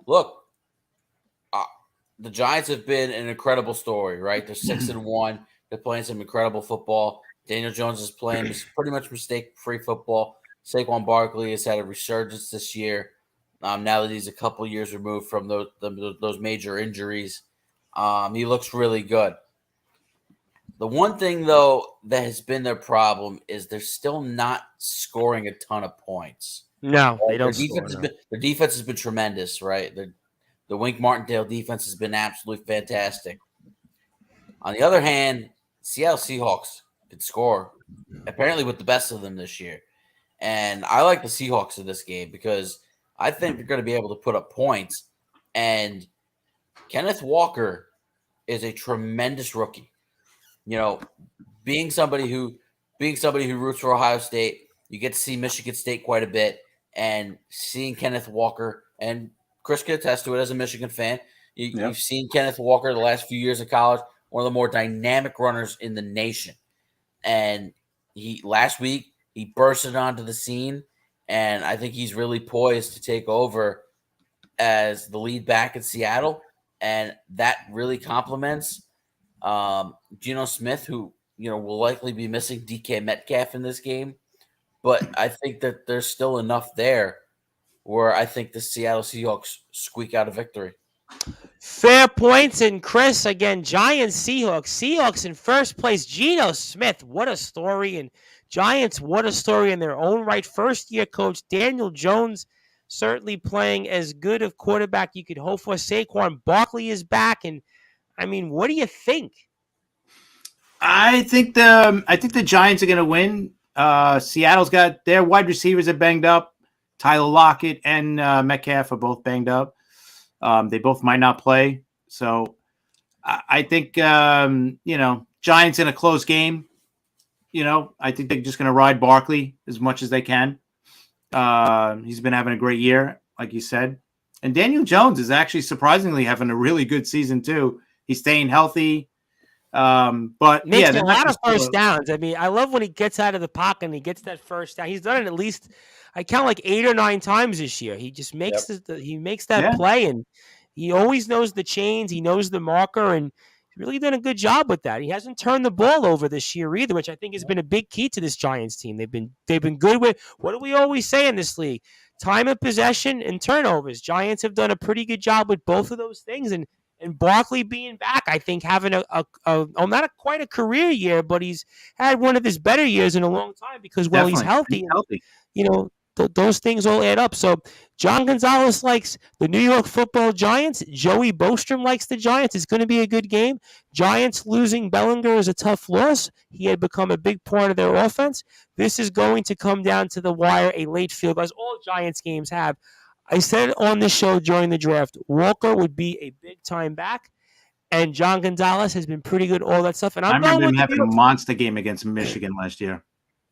Look. The Giants have been an incredible story, right? They're 6-1. They're playing some incredible football. Daniel Jones is playing pretty much mistake-free football. Saquon Barkley has had a resurgence this year. Now that he's a couple years removed from those major injuries, he looks really good. The one thing, though, that has been their problem is they're still not scoring a ton of points. No, they don't. Their defense has been tremendous, right? The Wink Martindale defense has been absolutely fantastic. On the other hand, Seattle Seahawks can score, apparently with the best of them this year. And I like the Seahawks in this game because I think they're going to be able to put up points. And Kenneth Walker is a tremendous rookie. You know, being somebody who roots for Ohio State, you get to see Michigan State quite a bit, and seeing Kenneth Walker, and Chris can attest to it as a Michigan fan. You've seen Kenneth Walker the last few years of college, one of the more dynamic runners in the nation. And last week he bursted onto the scene, and I think he's really poised to take over as the lead back in Seattle, and that really complements Geno Smith, who will likely be missing DK Metcalf in this game. But I think that there's still enough there where I think the Seattle Seahawks squeak out a victory. Fair points. And Chris, again, Giants, Seahawks. Seahawks in first place. Geno Smith, what a story. And Giants, what a story in their own right. First-year coach Daniel Jones certainly playing as good of quarterback you could hope for. Saquon Barkley is back. And, I mean, what do you think? I think the Giants are going to win. Seattle's got their wide receivers are banged up. Tyler Lockett and Metcalf are both banged up. They both might not play. So I think, Giants in a close game. I think they're just going to ride Barkley as much as they can. He's been having a great year, like you said. And Daniel Jones is actually surprisingly having a really good season, too. He's staying healthy. But makes a lot of first downs. I mean, I love when he gets out of the pocket and he gets that first down. He's done it at least, I count like 8 or 9 times this year. He just makes he makes that play, and he always knows the chains. He knows the marker, and he's really done a good job with that. He hasn't turned the ball over this year either, which I think has been a big key to this Giants team. They've been good with, what do we always say in this league? Time of possession and turnovers. Giants have done a pretty good job with both of those things, and Barkley being back, I think having not quite a career year, but he's had one of his better years in a long time because he's healthy. Those things all add up. So John Gonzalez likes the New York Football Giants. Joey Bostrom likes the Giants. It's going to be a good game. Giants losing Bellinger is a tough loss. He had become a big part of their offense. This is going to come down to the wire, a late field, as all Giants games have. I said on the show during the draft, Walker would be a big-time back, and John Gonzalez has been pretty good, all that stuff. And I remember him having a monster game against Michigan last year.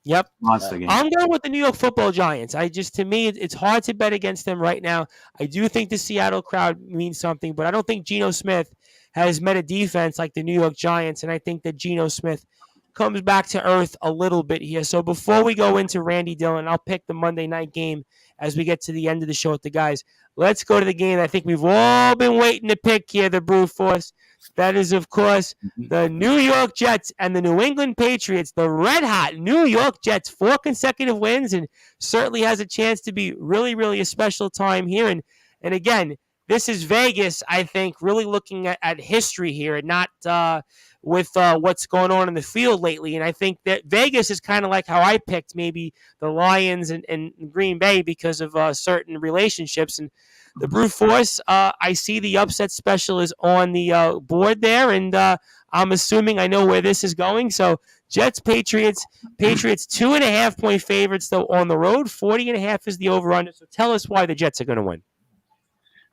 Yep. Monster game. I'm going with the New York Football Giants. To me, it's hard to bet against them right now. I do think the Seattle crowd means something, but I don't think Geno Smith has met a defense like the New York Giants, and I think that Geno Smith comes back to earth a little bit here. So before we go into Randy Dillon, I'll pick the Monday night game as we get to the end of the show with the guys. Let's go to the game I think we've all been waiting to pick here, the Brew Force. That is, of course, the New York Jets and the New England Patriots, the red-hot New York Jets, 4 consecutive wins, and certainly has a chance to be really, really a special time here. And again, this is Vegas, I think, really looking at history here and not with what's going on in the field lately. And I think that Vegas is kind of like how I picked maybe the Lions and Green Bay because of certain relationships. And the Brew Force, I see the upset special is on the board there, and I'm assuming I know where this is going. So Jets, Patriots 2.5-point favorites, though, on the road. 40.5 is the over-under. So tell us why the Jets are going to win.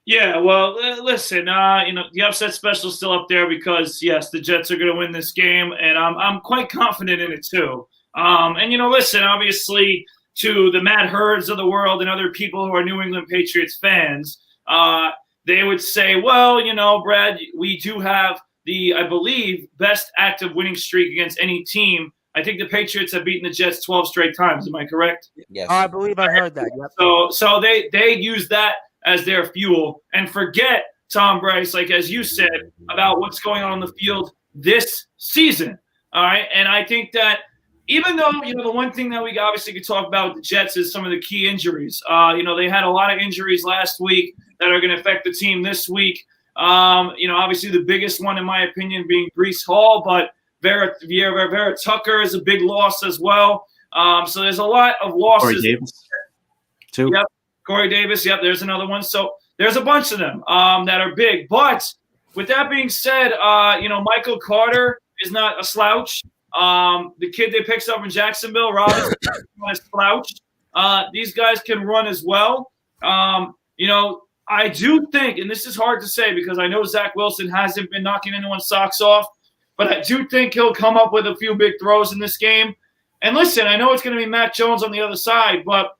Yeah, well, listen, the upset special is still up there because, yes, the Jets are going to win this game, and I'm quite confident in it too. Listen, obviously, to the Matt Hurds of the world and other people who are New England Patriots fans, they would say, well, Brad, we do have the, I believe, best active winning streak against any team. I think the Patriots have beaten the Jets 12 straight times. Am I correct? Yes. I believe I heard that. Yep. So they use that as their fuel and forget, Tom Bryce, like as you said, about what's going on the field this season. All right. And I think that even though, the one thing that we obviously could talk about with the Jets is some of the key injuries. They had a lot of injuries last week that are going to affect the team this week. Obviously the biggest one, in my opinion, being Breece Hall, but Vera Tucker is a big loss as well. So there's a lot of losses. Corey Davis, too. Yep. Corey Davis, yep, there's another one. So there's a bunch of them that are big. But with that being said, Michael Carter is not a slouch. The kid they picked up in Jacksonville, Robinson, is not a slouch. These guys can run as well. I do think, and this is hard to say because I know Zach Wilson hasn't been knocking anyone's socks off, but I do think he'll come up with a few big throws in this game. And listen, I know it's going to be Mac Jones on the other side, but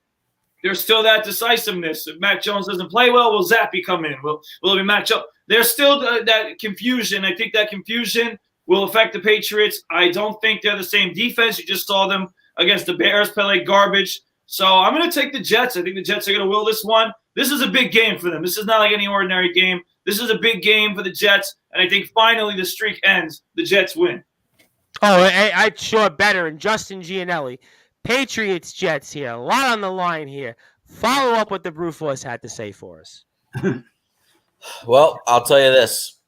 there's still that decisiveness. If Mac Jones doesn't play well, will Zappy come in? Will it be Mac Jones? There's still that confusion. I think that confusion will affect the Patriots. I don't think they're the same defense. You just saw them against the Bears play garbage. So I'm going to take the Jets. I think the Jets are going to will this one. This is a big game for them. This is not like any ordinary game. This is a big game for the Jets, and I think finally the streak ends. The Jets win. Oh, I'd sure better. And Justin Gianelli, Patriots, Jets here. A lot on the line here. Follow up what the Brewforce had to say for us. Well, I'll tell you this.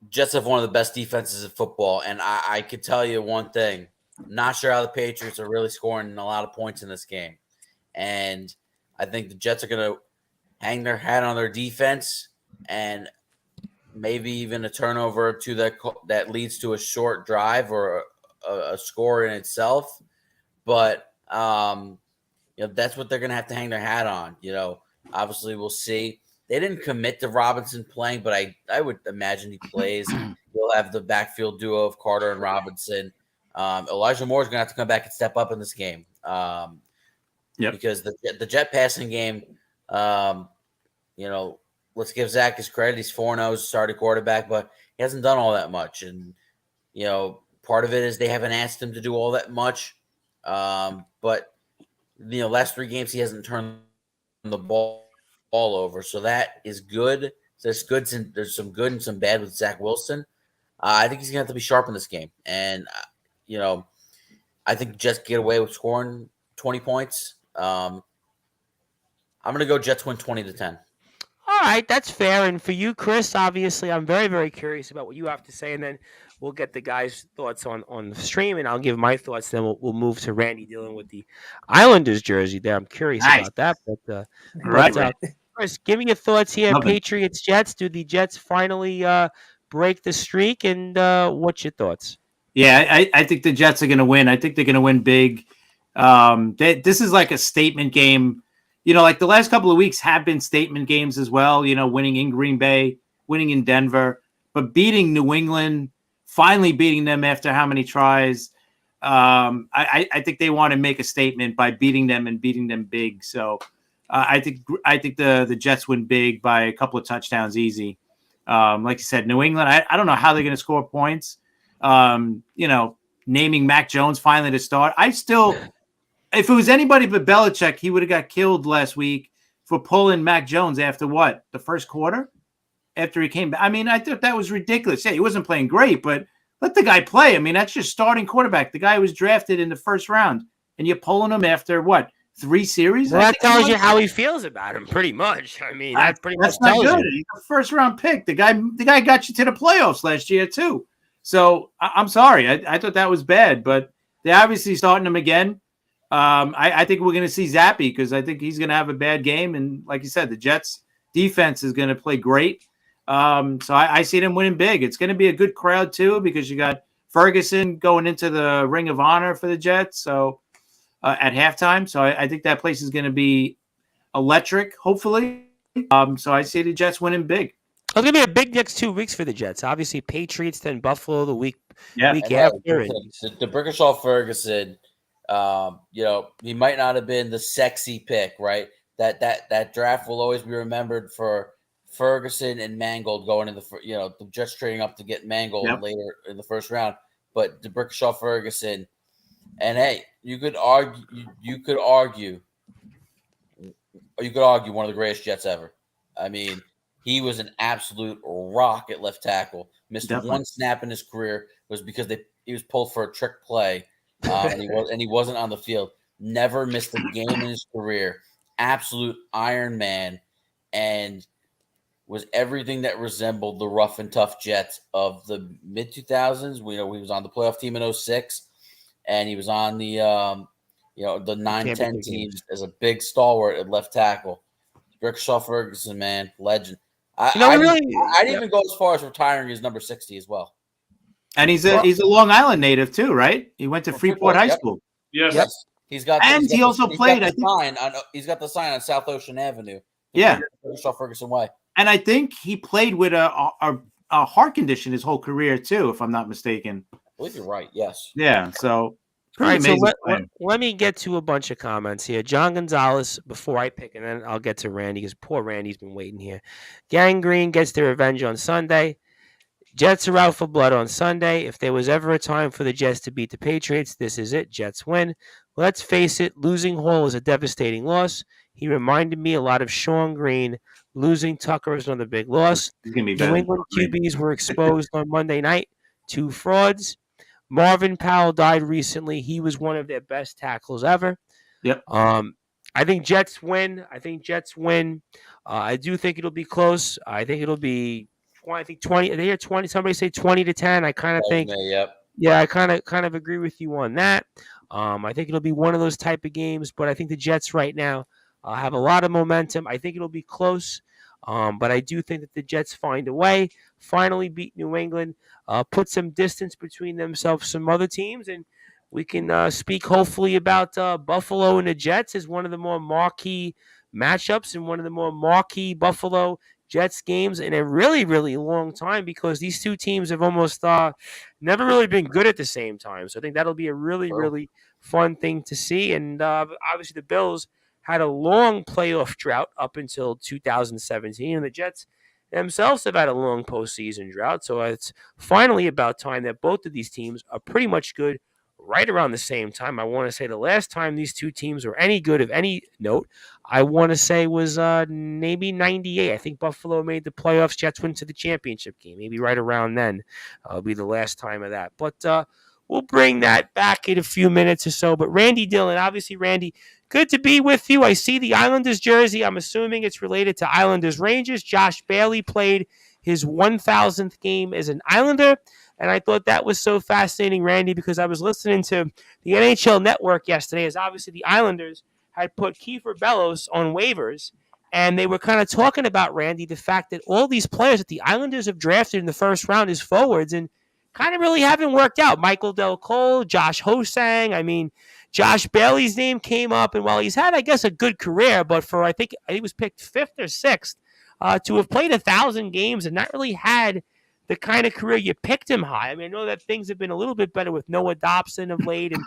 Jets have one of the best defenses in football, and I could tell you one thing. Not sure how the Patriots are really scoring a lot of points in this game. And I think the Jets are going to hang their hat on their defense and maybe even a turnover or two that leads to a short drive or a score in itself. But, that's what they're going to have to hang their hat on. Obviously we'll see. They didn't commit to Robinson playing, but I would imagine he plays. You'll have the backfield duo of Carter and Robinson. Elijah Moore is going to have to come back and step up in this game. Because the Jet passing game, let's give Zach his credit. He's 4-0, starting quarterback, but he hasn't done all that much. And, part of it is they haven't asked him to do all that much. But, last 3 games he hasn't turned the ball over. So that is good. There's some good and some bad with Zach Wilson. I think he's going to have to be sharp in this game. And, I think Jets get away with scoring 20 points. I'm going to go Jets win 20-10. All right, that's fair. And for you, Chris, obviously, I'm very, very curious about what you have to say. And then we'll get the guys' thoughts on the stream, and I'll give my thoughts. Then we'll move to Randy dealing with the Islanders jersey there. I'm curious about that. But Chris, give me your thoughts here. Patriots, Jets. Do the Jets finally break the streak? And what's your thoughts? Yeah, I think the Jets are going to win. I think they're going to win big. This is like a statement game. Like the last couple of weeks have been statement games as well, winning in Green Bay, winning in Denver, but beating New England, finally beating them after how many tries. I think they want to make a statement by beating them and beating them big. So I think the Jets win big by a couple of touchdowns easy. Like you said, New England, I don't know how they're going to score points. Naming Mac Jones finally to start. If it was anybody but Belichick, he would have got killed last week for pulling Mac Jones after what? The first quarter? After he came back. I mean, I thought that was ridiculous. Yeah, he wasn't playing great, but let the guy play. I mean, that's your starting quarterback. The guy was drafted in the first round, and you're pulling him after what? 3 series? Well, that tells you how he feels about him, pretty much. I mean, that's not good. He's a first-round pick. The guy got you to the playoffs last year, too. So I'm sorry. I thought that was bad, but they're obviously starting him again. I think we're going to see Zappy because I think he's going to have a bad game. And like you said, the Jets defense is going to play great. So I see them winning big. It's going to be a good crowd too, because you got Ferguson going into the Ring of Honor for the Jets. So at halftime. So I think that place is going to be electric, hopefully. So I see the Jets winning big. It's going to be a big next 2 weeks for the Jets. Obviously Patriots, then Buffalo the week after. The Brickashaw Ferguson, he might not have been the sexy pick, right? That draft will always be remembered for Ferguson and Mangold going in the Jets trading up to get Mangold later in the first round. But the Brickashaw Ferguson, and hey, you could argue one of the greatest Jets ever. I mean, he was an absolute rock at left tackle. Missed one snap in his career. It was because he was pulled for a trick play. And he wasn't on the field. Never missed a game in his career. Absolute Iron Man, and was everything that resembled the rough and tough Jets of the mid 2000s. We know he was on the playoff team in 2006, and he was on the the 9-10 teams as a big stalwart at left tackle. Brickashaw Ferguson, man, legend. I'd even go as far as retiring his number 60 as well. And he's a Long Island native too, right? He went to Freeport High School. Yes. Yep. He's got the sign on South Ocean Avenue Yeah. Ferguson way. And I think he played with a heart condition his whole career too, if I'm not mistaken. I believe you're right. Yes. Yeah. So All pretty right, so amazing. let me get to a bunch of comments here. John Gonzalez, before I pick, and then I'll get to Randy because poor Randy's been waiting here. Gangrene gets their revenge on Sunday. Jets are out for blood on Sunday. If there was ever a time for the Jets to beat the Patriots, this is it. Jets win. Let's face it, losing Hall is a devastating loss. He reminded me a lot of Sean Green. Losing Tucker is another big loss. He's gonna be New better. England QBs were exposed on Monday night. 2 frauds. Marvin Powell died recently. He was one of their best tackles ever. Yep. I think Jets win. I do think it'll be close. I think it'll be 20. They hear 20. Somebody say 20-10. I kind of think. Yep. Yeah, I kind of agree with you on that. I think it'll be one of those type of games, but I think the Jets right now have a lot of momentum. I think it'll be close, but I do think that the Jets find a way, finally beat New England, put some distance between themselves, some other teams, and we can speak hopefully about Buffalo and the Jets as one of the more marquee matchups and one of the more marquee Buffalo Jets games in a really, really long time because these two teams have almost never really been good at the same time. So I think that'll be a really, really fun thing to see. And obviously the Bills had a long playoff drought up until 2017, and the Jets themselves have had a long postseason drought. So it's finally about time that both of these teams are pretty much good right around the same time. I want to say the last time these two teams were any good of any note, I want to say was maybe 98. I think Buffalo made the playoffs. Jets went to the championship game. Maybe right around then will be the last time of that. But we'll bring that back in a few minutes or so. But Randy Dillon, obviously, Randy, good to be with you. I see the Islanders jersey. I'm assuming it's related to Islanders Rangers. Josh Bailey played his 1,000th game as an Islander. And I thought that was so fascinating, Randy, because I was listening to the NHL Network yesterday as obviously the Islanders had put Kiefer Bellows on waivers. And they were kind of talking about, Randy, the fact that all these players that the Islanders have drafted in the first round as forwards and kind of really haven't worked out. Michael Del Cole, Josh Hosang. I mean, Josh Bailey's name came up. And while he's had, I guess, a good career, but for I think he was picked 5th or 6th to have played 1,000 games and not really had the kind of career you picked him high. I mean, I know that things have been a little bit better with Noah Dobson of late and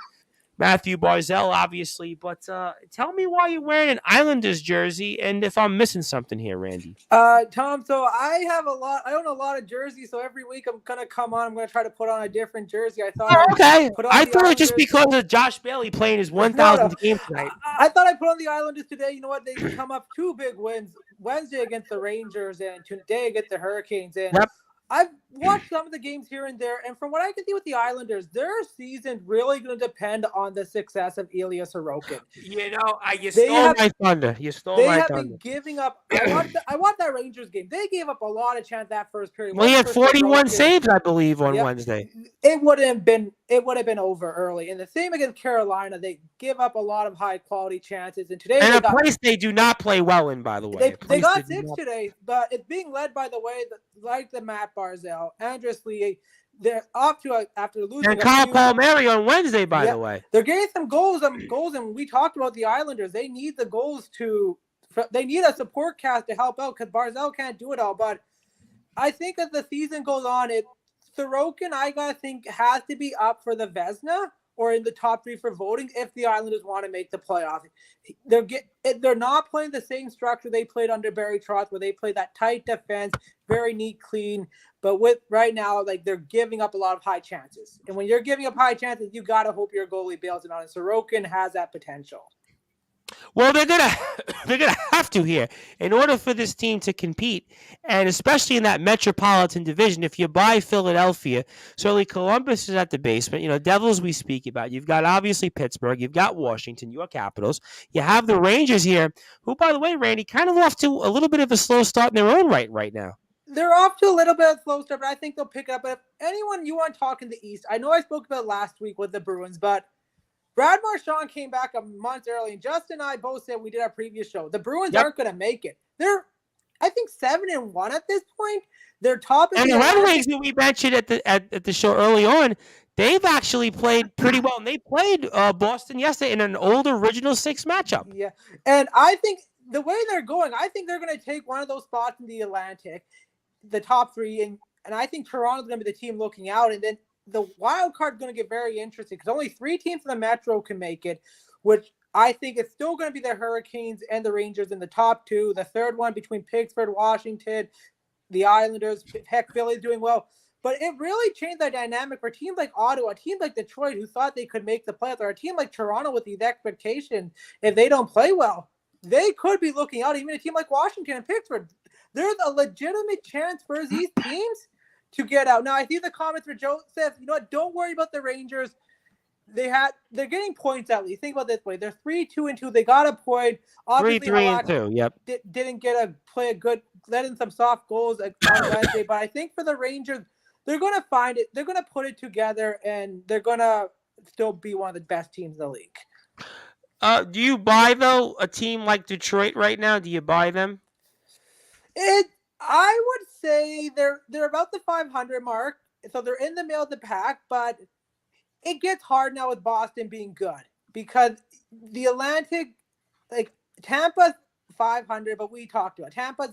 Matthew Barzal, obviously. But tell me why you're wearing an Islanders jersey and if I'm missing something here, Randy. Tom, so I own a lot of jerseys, so every week I'm going to come on. I'm going to try to put on a different jersey. I thought it just because of Josh Bailey playing his 1,000th game tonight. I thought I'd put on the Islanders today. You know what? They come up 2 big wins, Wednesday against the Rangers and today against the Hurricanes. And yep. I've watched some of the games here and there, and from what I can see with the Islanders, their season's really going to depend on the success of Ilya Sorokin. You know, you stole my thunder. They have been giving up. I watched that Rangers game. They gave up a lot of chance that first period. Well, he had 41 saves, I believe, on Wednesday. It would have been over early. And the same against Carolina, they give up a lot of high quality chances. And today, a place they do not play well in, by the way. They got 6 today, but it's being led by the way that, like the Matt Barzal, Andres Lee. They're off to after losing. And Kyle Palmieri on Wednesday, by the way. They're getting some goals. And we talked about the Islanders. They need the goals they need a support cast to help out because Barzal can't do it all. But I think as the season goes on, Sorokin, I gotta think, has to be up for the Vezina or in the top 3 for voting if the Islanders want to make the playoffs. They're not playing the same structure they played under Barry Trotz, where they play that tight defense, very neat, clean. But with right now, they're giving up a lot of high chances. And when you're giving up high chances, you got to hope your goalie bails it on. And Sorokin has that potential. Well, they're gonna have to here in order for this team to compete, and especially in that Metropolitan Division. If you buy Philadelphia, certainly Columbus is at the basement. You know, Devils we speak about. You've got obviously Pittsburgh. You've got Washington, your Capitals. You have the Rangers here, who, by the way, Randy, kind of off to a little bit of a slow start in their own right now. They're off to a little bit of a slow start, but I think they'll pick it up. But if anyone you want to talk in the East, I know I spoke about last week with the Bruins, but Brad Marchand came back a month early, and Justin and I both said we did our previous show. The Bruins aren't going to make it. They're, I think, 7-1 at this point. They're top. And the Red Wings, who we mentioned at the show early on, they've actually played pretty well, and they played Boston yesterday in an old original 6 matchup. Yeah, and I think the way they're going, I think they're going to take one of those spots in the Atlantic, the top three, and I think Toronto's going to be the team looking out. And then the wild card is going to get very interesting because only 3 teams in the Metro can make it, which I think it's still going to be the Hurricanes and the Rangers in the top 2. The third one between Pittsburgh, Washington, the Islanders, heck, Philly's doing well. But it really changed the dynamic for teams like Ottawa, teams like Detroit who thought they could make the playoffs, or a team like Toronto with these expectations. If they don't play well, they could be looking out. Even a team like Washington and Pittsburgh, there's a legitimate chance for these teams to get out. Now, I see the comments where Joe says, you know what, don't worry about the Rangers. They're getting points at least. Think about it this way. They're 3-2-2. They got a point. Obviously, 3-3-2. Yep. Didn't play a good, let in some soft goals on Wednesday. But I think for the Rangers, they're going to find it. They're going to put it together, and they're going to still be one of the best teams in the league. Do you buy, though, a team like Detroit right now? Do you buy them? I would say they're about the 500 mark, so they're in the middle of the pack, but it gets hard now with Boston being good because the Atlantic, like Tampa, 500, but we talked about Tampa.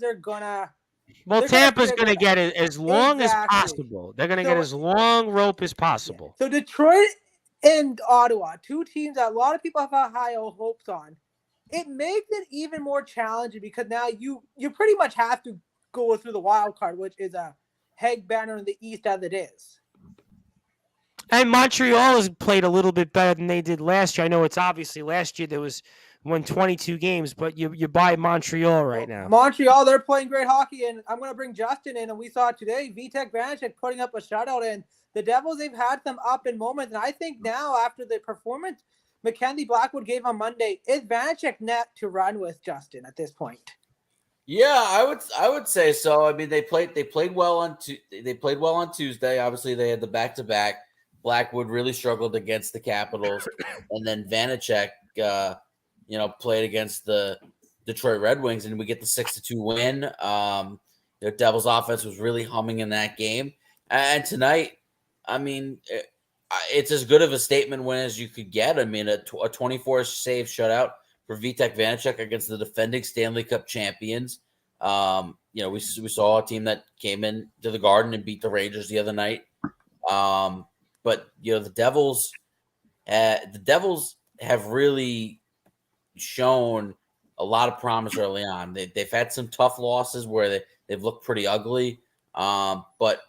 Tampa's going to get it as long as possible. They're going to get as long rope as possible. So Detroit and Ottawa, 2 teams that a lot of people have high hopes on. It makes it even more challenging because now you pretty much have to go through the wild card, which is a head banner in the East as it is. And Montreal has played a little bit better than they did last year. I know it's obviously last year won 22 games, but you buy Montreal right now. Montreal, they're playing great hockey, and I'm going to bring Justin in, and we saw today Vitek Vanacek putting up a shutout, and the Devils, they've had some up in moments, and I think now after the performance Mackenzie Blackwood gave on Monday, is Vanacek net to run with, Justin, at this point? Yeah, I would say so. I mean, they played well on Tuesday. Obviously, they had the back-to-back. Blackwood really struggled against the Capitals, and then Vanacek, played against the Detroit Red Wings, and we get the 6-2 win. The Devils' offense was really humming in that game, and tonight, I mean, it's as good of a statement win as you could get. I mean, a 24-save shutout for Vitek Vanacek against the defending Stanley Cup champions. We saw a team that came in to the Garden and beat the Rangers the other night. But the Devils have really shown a lot of promise early on. They've had some tough losses where they've looked pretty ugly. But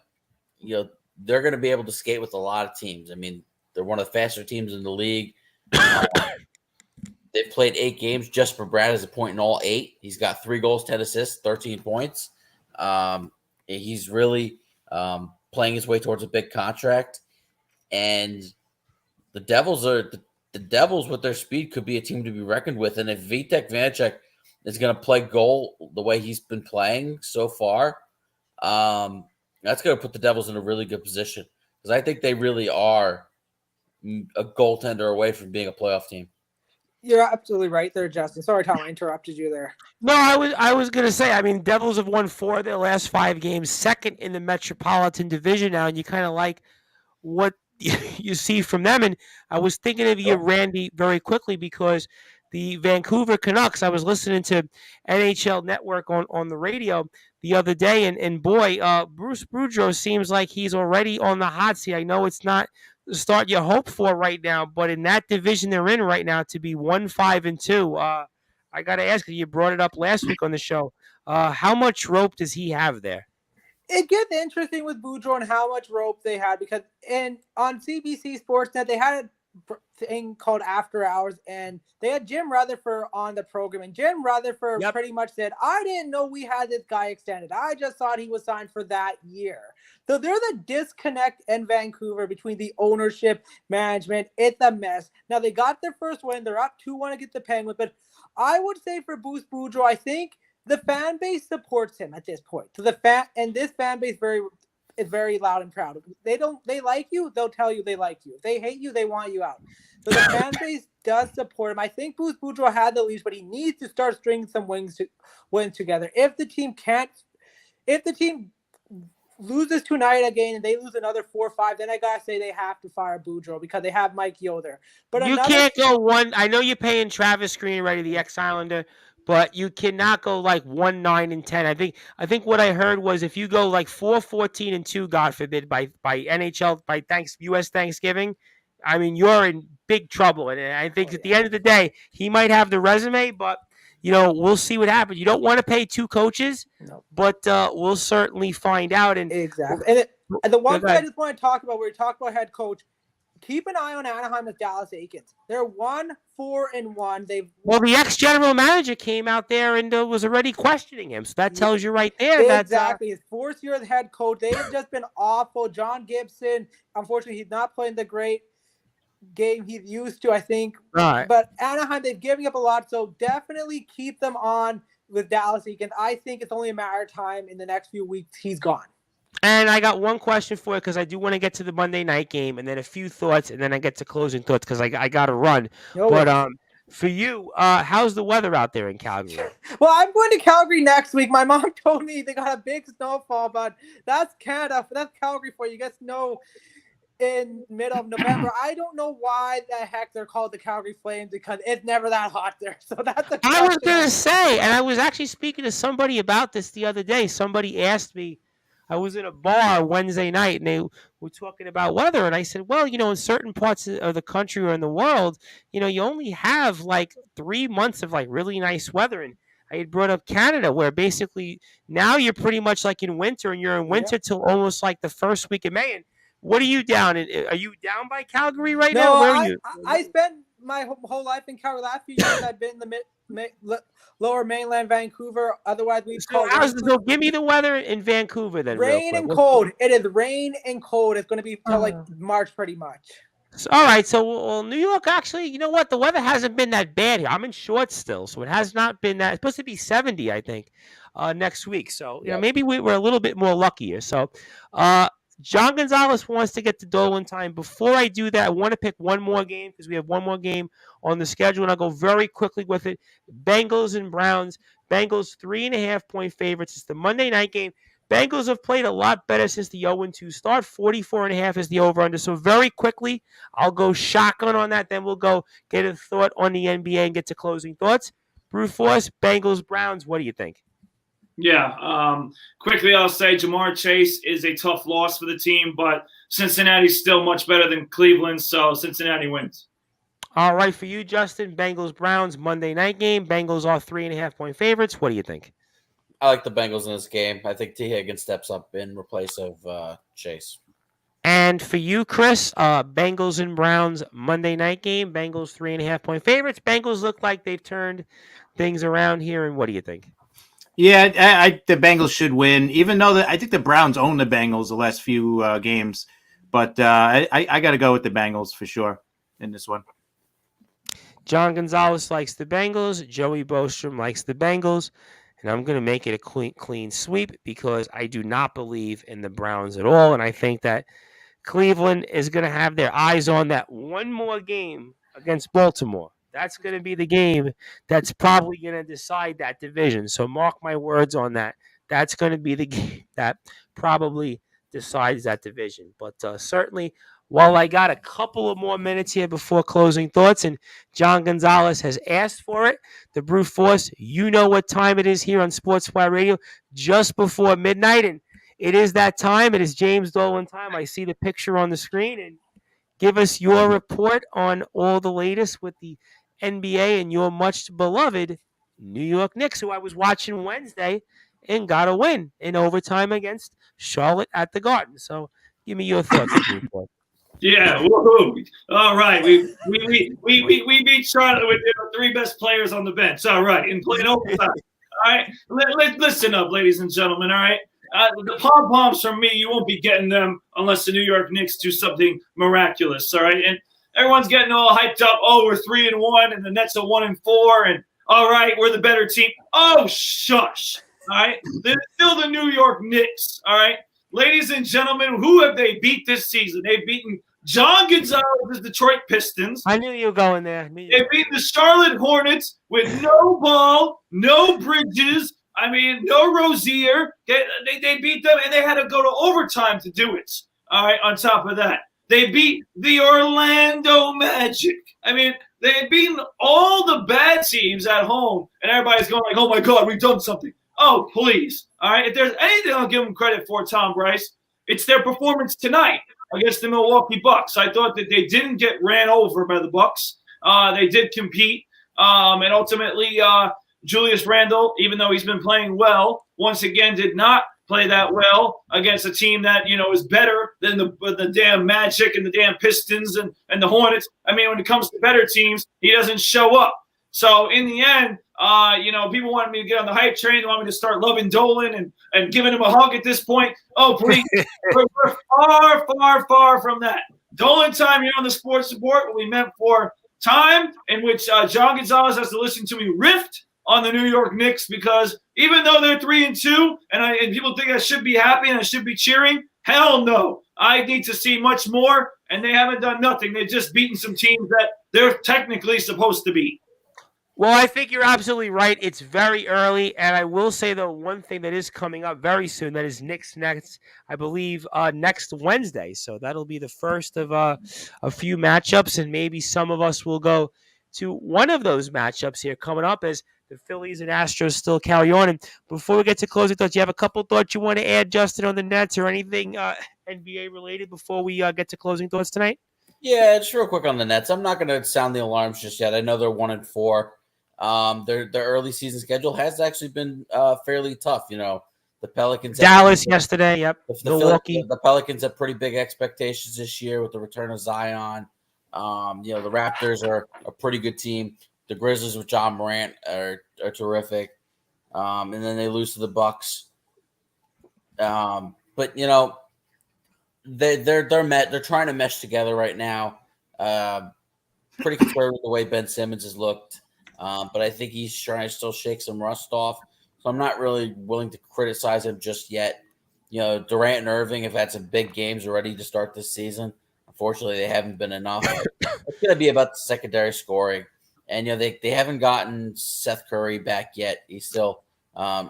they're going to be able to skate with a lot of teams. I mean, they're one of the faster teams in the league. They've played 8 games. Jesper Bratt has a point in all 8. He's got 3 goals, 10 assists, 13 points. He's really playing his way towards a big contract. And the Devils with their speed could be a team to be reckoned with. And if Vitek Vanacek is going to play goal the way he's been playing so far, that's going to put the Devils in a really good position because I think they really are a goaltender away from being a playoff team. You're absolutely right there, Justin. Sorry, Tom, I interrupted you there. No, I was going to say, I mean, Devils have won 4 of their last 5 games, second in the Metropolitan Division now, and you kind of like what you see from them. And I was thinking of you, Randy, very quickly because the Vancouver Canucks, I was listening to NHL Network on the radio the other day, and boy, Bruce Boudreau seems like he's already on the hot seat. I know it's not the start you hope for right now, but in that division they're in right now, to be 1-5-2, I got to ask you, you brought it up last week on the show. How much rope does he have there? It gets interesting with Boudreau and how much rope they had because on CBC Sportsnet they had a thing called After Hours and they had Jim Rutherford on the program, and Jim Rutherford pretty much said, I didn't know we had this guy extended. I just thought he was signed for that year. So there's a disconnect in Vancouver between the ownership, management. It's a mess. Now they got their first win. They're up 2-1 against the Penguins, but I would say for Bruce Boudreau, I think the fan base supports him at this point. So this fan base is very loud and proud. They like you, they'll tell you they like you. If they hate you, they want you out. So the fan base does support him. I think Bruce Boudreau had the leash, but he needs to start stringing some wins together. If the team loses tonight again and they lose another 4 or 5, then I gotta say they have to fire Boudreau because they have Mike Yoder. But you can't go one. I know you're paying Travis Green, right, the ex-Islander, but you cannot go like 1-9-10. I think what I heard was if you go like 4-14-2, God forbid, by NHL by U.S. Thanksgiving, I mean you're in big trouble. And I think at the end of the day, he might have the resume, but we'll see what happens. You don't want to pay two coaches, but we'll certainly find out. And exactly. And the one thing I just want to talk about, where we talk about head coach, keep an eye on Anaheim with Dallas Eakins. They're 1-4-1. The ex-general manager came out there and was already questioning him. So that tells you right there. Exactly. His fourth year as head coach. They have just been awful. John Gibson, unfortunately, he's not playing the great game he's used to, I think. Right. But Anaheim, they've given up a lot. So definitely keep them on with Dallas Eakins. I think it's only a matter of time. In the next few weeks, he's gone. And I got one question for you because I do want to get to the Monday night game and then a few thoughts and then I get to closing thoughts because I got to run. For you, how's the weather out there in Calgary? Well, I'm going to Calgary next week. My mom told me they got a big snowfall, but that's Canada. That's Calgary for you. You get snow in middle of November. I don't know why the heck they're called the Calgary Flames because it's never that hot there. So that's a question. I was going to say, and I was actually speaking to somebody about this the other day. Somebody asked me, I was in a bar Wednesday night, and they were talking about weather, and I said, well, in certain parts of the country or in the world, you only have like 3 months of like really nice weather, and I had brought up Canada, where basically now you're pretty much like in winter, and you're in winter till almost like the first week of May. And what are you down in? Are you down by Calgary right now? Where are you? I spent my whole life in Calgary. Last few years, I've been in the lower mainland Vancouver. Otherwise, so give me the weather in Vancouver then. Rain and cold. It is rain and cold. It's going to be till like March pretty much. All right. So New York, actually, you know what? The weather hasn't been that bad here. I'm in shorts still, so it has not been that. It's supposed to be 70, I think, next week. So maybe we're a little bit more lucky here. So John Gonzalez wants to get to Dolan time. Before I do that, I want to pick one more game because we have one more game on the schedule, and I'll go very quickly with it. Bengals and Browns. Bengals 3.5-point favorites. It's the Monday night game. Bengals have played a lot better since the 0-2 start. 44.5 is the over-under. So very quickly, I'll go shotgun on that. Then we'll go get a thought on the NBA and get to closing thoughts. Brute Force, Bengals, Browns. What do you think? Yeah, quickly I'll say Jamar Chase is a tough loss for the team, but Cincinnati's still much better than Cleveland, so Cincinnati wins. All right, for you, Justin, Bengals, Browns, Monday night game. Bengals are 3.5-point favorites. What do you think? I like the Bengals in this game. I think T. Higgins steps up in replace of Chase. And for you, Chris, Bengals and Browns, Monday night game. Bengals 3.5-point favorites. Bengals look like they've turned things around here, and what do you think? Yeah, the Bengals should win, even though I think the Browns own the Bengals the last few games. But I got to go with the Bengals for sure in this one. John Gonzalez likes the Bengals. Joey Bostrom likes the Bengals. And I'm going to make it a clean sweep because I do not believe in the Browns at all. And I think that Cleveland is going to have their eyes on that one more game against Baltimore. That's going to be the game that's probably going to decide that division. So mark my words on that. That's going to be the game that probably decides that division. But certainly, while I got a couple of more minutes here before closing thoughts, and John Gonzalez has asked for it, the Brute Force, you know what time it is here on Sportswire Radio, just before midnight. And it is that time. It is James Dolan time. I see the picture on the screen. And give us your report on all the latest with the NBA and your much beloved New York Knicks, who I was watching Wednesday and got a win in overtime against Charlotte at the Garden. So give me your thoughts. Yeah, woohoo! All right, we beat Charlotte with the three best players on the bench. All right, and playing overtime. All right, listen up, ladies and gentlemen. All right, the pom poms from me, you won't be getting them unless the New York Knicks do something miraculous. All right, and everyone's getting all hyped up. Oh, we're 3-1, and the Nets are 1-4, and all right, we're the better team. Oh, shush! All right, they're still the New York Knicks. All right, ladies and gentlemen, who have they beat this season? They've beaten John Gonzalez's Detroit Pistons. I knew you were going there. They've beaten the Charlotte Hornets with no Ball, no Bridges. I mean, no Rozier. They beat them, and they had to go to overtime to do it. All right, on top of that. They beat the Orlando Magic. I mean, They had beaten all the bad teams at home, and everybody's going like, oh, my God, we've done something. Oh, please. All right, if there's anything I'll give them credit for, Tom Bryce, it's their performance tonight against the Milwaukee Bucks. I thought that they didn't get ran over by the Bucks. They did compete, and ultimately Julius Randle, even though he's been playing well, once again did not play that well against a team that, is better than the damn Magic and the damn Pistons and the Hornets. I mean, when it comes to better teams, he doesn't show up. So in the end, people wanted me to get on the hype train. They want me to start loving Dolan and giving him a hug at this point. Oh, please. We're far, far, far from that. Dolan time here on the Sports Report will be meant for time in which John Gonzalez has to listen to me rift on the New York Knicks, because even though they're 3-2 and people think I should be happy and I should be cheering, hell no. I need to see much more, and they haven't done nothing. They've just beaten some teams that they're technically supposed to beat. Well, I think you're absolutely right. It's very early, and I will say, though, one thing that is coming up very soon, that is Knicks next, I believe, next Wednesday. So that'll be the first of a few matchups, and maybe some of us will go to one of those matchups here coming up as the Phillies and Astros still carry on. And before we get to closing thoughts, you have a couple thoughts you want to add, Justin, on the Nets or anything NBA related before we get to closing thoughts tonight? Yeah, just real quick on the Nets. I'm not going to sound the alarms just yet. I know they're 1-4. Their early season schedule has actually been fairly tough. The Pelicans, Dallas yesterday. Yep. Milwaukee. The Pelicans have pretty big expectations this year with the return of Zion. The Raptors are a pretty good team. The Grizzlies with John Morant are terrific. And then they lose to the Bucks. But they're trying to mesh together right now. Pretty concerned with the way Ben Simmons has looked. But I think he's trying to still shake some rust off. So I'm not really willing to criticize him just yet. Durant and Irving have had some big games already to start this season. Unfortunately, they haven't been enough. It's going to be about the secondary scoring. And, they haven't gotten Seth Curry back yet. He's still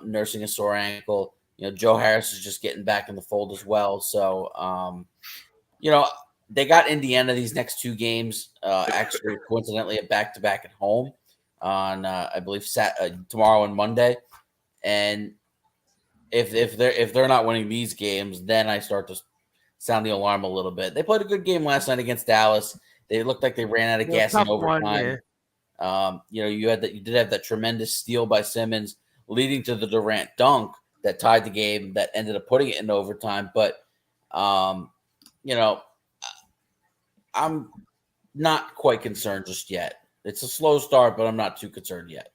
nursing a sore ankle. Joe Harris is just getting back in the fold as well. So, they got Indiana these next two games, actually coincidentally a back-to-back at home on, I believe, tomorrow and Monday. And if they're not winning these games, then I start to sound the alarm a little bit. They played a good game last night against Dallas. They looked like they ran out of gas in overtime. You did have that tremendous steal by Simmons leading to the Durant dunk that tied the game that ended up putting it in overtime. But, I'm not quite concerned just yet. It's a slow start, but I'm not too concerned yet.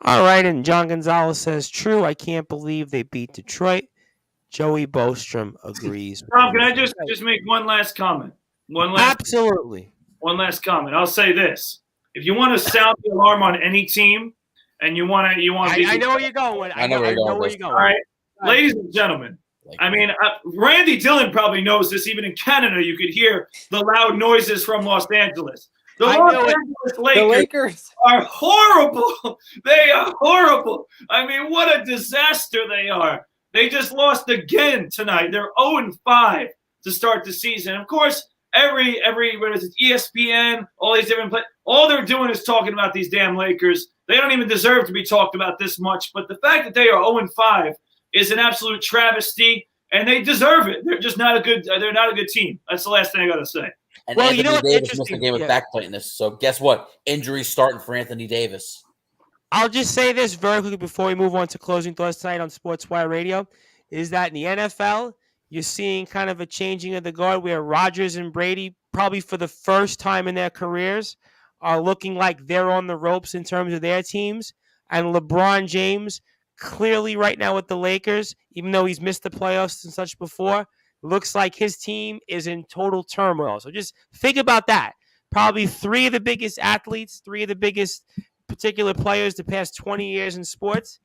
All right, and John Gonzalez says, true, I can't believe they beat Detroit. Joey Bostrom agrees. Tom, can I just make one last comment? Absolutely. One last comment. I'll say this. If you want to sound the alarm on any team and you want to I know where you're going. I know where you're going. All right. Ladies and gentlemen, Randy Dillon probably knows this. Even in Canada, you could hear the loud noises from Los Angeles. The Los Angeles Lakers are horrible. They are horrible. I mean, what a disaster they are. They just lost again tonight. They're 0-5 to start the season. Of course, every what is it, ESPN, all these different all they're doing is talking about these damn Lakers. They don't even deserve to be talked about this much. But the fact that they are 0-5 is an absolute travesty, and they deserve it. They're just not a good. They're not a good team. That's the last thing I got to say. And Anthony Davis missed the game with back tightness. So guess what? Injuries starting for Anthony Davis. I'll just say this very quickly before we move on to closing thoughts tonight on Sportswire Radio, is that in the NFL, you're seeing kind of a changing of the guard where Rodgers and Brady, probably for the first time in their careers, are looking like they're on the ropes in terms of their teams. And LeBron James, clearly right now with the Lakers, even though he's missed the playoffs and such before, looks like his team is in total turmoil. So just think about that. Probably three of the biggest athletes, three of the biggest particular players the past 20 years in sports,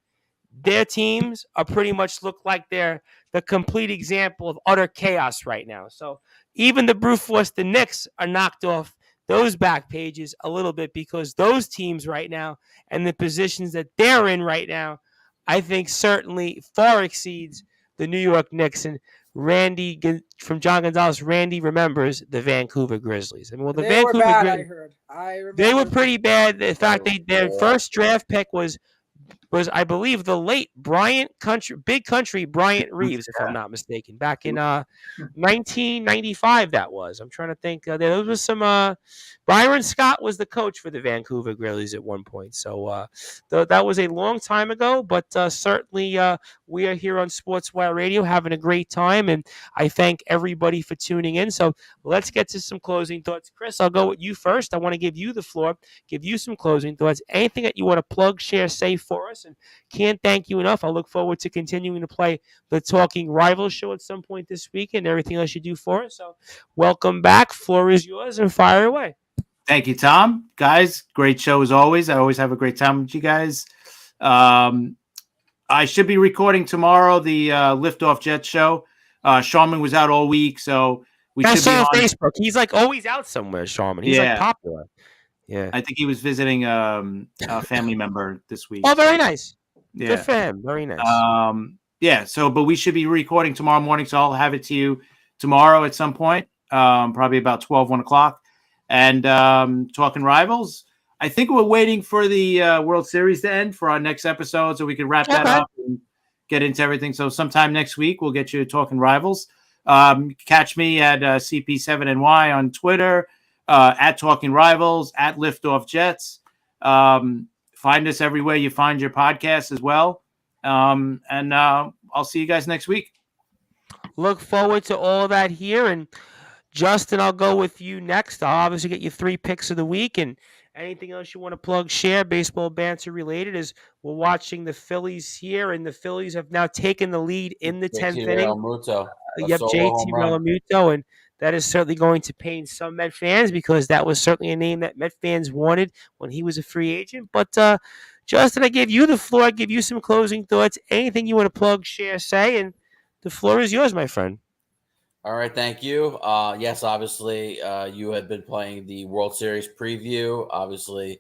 their teams are pretty much look like they're the complete example of utter chaos right now. So even the brute force, the Knicks, are knocked off those back pages a little bit because those teams right now and the positions that they're in right now, I think certainly far exceeds the New York Knicks. And from John Gonzalez, Randy remembers the Vancouver Grizzlies. I mean, well, the They were Vancouver bad, Grizzlies, I heard. I remember. they were pretty bad. In fact, their Yeah. first draft pick was I believe the late Big Country Bryant Reeves, if I'm not mistaken, back in 1995. That was. I'm trying to think. There was some. Byron Scott was the coach for the Vancouver Grizzlies at one point. So that was a long time ago, but certainly we are here on Sportswire Radio having a great time, and I thank everybody for tuning in. So let's get to some closing thoughts. Chris, I'll go with you first. I want to give you the floor, give you some closing thoughts. Anything that you want to plug, share, say for us, and can't thank you enough. I look forward to continuing to play the Talking Rivals show at some point this week and everything else you do for us. So welcome back. Floor is yours, and fire away. Thank you, Tom. Guys, great show as always. I always have a great time with you guys. I should be recording tomorrow the Liftoff Jets show. Sharman was out all week, so we I should be saw on on Facebook. He's like always out somewhere, Sharman. He's like popular. Yeah. I think he was visiting a family member this week. Oh, very nice. Yeah. Good for him. Very nice. But we should be recording tomorrow morning, so I'll have it to you tomorrow at some point, probably about 1 o'clock. And Talking Rivals, I think we're waiting for the World Series to end for our next episode so we can wrap that up and get into everything. So sometime next week, we'll get you Talking Rivals. Catch me at CP7NY on Twitter, at Talking Rivals, at Liftoff Jets. Find us everywhere you find your podcast as well. And I'll see you guys next week. Look forward to all of that here. And Justin, I'll go with you next. I'll obviously get you 3 picks of the week, and anything else you want to plug, share, baseball banter related, is we're watching the Phillies here, and the Phillies have now taken the lead in the 10th inning. JT Realmuto, and that is certainly going to pain some Met fans because that was certainly a name that Met fans wanted when he was a free agent. But Justin, I gave you the floor. I give you some closing thoughts. Anything you want to plug, share, say, and the floor is yours, my friend. All right, thank you. Yes, obviously, you had been playing the World Series preview, obviously,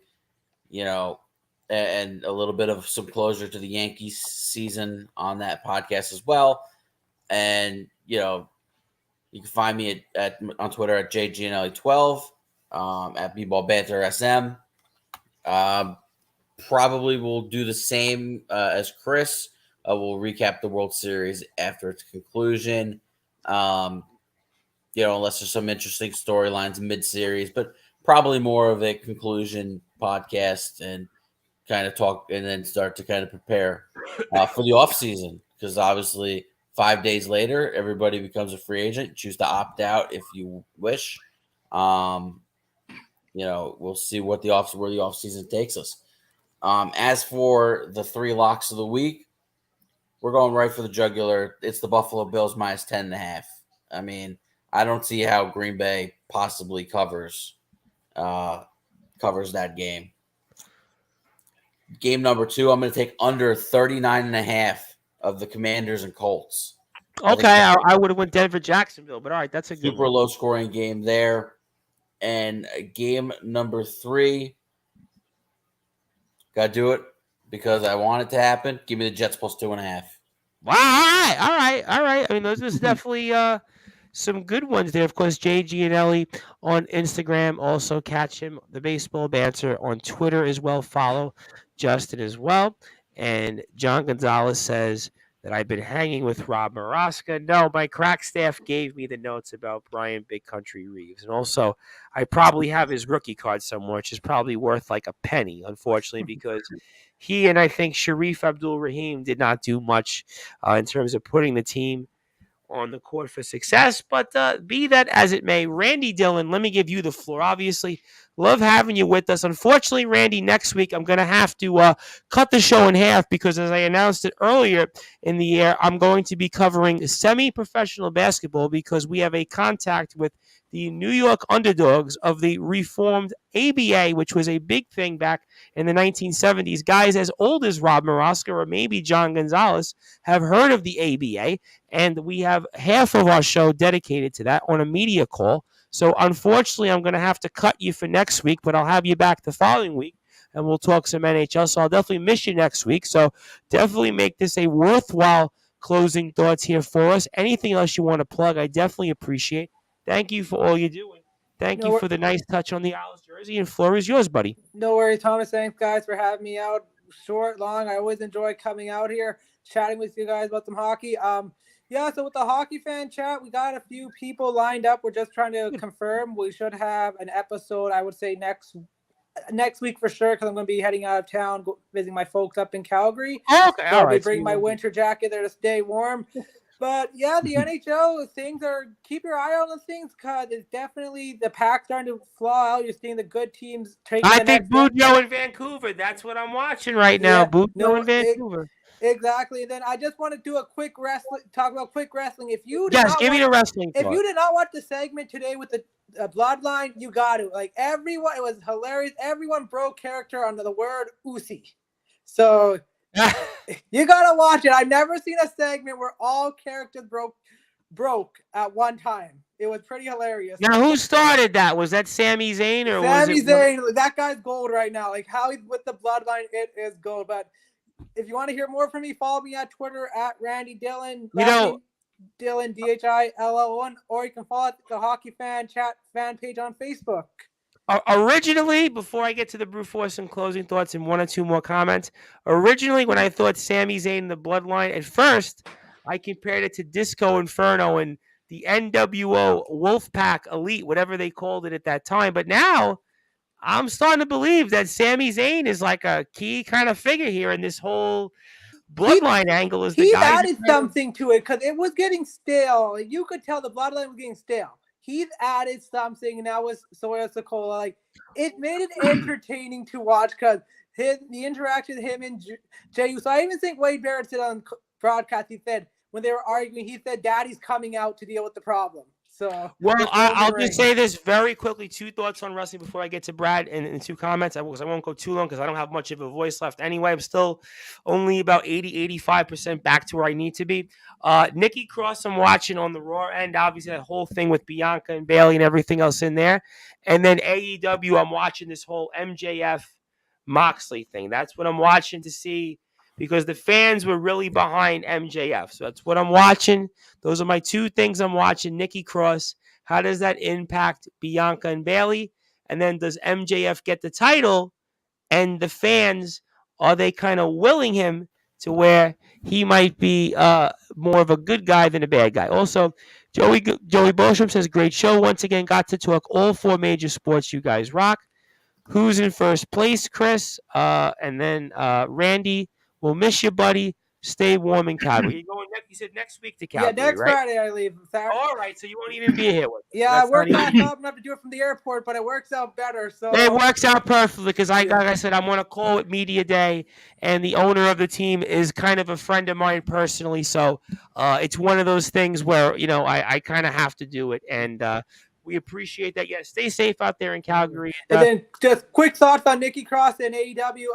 and a little bit of some closure to the Yankees season on that podcast as well. And, you can find me on Twitter at JGNLE12, at BBallBanterSM. Probably will do the same as Chris. We'll recap the World Series after its conclusion. Unless there's some interesting storylines mid-series, but probably more of a conclusion podcast and kind of talk and then start to kind of prepare for the off season. Because obviously 5 days later, everybody becomes a free agent. Choose to opt out if you wish. We'll see where the off season takes us. As for the 3 locks of the week, we're going right for the jugular. It's the Buffalo Bills minus 10.5. I mean, I don't see how Green Bay possibly covers that game. Game number 2, I'm going to take under 39.5 of the Commanders and Colts. Okay, I would have went Denver-Jacksonville, but all right, that's a good super low-scoring game there. And game number 3, got to do it because I want it to happen. Give me the Jets plus 2.5. Wow, all right. I mean, those are definitely some good ones there. Of course, JG and Ellie on Instagram. Also catch him, the Baseball Banter, on Twitter as well. Follow Justin as well. And John Gonzalez says that I've been hanging with Rob Maraska. No, my crack staff gave me the notes about Brian Big Country Reeves. And also, I probably have his rookie card somewhere, which is probably worth like a penny, unfortunately, because he and I think Sharif Abdul-Rahim did not do much in terms of putting the team on the court for success. But be that as it may, Randy Dillon, let me give you the floor. Obviously, love having you with us. Unfortunately, Randy, next week I'm going to have to cut the show in half because, as I announced it earlier in the air, I'm going to be covering semi-professional basketball because we have a contact with the New York Underdogs of the reformed ABA, which was a big thing back in the 1970s. Guys as old as Rob Maraska or maybe John Gonzalez have heard of the ABA, and we have half of our show dedicated to that on a media call. So unfortunately, I'm going to have to cut you for next week, but I'll have you back the following week, and we'll talk some NHL. So I'll definitely miss you next week. So definitely make this a worthwhile closing thoughts here for us. Anything else you want to plug, I definitely appreciate. Thank you for all you do. And thank you for the nice touch on the Owls jersey. And floor is yours, buddy. No worries, Thomas. Thanks, guys, for having me out. Short, long. I always enjoy coming out here, chatting with you guys about some hockey. Yeah, so with the hockey fan chat, we got a few people lined up. We're just trying to confirm. We should have an episode, I would say, next week for sure, because I'm going to be heading out of town, visiting my folks up in Calgary. Okay, so all I'll right. be bringing my winter jacket there to stay warm. But yeah, the NHL things are, keep your eye on those things, because it's definitely the pack's starting to flaw out. You're seeing the good teams taking. I think Bujo in Vancouver. That's what I'm watching right now. Bujo in Vancouver. Exactly. And then I just want to do a quick talk about quick wrestling. If you give me the wrestling. If you did not watch the segment today with the Bloodline, you got to. Like, everyone, it was hilarious. Everyone broke character under the word Usi. So you got to watch it. I've never seen a segment where all characters broke at one time. It was pretty hilarious. Now, who started that? Was that Sami Zayn or Sami Zayn? That guy's gold right now. Like, how he's with the Bloodline, it is gold. But if you want to hear more from me, follow me at Twitter at Randy Dillon. Dillon DHILLON, or you can follow the Hockey Fan Chat fan page on Facebook. Originally, before I get to the Brew Force and closing thoughts and one or two more comments, originally when I thought Sami Zayn and the Bloodline, at first I compared it to Disco Inferno and the NWO Wolfpack Elite, whatever they called it at that time. But now I'm starting to believe that Sami Zayn is like a key kind of figure here in this whole Bloodline angle. He added something to it because it was getting stale. You could tell the Bloodline was getting stale. He's added something, and that was Sawyer Sokola. Like, it made it entertaining to watch because the interaction with him and Jey Uso. I even think Wade Barrett said on broadcast, he said when they were arguing, he said Daddy's coming out to deal with the problem. So, well, I'll just say this very quickly. Two thoughts on wrestling before I get to Brad and two comments. I won't go too long because I don't have much of a voice left anyway. I'm still only about 85% back to where I need to be. Nikki Cross, I'm watching on the Raw end. Obviously, that whole thing with Bianca and Bayley and everything else in there. And then AEW, I'm watching this whole MJF Moxley thing. That's what I'm watching to see, because the fans were really behind MJF. So that's what I'm watching. Those are my two things I'm watching. Nikki Cross, how does that impact Bianca and Bayley? And then does MJF get the title? And the fans, are they kind of willing him to where he might be more of a good guy than a bad guy? Also, Joey Bosham says, great show. Once again, got to talk all four major sports. You guys rock. Who's in first place, Chris? And then Randy. We'll miss you, buddy. Stay warm in Calgary. You're going you said next week to Calgary, yeah, next right? Friday I leave. All right, so you won't even be here with us. Yeah, I work back up. I'm going to have to do it from the airport, but it works out better. So it works out perfectly because, like I said, I'm on a call with Media Day, and the owner of the team is kind of a friend of mine personally. So it's one of those things where, I kind of have to do it, and we appreciate that. Yeah, stay safe out there in Calgary. And then just quick thoughts on Nikki Cross and AEW.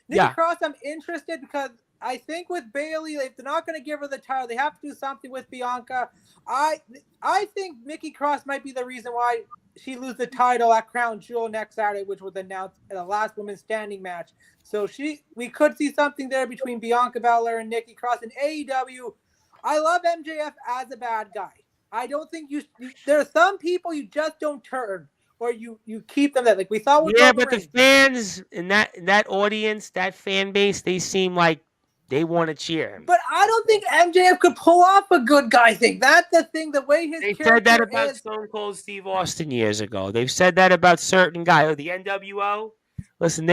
Nikki Cross, I'm interested because I think with Bayley, if they're not going to give her the title, they have to do something with Bianca. I think Nikki Cross might be the reason why she loses the title at Crown Jewel next Saturday, which was announced in the last women's standing match. So we could see something there between Bianca Belair and Nikki Cross. And AEW, I love MJF as a bad guy. I don't think there are some people you just don't turn, or you keep them there. Like we thought. But the fans in that audience, that fan base, they seem like they want to cheer him. But I don't think MJF could pull off a good guy thing. That's the thing. The way they said that about Stone Cold Steve Austin years ago. They've said that about certain guys. The NWO. Listen,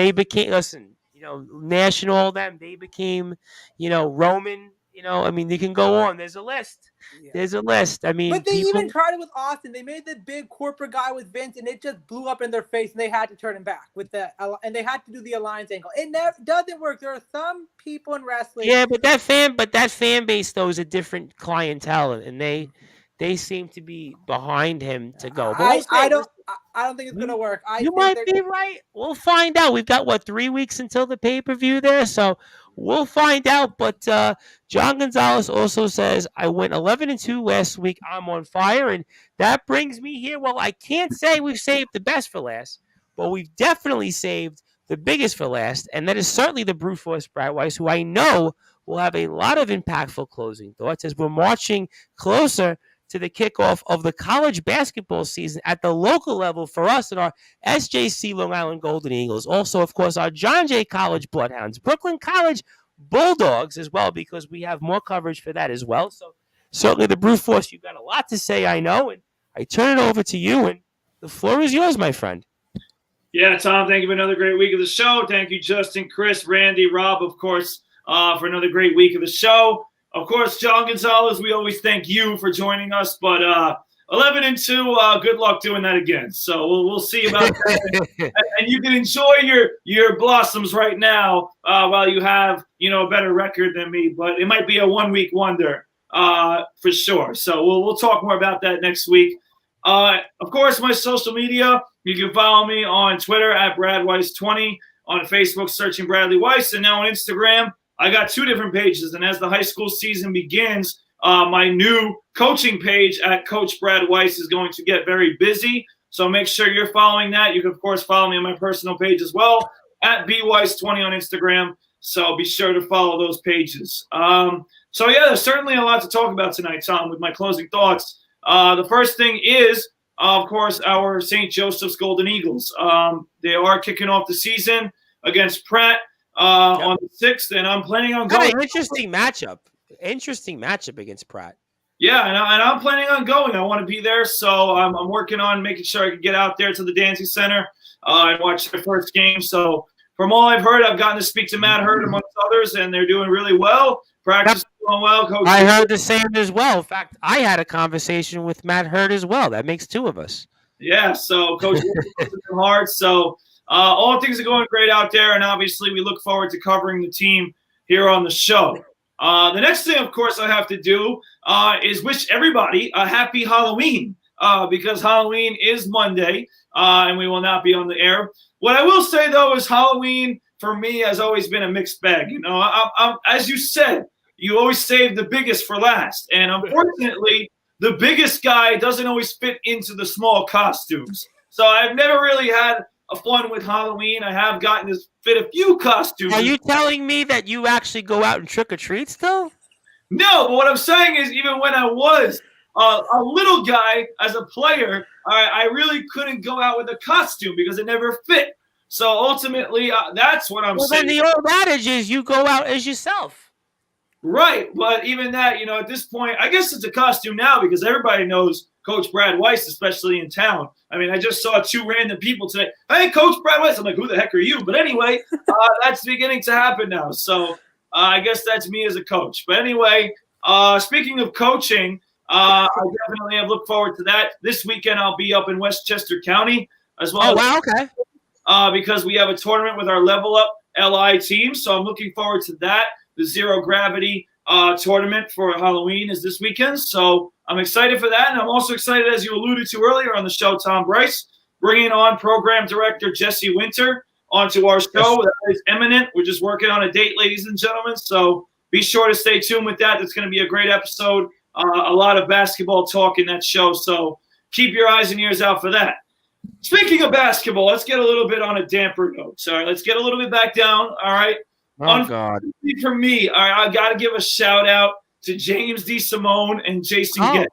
National, all them. They became, Roman. You can go on. There's a list. Yeah. There's a list. But they even tried it with Austin. They made the big corporate guy with Vince, and it just blew up in their face, and they had to turn him back and they had to do the alliance angle. It never doesn't work. There are some people in wrestling. Yeah, but that fan base though is a different clientele, and they seem to be behind him to go. But I don't think it's gonna work. You might be right. We'll find out. We've got 3 weeks until the pay-per-view there, so we'll find out. But John Gonzalez also says, I went 11-2 last week. I'm on fire, and that brings me here. Well, I can't say we've saved the best for last, but we've definitely saved the biggest for last, and that is certainly the brute force Brad Weiss, who I know will have a lot of impactful closing thoughts as we're marching closer to the kickoff of the college basketball season at the local level for us and our SJC Long Island Golden Eagles. Also, of course, our John Jay College Bloodhounds, Brooklyn College Bulldogs as well, because we have more coverage for that as well. So certainly the brute force, you've got a lot to say, I know, and I turn it over to you, and the floor is yours, my friend. Yeah, Tom, thank you for another great week of the show. Thank you, Justin, Chris, Randy, Rob, of course, for another great week of the show. Of course, John Gonzalez, we always thank you for joining us. But 11-2, good luck doing that again. So we'll see about that. And you can enjoy your blossoms right now while you have a better record than me. But it might be a 1-week wonder for sure. So we'll talk more about that next week. Of course, my social media, you can follow me on Twitter at BradWeiss20, on Facebook searching Bradley Weiss, and now on Instagram. I got 2 different pages, and as the high school season begins, my new coaching page at Coach Brad Weiss is going to get very busy. So make sure you're following that. You can, of course, follow me on my personal page as well, at BWeiss20 on Instagram. So be sure to follow those pages. So, yeah, there's certainly a lot to talk about tonight, Tom, with my closing thoughts. The first thing is, of course, our St. Joseph's Golden Eagles. They are kicking off the season against Pratt. On the 6th, and I'm planning on going. Interesting matchup against Pratt. Yeah, and I'm planning on going. I want to be there, so I'm working on making sure I can get out there to the Dancy Center and watch the first game. So from all I've heard, I've gotten to speak to Matt Hurd amongst others, and they're doing really well. Practice is going well. Coach, I heard the same as well. In fact, I had a conversation with Matt Hurd as well. That makes 2 of us. Yeah, so Coach working hard. So all things are going great out there, and obviously we look forward to covering the team here on the show. The next thing, of course, I have to do is wish everybody a happy Halloween because Halloween is Monday, and we will not be on the air. What I will say, though, is Halloween for me has always been a mixed bag. I'm, as you said, you always save the biggest for last, and unfortunately, the biggest guy doesn't always fit into the small costumes. So I've never really had fun with Halloween. I have gotten to fit a few costumes. Are you telling me that you actually go out and trick or treat still? No, but what I'm saying is even when I was a little guy as a player, I really couldn't go out with a costume because it never fit. So ultimately, that's what I'm saying. Well, then the old adage is you go out as yourself. Right, but even that, at this point, I guess it's a costume now because everybody knows Coach Brad Weiss, especially in town. I mean, I just saw 2 random people today. Hey, Coach Brad Weiss. I'm like, who the heck are you? But anyway, that's beginning to happen now. So I guess that's me as a coach. But anyway, speaking of coaching, I definitely have looked forward to that. This weekend, I'll be up in Westchester County as well. Oh, wow, okay. Because we have a tournament with our Level Up LI team. So I'm looking forward to that. The Zero Gravity tournament for Halloween is this weekend. So I'm excited for that. And I'm also excited, as you alluded to earlier on the show, Tom Bryce, bringing on program director Jesse Winter onto our show. That is imminent. We're just working on a date, ladies and gentlemen. So be sure to stay tuned with that. It's going to be a great episode. A lot of basketball talk in that show. So keep your eyes and ears out for that. Speaking of basketball, let's get a little bit on a damper note. Sorry, let's get a little bit back down. All right. Oh, God. For me, all right, I got to give a shout out to James DeSimone and Jason Gitt.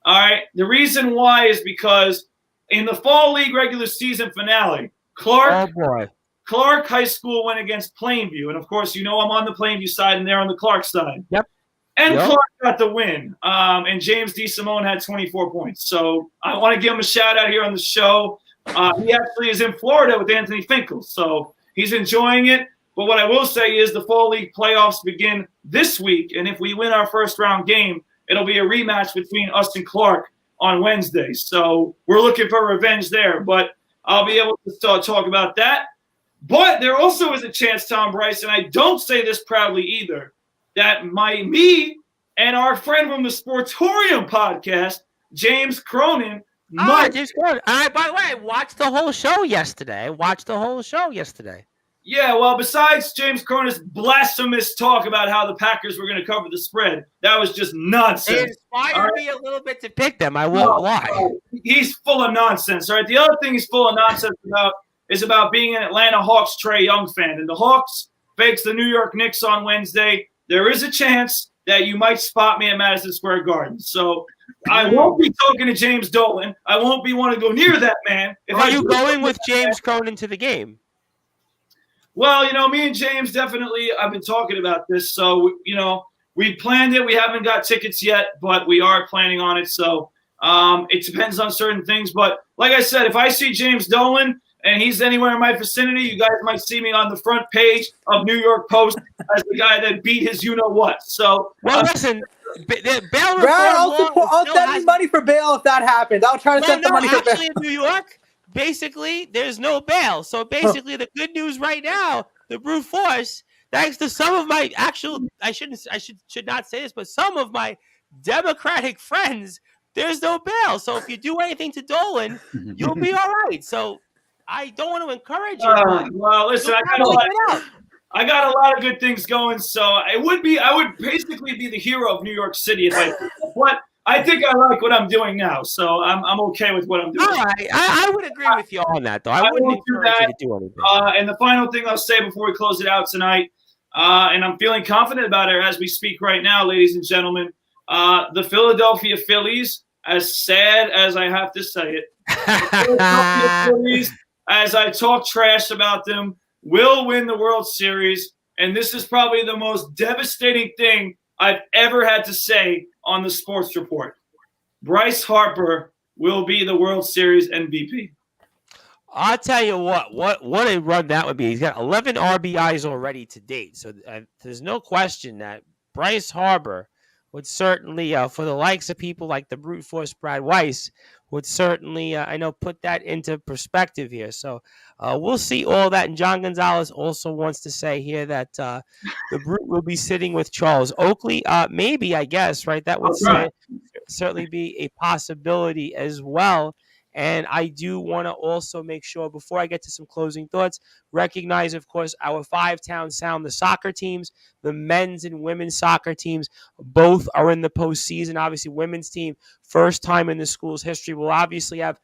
All right. The reason why is because in the Fall League regular season finale, Clark High School went against Plainview. And, of course, I'm on the Plainview side and they're on the Clark side. Yep. And Clark got the win. And James DeSimone had 24 points. So I want to give him a shout out here on the show. He actually is in Florida with Anthony Finkel. So he's enjoying it. But what I will say is the Fall League playoffs begin this week, and if we win our first round game, it'll be a rematch between us and Clark on Wednesday. So we're looking for revenge there, but I'll be able to talk about that. But there also is a chance, Tom Bryce, and I don't say this proudly either, that me and our friend from the Sportzwire podcast, James Cronin, James Cronin. By the way, I watched the whole show yesterday. Yeah, well, besides James Cronin's blasphemous talk about how the Packers were going to cover the spread, that was just nonsense. It inspired me a little bit to pick them. I won't lie. He's full of nonsense. All right. The other thing he's full of nonsense about is about being an Atlanta Hawks Trae Young fan. And the Hawks fakes the New York Knicks on Wednesday. There is a chance that you might spot me at Madison Square Garden. So I won't be talking to James Dolan. I won't be wanting to go near that man. Are you going with James Cronin to the game? Well, me and James definitely, I've been talking about this. So, we planned it. We haven't got tickets yet, but we are planning on it. So it depends on certain things. But like I said, if I see James Dolan and he's anywhere in my vicinity, you guys might see me on the front page of New York Post as the guy that beat his you-know-what. So, well, listen, Bail Brad, I'll send you money for bail if that happens. I'll try to send some money for bail. Actually, in New York, basically, there's no bail. So basically, the good news right now, the brute force, thanks to some of my I should not say this, but some of my Democratic friends, there's no bail. So if you do anything to Dolan, you'll be all right. So I don't want to encourage you. Well, listen, I got a lot of good things going. So I would basically be the hero of New York City if I did that. I think I like what I'm doing now, so I'm okay with what I'm doing. All right, I would agree with you on that, though. I wouldn't encourage you to do anything. And the final thing I'll say before we close it out tonight, and I'm feeling confident about it as we speak right now, ladies and gentlemen, the Philadelphia Phillies, as sad as I have to say it, the Philadelphia Phillies, as I talk trash about them, will win the World Series, and this is probably the most devastating thing I've ever had to say on the Sports Report. Bryce Harper will be the World Series MVP. I'll tell you what a run that would be. He's got 11 RBIs already to date, so there's no question that Bryce Harper would certainly, for the likes of people like the brute force Brad Weiss, would certainly, put that into perspective here. So we'll see all that. And John Gonzalez also wants to say here that the brute will be sitting with Charles Oakley. Maybe, I guess, right? That would certainly be a possibility as well. And I do want to also make sure, before I get to some closing thoughts, recognize, of course, our five-town sound, the soccer teams, the men's and women's soccer teams, both are in the postseason. Obviously, women's team, first time in the school's history. We'll obviously have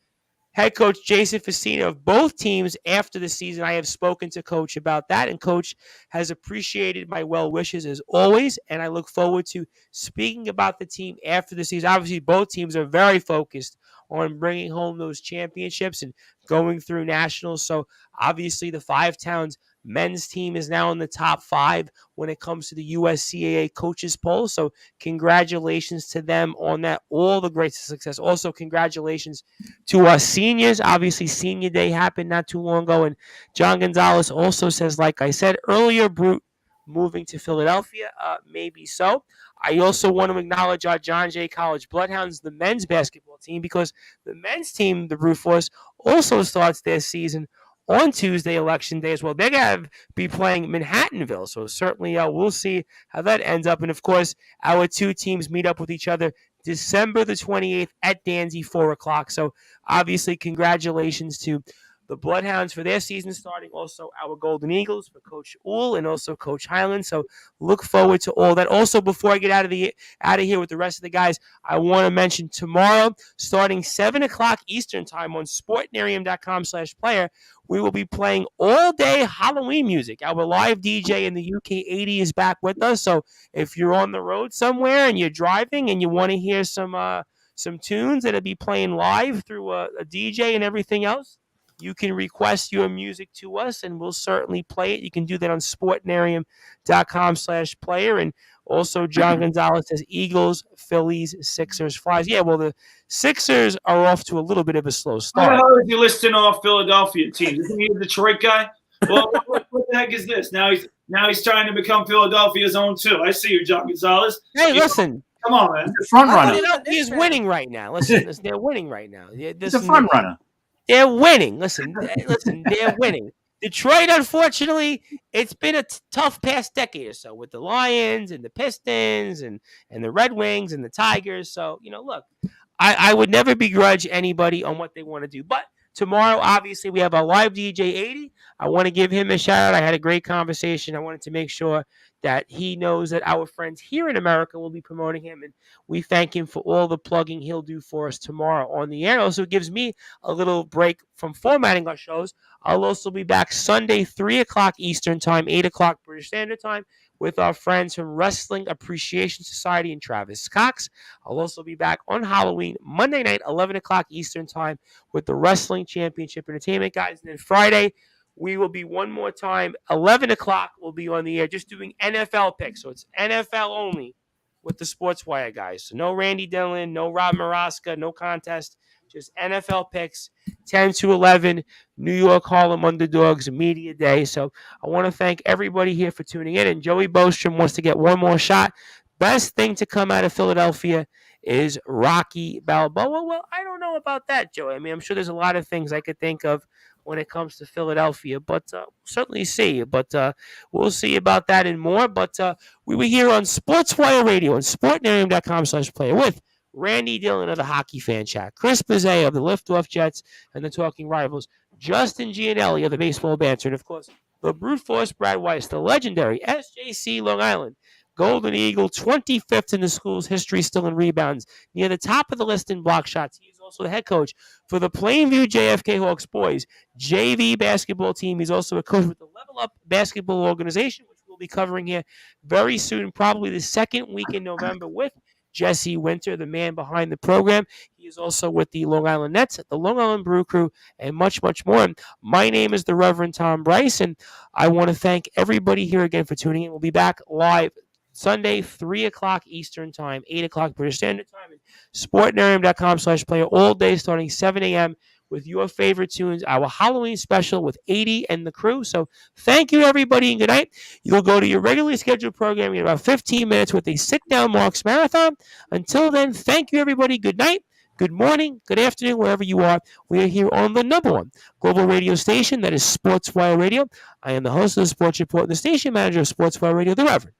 head coach Jason Facina of both teams after the season. I have spoken to Coach about that, and Coach has appreciated my well wishes as always, and I look forward to speaking about the team after the season. Obviously, both teams are very focused on bringing home those championships and going through nationals. So obviously the Five Towns men's team is now in the top 5 when it comes to the USCAA coaches poll. So congratulations to them on that. All the great success. Also congratulations to us seniors. Obviously senior day happened not too long ago. And John Gonzalez also says, like I said earlier, Brute moving to Philadelphia, maybe so. I also want to acknowledge our John Jay College Bloodhounds, the men's basketball team, because the men's team, the Brute Force, also starts their season on Tuesday, Election Day as well. They're going to be playing Manhattanville, so certainly we'll see how that ends up. And, of course, our two teams meet up with each other December the 28th at Danzy, 4 o'clock. So, obviously, congratulations to the Bloodhounds for their season starting, also our Golden Eagles for Coach Uhl and also Coach Highland. So look forward to all that. Also, before I get out of here with the rest of the guys, I want to mention tomorrow, starting 7 o'clock Eastern time on sportnarium.com/player, we will be playing all day Halloween music. Our live DJ in the UK 80 is back with us. So if you're on the road somewhere and you're driving and you want to hear some tunes that'll be playing live through a DJ and everything else, you can request your music to us, and we'll certainly play it. You can do that on sportnarium.com/player. And also, John Gonzalez says Eagles, Phillies, Sixers, Flyers. Yeah, well, the Sixers are off to a little bit of a slow start. How the hell is he listing off Philadelphia teams? Isn't he a Detroit guy? Well, what the heck is this? Now he's trying to become Philadelphia's own too. I see you, John Gonzalez. Hey, listen. Come on, man. The front runner. He's winning right now. Listen, they're winning right now. He's a front runner. They're winning. Listen, they're winning. Detroit, unfortunately, it's been a tough past decade or so with the Lions and the Pistons and the Red Wings and the Tigers. So, look, I would never begrudge anybody on what they want to do. But tomorrow, obviously, we have our live DJ 80. I want to give him a shout out. I had a great conversation. I wanted to make sure that he knows that our friends here in America will be promoting him, and we thank him for all the plugging he'll do for us tomorrow on the air. Also, it gives me a little break from formatting our shows. I'll also be back Sunday, 3 o'clock Eastern Time, 8 o'clock British Standard Time, with our friends from Wrestling Appreciation Society and Travis Cox. I'll also be back on Halloween, Monday night, 11 o'clock Eastern Time, with the Wrestling Championship Entertainment guys. And then Friday, we will be one more time, 11 o'clock, we'll be on the air just doing NFL picks. So it's NFL only with the Sportswire guys. So no Randy Dillon, no Rob Maraska, no contest, just NFL picks, 10 to 11, New York Harlem Underdogs Media Day. So I want to thank everybody here for tuning in. And Joey Bostrom wants to get one more shot. Best thing to come out of Philadelphia is Rocky Balboa. Well, I don't know about that, Joey. I mean, I'm sure there's a lot of things I could think of when it comes to Philadelphia, but we'll certainly see. But we'll see about that and more. But we were here on Sportswire Radio and sportnarium.com/player with Randy Dillon of the Hockey Fan Chat, Chris Bizet of the Liftoff Jets and the Talking Rivals, Justin Gianelli of the Baseball Banter, and of course, the brute force Brad Weiss, the legendary SJC Long Island Golden Eagle, 25th in the school's history, still in rebounds, near the top of the list in block shots. He's also the head coach for the Plainview JFK Hawks boys JV basketball team. He's also a coach with the Level Up basketball organization, which we'll be covering here very soon, probably the second week in November with Jesse Winter, the man behind the program. He is also with the Long Island Nets, the Long Island Brew Crew, and much, much more. And my name is the Reverend Tom Bryce, and I want to thank everybody here again for tuning in. We'll be back live Sunday, 3 o'clock Eastern Time, 8 o'clock British Standard Time, and sportnarium.com/player all day starting 7 a.m. with your favorite tunes, our Halloween special with 80 and the crew. So thank you, everybody, and good night. You'll go to your regularly scheduled programming in about 15 minutes with a sit-down Marks Marathon. Until then, thank you, everybody. Good night, good morning, good afternoon, wherever you are. We are here on the number one global radio station, that is Sportswire Radio. I am the host of the Sports Report and the station manager of Sportswire Radio, the Reverend